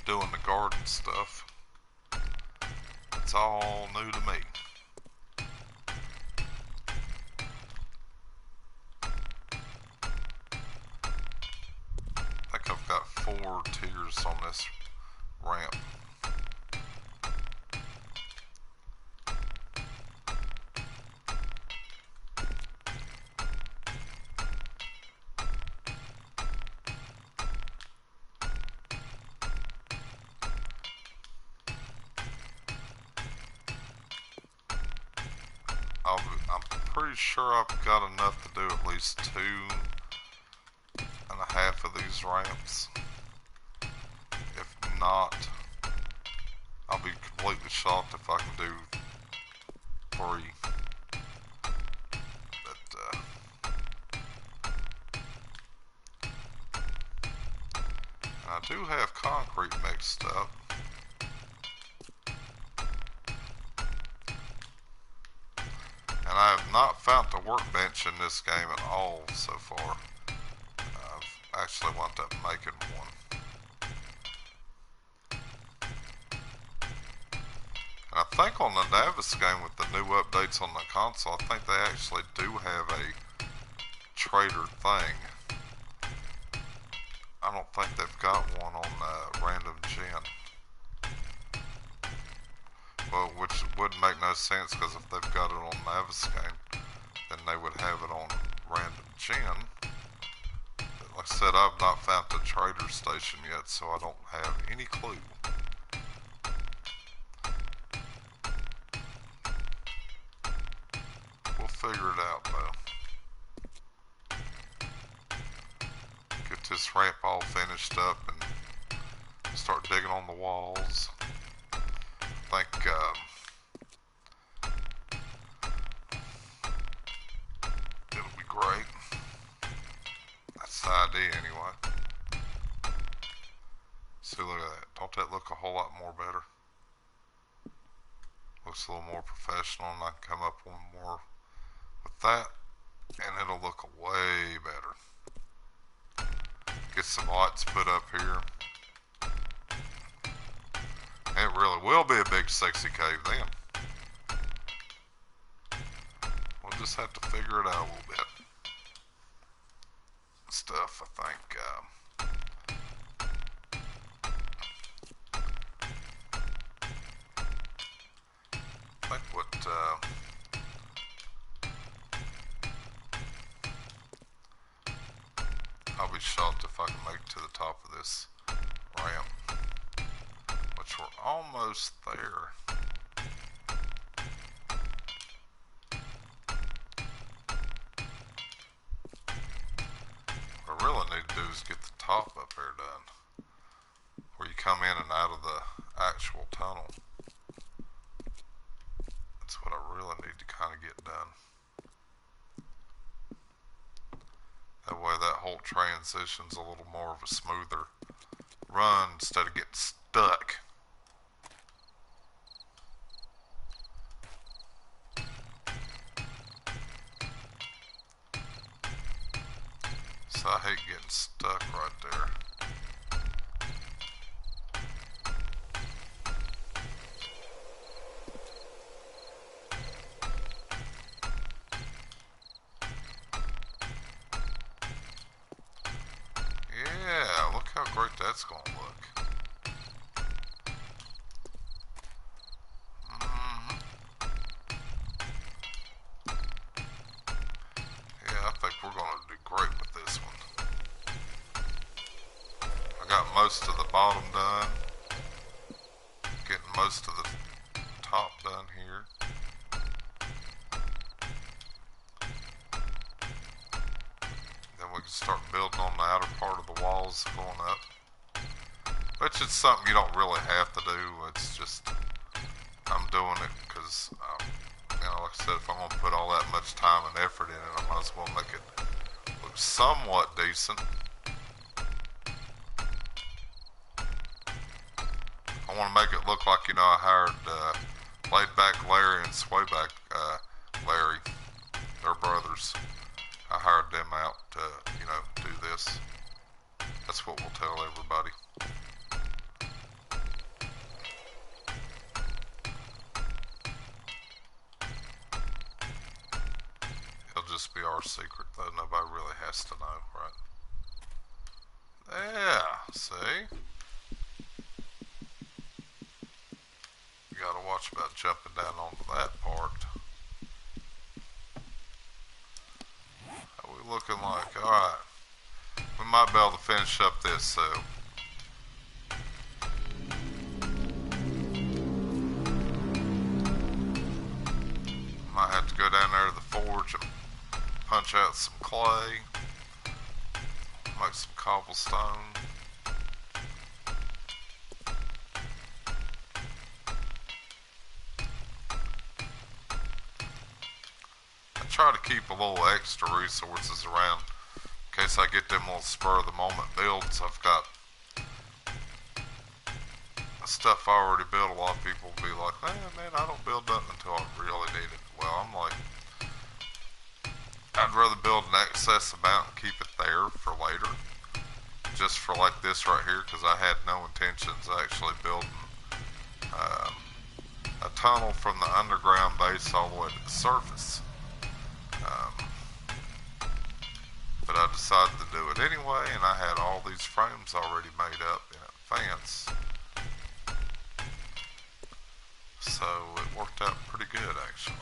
doing the garden stuff. It's all new to me. I think I've got 4 tiers on this ramp. I'm pretty sure I've got enough to do at least 2.5 of these ramps. If not, I'll be completely shocked if I can do 3. But I do have concrete mixed up. And I have not found a workbench in this game at all so far. I've actually wound up making one. And I think on the Navis game with the new updates on the console, I think they actually do have a trader thing. I don't think they've got one on Random Gen. Well, which would make no sense, because if they've got it on Navis game, then they would have it on Random Gen. But like I said, I've not found the trader station yet, so I don't have any clue. We'll figure it out though. Get this ramp all finished up and start digging on the walls. I think it'll be great. That's the idea anyway. See, look at that. Don't that look a whole lot more better? Looks a little more professional, and I can come up one more with that, and it'll look way better. Get some lights put up here. It really will be a big sexy cave then. We'll just have to figure it out a little bit. Stuff, I think. I think what I'll be shocked if I can make it to the top of this ramp, which we're almost there. What I really need to do is get the top up there done, where you come in and out of the actual tunnel. That's what I really need to kind of get done. That way that whole transition's a little more of a smoother run instead of getting stuck. So I hate getting stuck right there. Yeah, look how great that's gonna look. Yeah, I think we're gonna do great with this one. I got most of the bottom done. Getting most of the top done here. Then we can start building on the outer part of the walls going up. Which is something you don't really have to do. It's just, I'm doing it because, you know, like I said, if I'm going to put all that much time and effort in it, I might as well make it look somewhat decent. I want to make it look like, you know, I hired Laid Back Larry and Swayback Larry. They're brothers. I hired them out to, you know, do this. That's what we'll tell everybody. It'll just be our secret, though. Nobody really has to know, right? Yeah, see? You gotta watch about jumping down onto that part. How we looking like? Alright. We might be able to finish up this, so. Might have to go down there to the forge and punch out some clay. Make some cobblestone. I try to keep a little extra resources around in case I get them little spur of the moment builds. I've got stuff I already built. A lot of people will be like, hey, man, I don't build nothing until I really need it. Well, I'm like, I'd rather build an excess amount and keep it there for later. Just for like this right here, because I had no intentions of actually building a tunnel from the underground base all the way to the surface. But I decided to do it anyway, and I had all these frames already made up in advance. So it worked out pretty good, actually.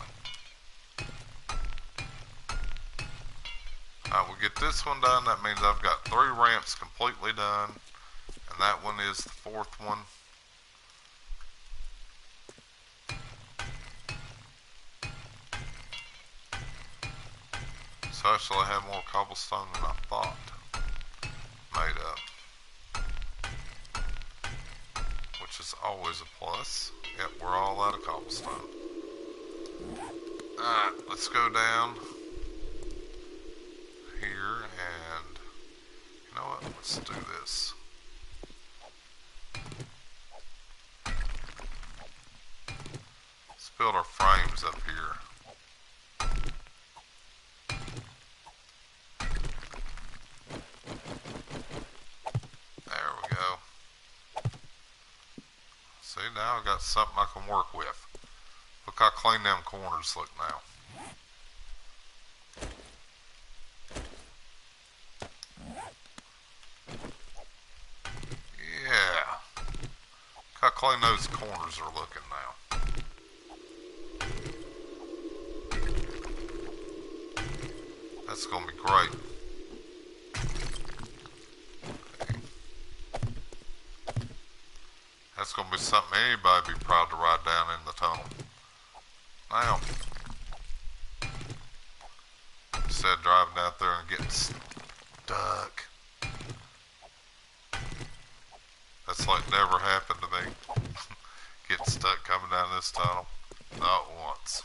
Alright, we'll get this one done. That means I've got 3 ramps completely done, and that one is the 4th one. So actually I have more cobblestone than I thought made up, which is always a plus. Yep, we're all out of cobblestone. Alright, let's go down here and, you know what, let's do this. Let's build our frames up here. There we go. See, now I got something I can work with. Look how clean them corners look now. Yeah. Look how clean those corners are looking now. That's going to be great. Okay. That's gonna be something anybody would be proud to ride down in the tunnel. Now, instead of driving down there and getting stuck. That's like never happened to me. Getting stuck coming down this tunnel. Not once.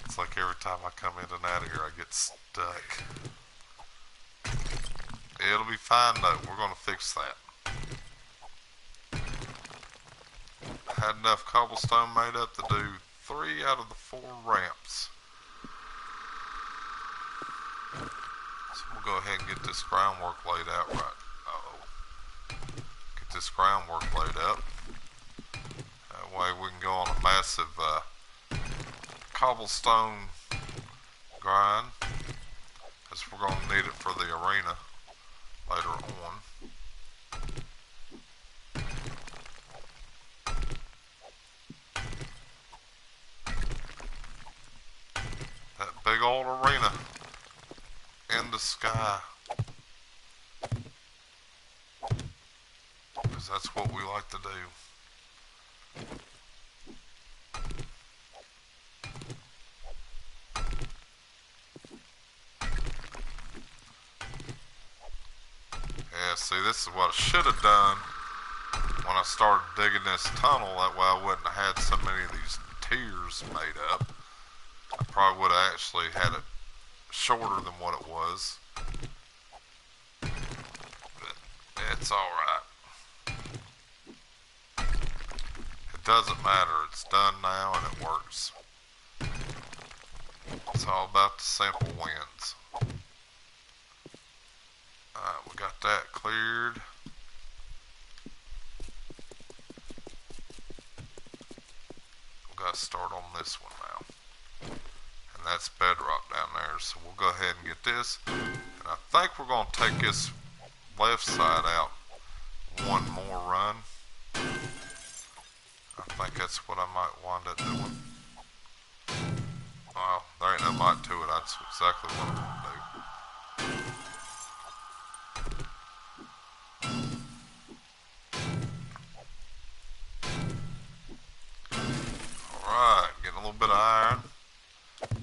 It's like every time I come in and out of here I get stuck. It'll be fine though. We're gonna fix that. Had enough cobblestone made up to do 3 out of the 4 ramps. So we'll go ahead and get this groundwork laid out right. Get this groundwork laid up. That way we can go on a massive cobblestone grind, because we're going to need it for the arena later on. That big old arena in the sky, because that's what we like to do. Yeah, see, this is what I should have done when I started digging this tunnel. That way I wouldn't have had so many of these tiers made up. I probably would have actually had it shorter than what it was. But it's alright. It doesn't matter. It's done now and it works. It's all about the simple wins. Alright, we got that cleared. We got to start on this one now. And that's bedrock down there. So we'll go ahead and get this. And I think we're going to take this left side out one more run. I think that's what I might wind up doing. Well, there ain't no might to it. That's exactly what I'm going to do. Alright, getting a little bit of iron.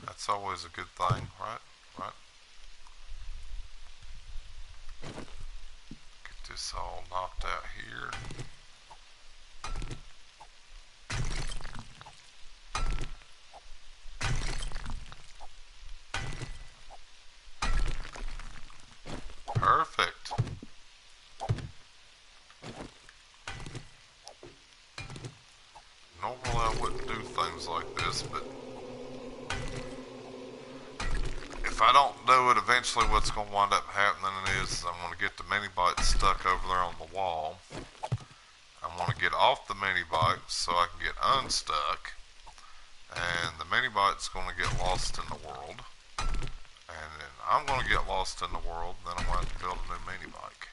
That's always a good thing, right? Right? Get this all knocked out here. Perfect. Normally I wouldn't do things like this, but if I don't do it, eventually what's going to wind up happening is I'm going to get the mini bike stuck over there on the wall. I'm going to get off the mini bike so I can get unstuck, and the mini bike's going to get lost in the world, and then I'm going to get lost in the world, and then I'm going to have to build a new mini bike.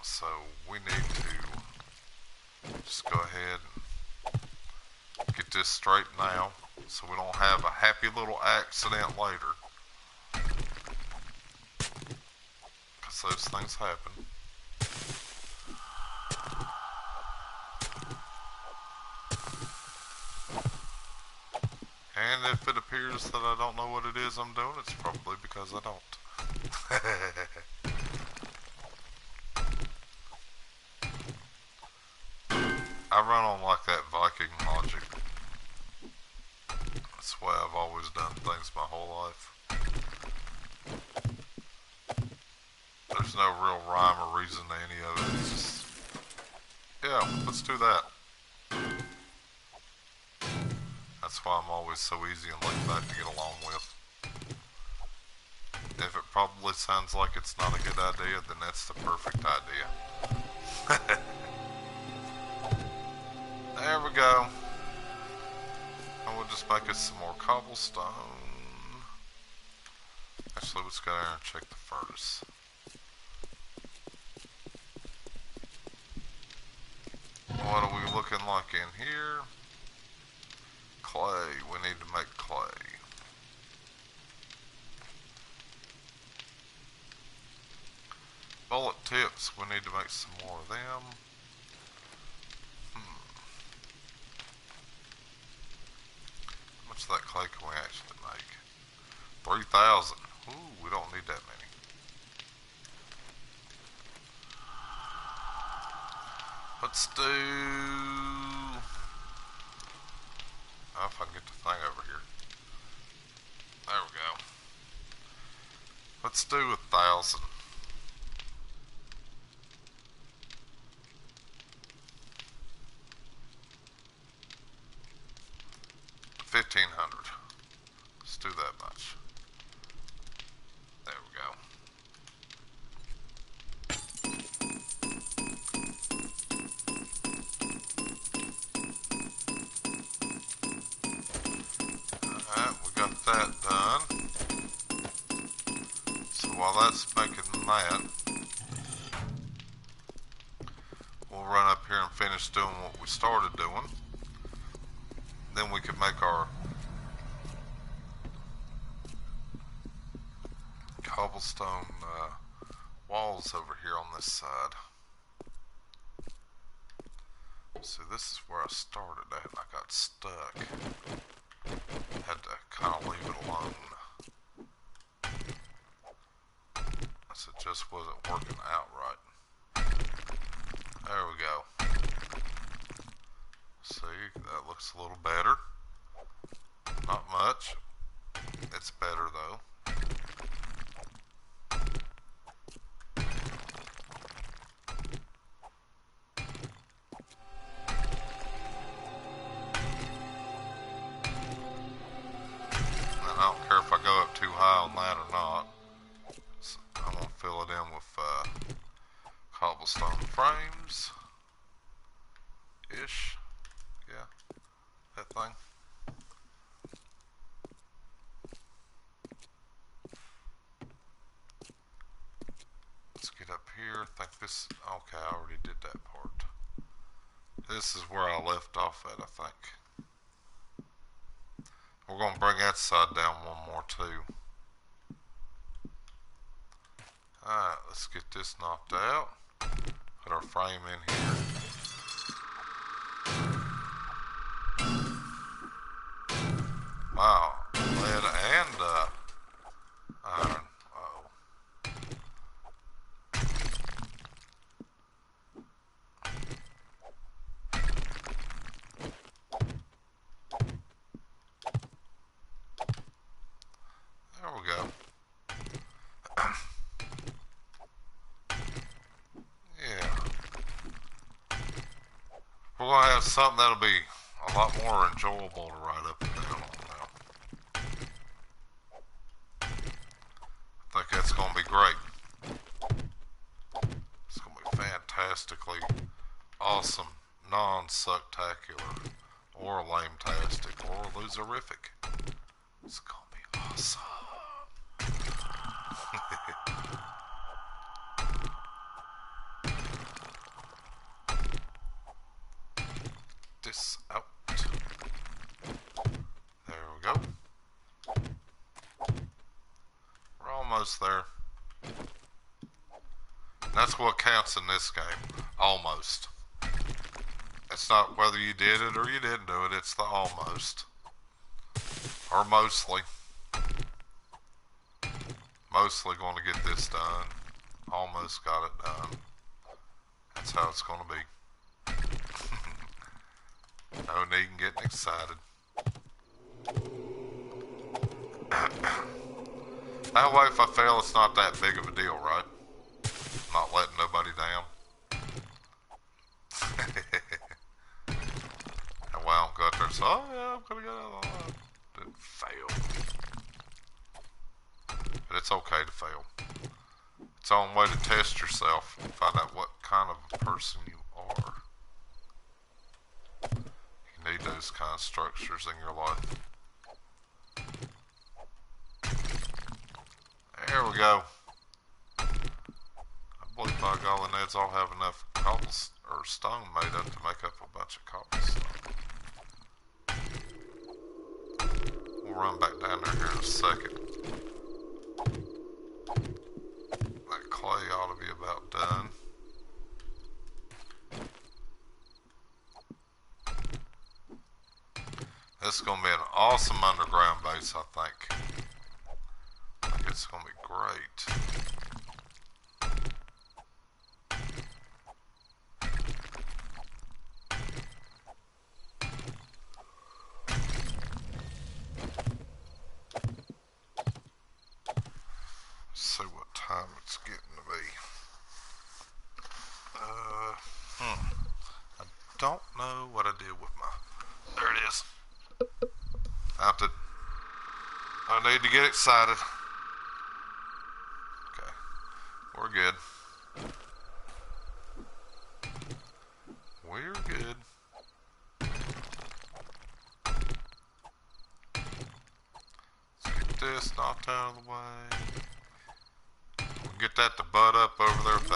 So we need to just go ahead and get this straight now, so we don't have a happy little accident later. Because those things happen. And if it appears that I don't know what it is I'm doing, it's probably because I don't. I run on like that Viking logic. That's the way I've always done things my whole life. There's no real rhyme or reason to any of it. It's just, yeah, let's do that. That's why I'm always so easy and laid back to get along with. If it probably sounds like it's not a good idea, then that's the perfect idea. There we go. And we'll just make us some more cobblestone. Actually, let's go there and check the furnace. What are we looking like in here? Clay. We need to make clay. Bullet tips, we need to make some more of them. How much of that clay can we actually make? 3,000. Ooh, we don't need that many. Let's do... Oh, if I can get the thing over here. There we go. Let's do 1,000. 1,500. Let's do that much. There we go. Alright, we got that done. So while that's making that, we'll run up here and finish doing what we started doing. Then we can make our cobblestone walls over here on this side. See, this is where I started at and I got stuck. Had to kind of leave it alone. So it just wasn't working out right. There we go. See, that looks a little better. Not much. It's better though. And I don't care if I go up too high on that or not. So I'm going to fill it in with cobblestone frames. Ish. Yeah. That thing. Let's get up here. I think this... Okay, I already did that part. This is where I left off at, I think. We're going to bring that side down one more too. Alright, let's get this knocked out. Put our frame in here. Wow, lead and iron. Uh-oh. There we go. Yeah. We're going to have something that'll be a lot more enjoyable to ride up and down on now. I think that's going to be great. It's going to be fantastically awesome, non-sucktacular, or lame-tastic, or loserific. It's going to be awesome. This out. There we go. We're almost there. That's what counts in this game. Almost. It's not whether you did it or you didn't do it, it's the almost. Or mostly. Mostly going to get this done. Almost got it done. That's how it's going to be. No need in getting excited. That way if I fail it's not that big of a deal, right? Not letting nobody down. And why I don't go out there and say, oh yeah, I'm gonna go. Didn't fail. But it's okay to fail. It's the only way to test yourself and find out what kind of a person you are. You need those kind of structures in your life. There we go. I believe by golly Neds I'll have enough stone made up to make up a bunch of cobblestone. We'll run back down there here in a second. That clay ought to be about This is going to be an awesome underground base, I think. I think it's going to be great. Let's see what time it's getting to be. I don't know what I did with my... There it is. I need to get excited. Okay, we're good. We're good. Let's get this knocked out of the way. We'll get that to butt up over there.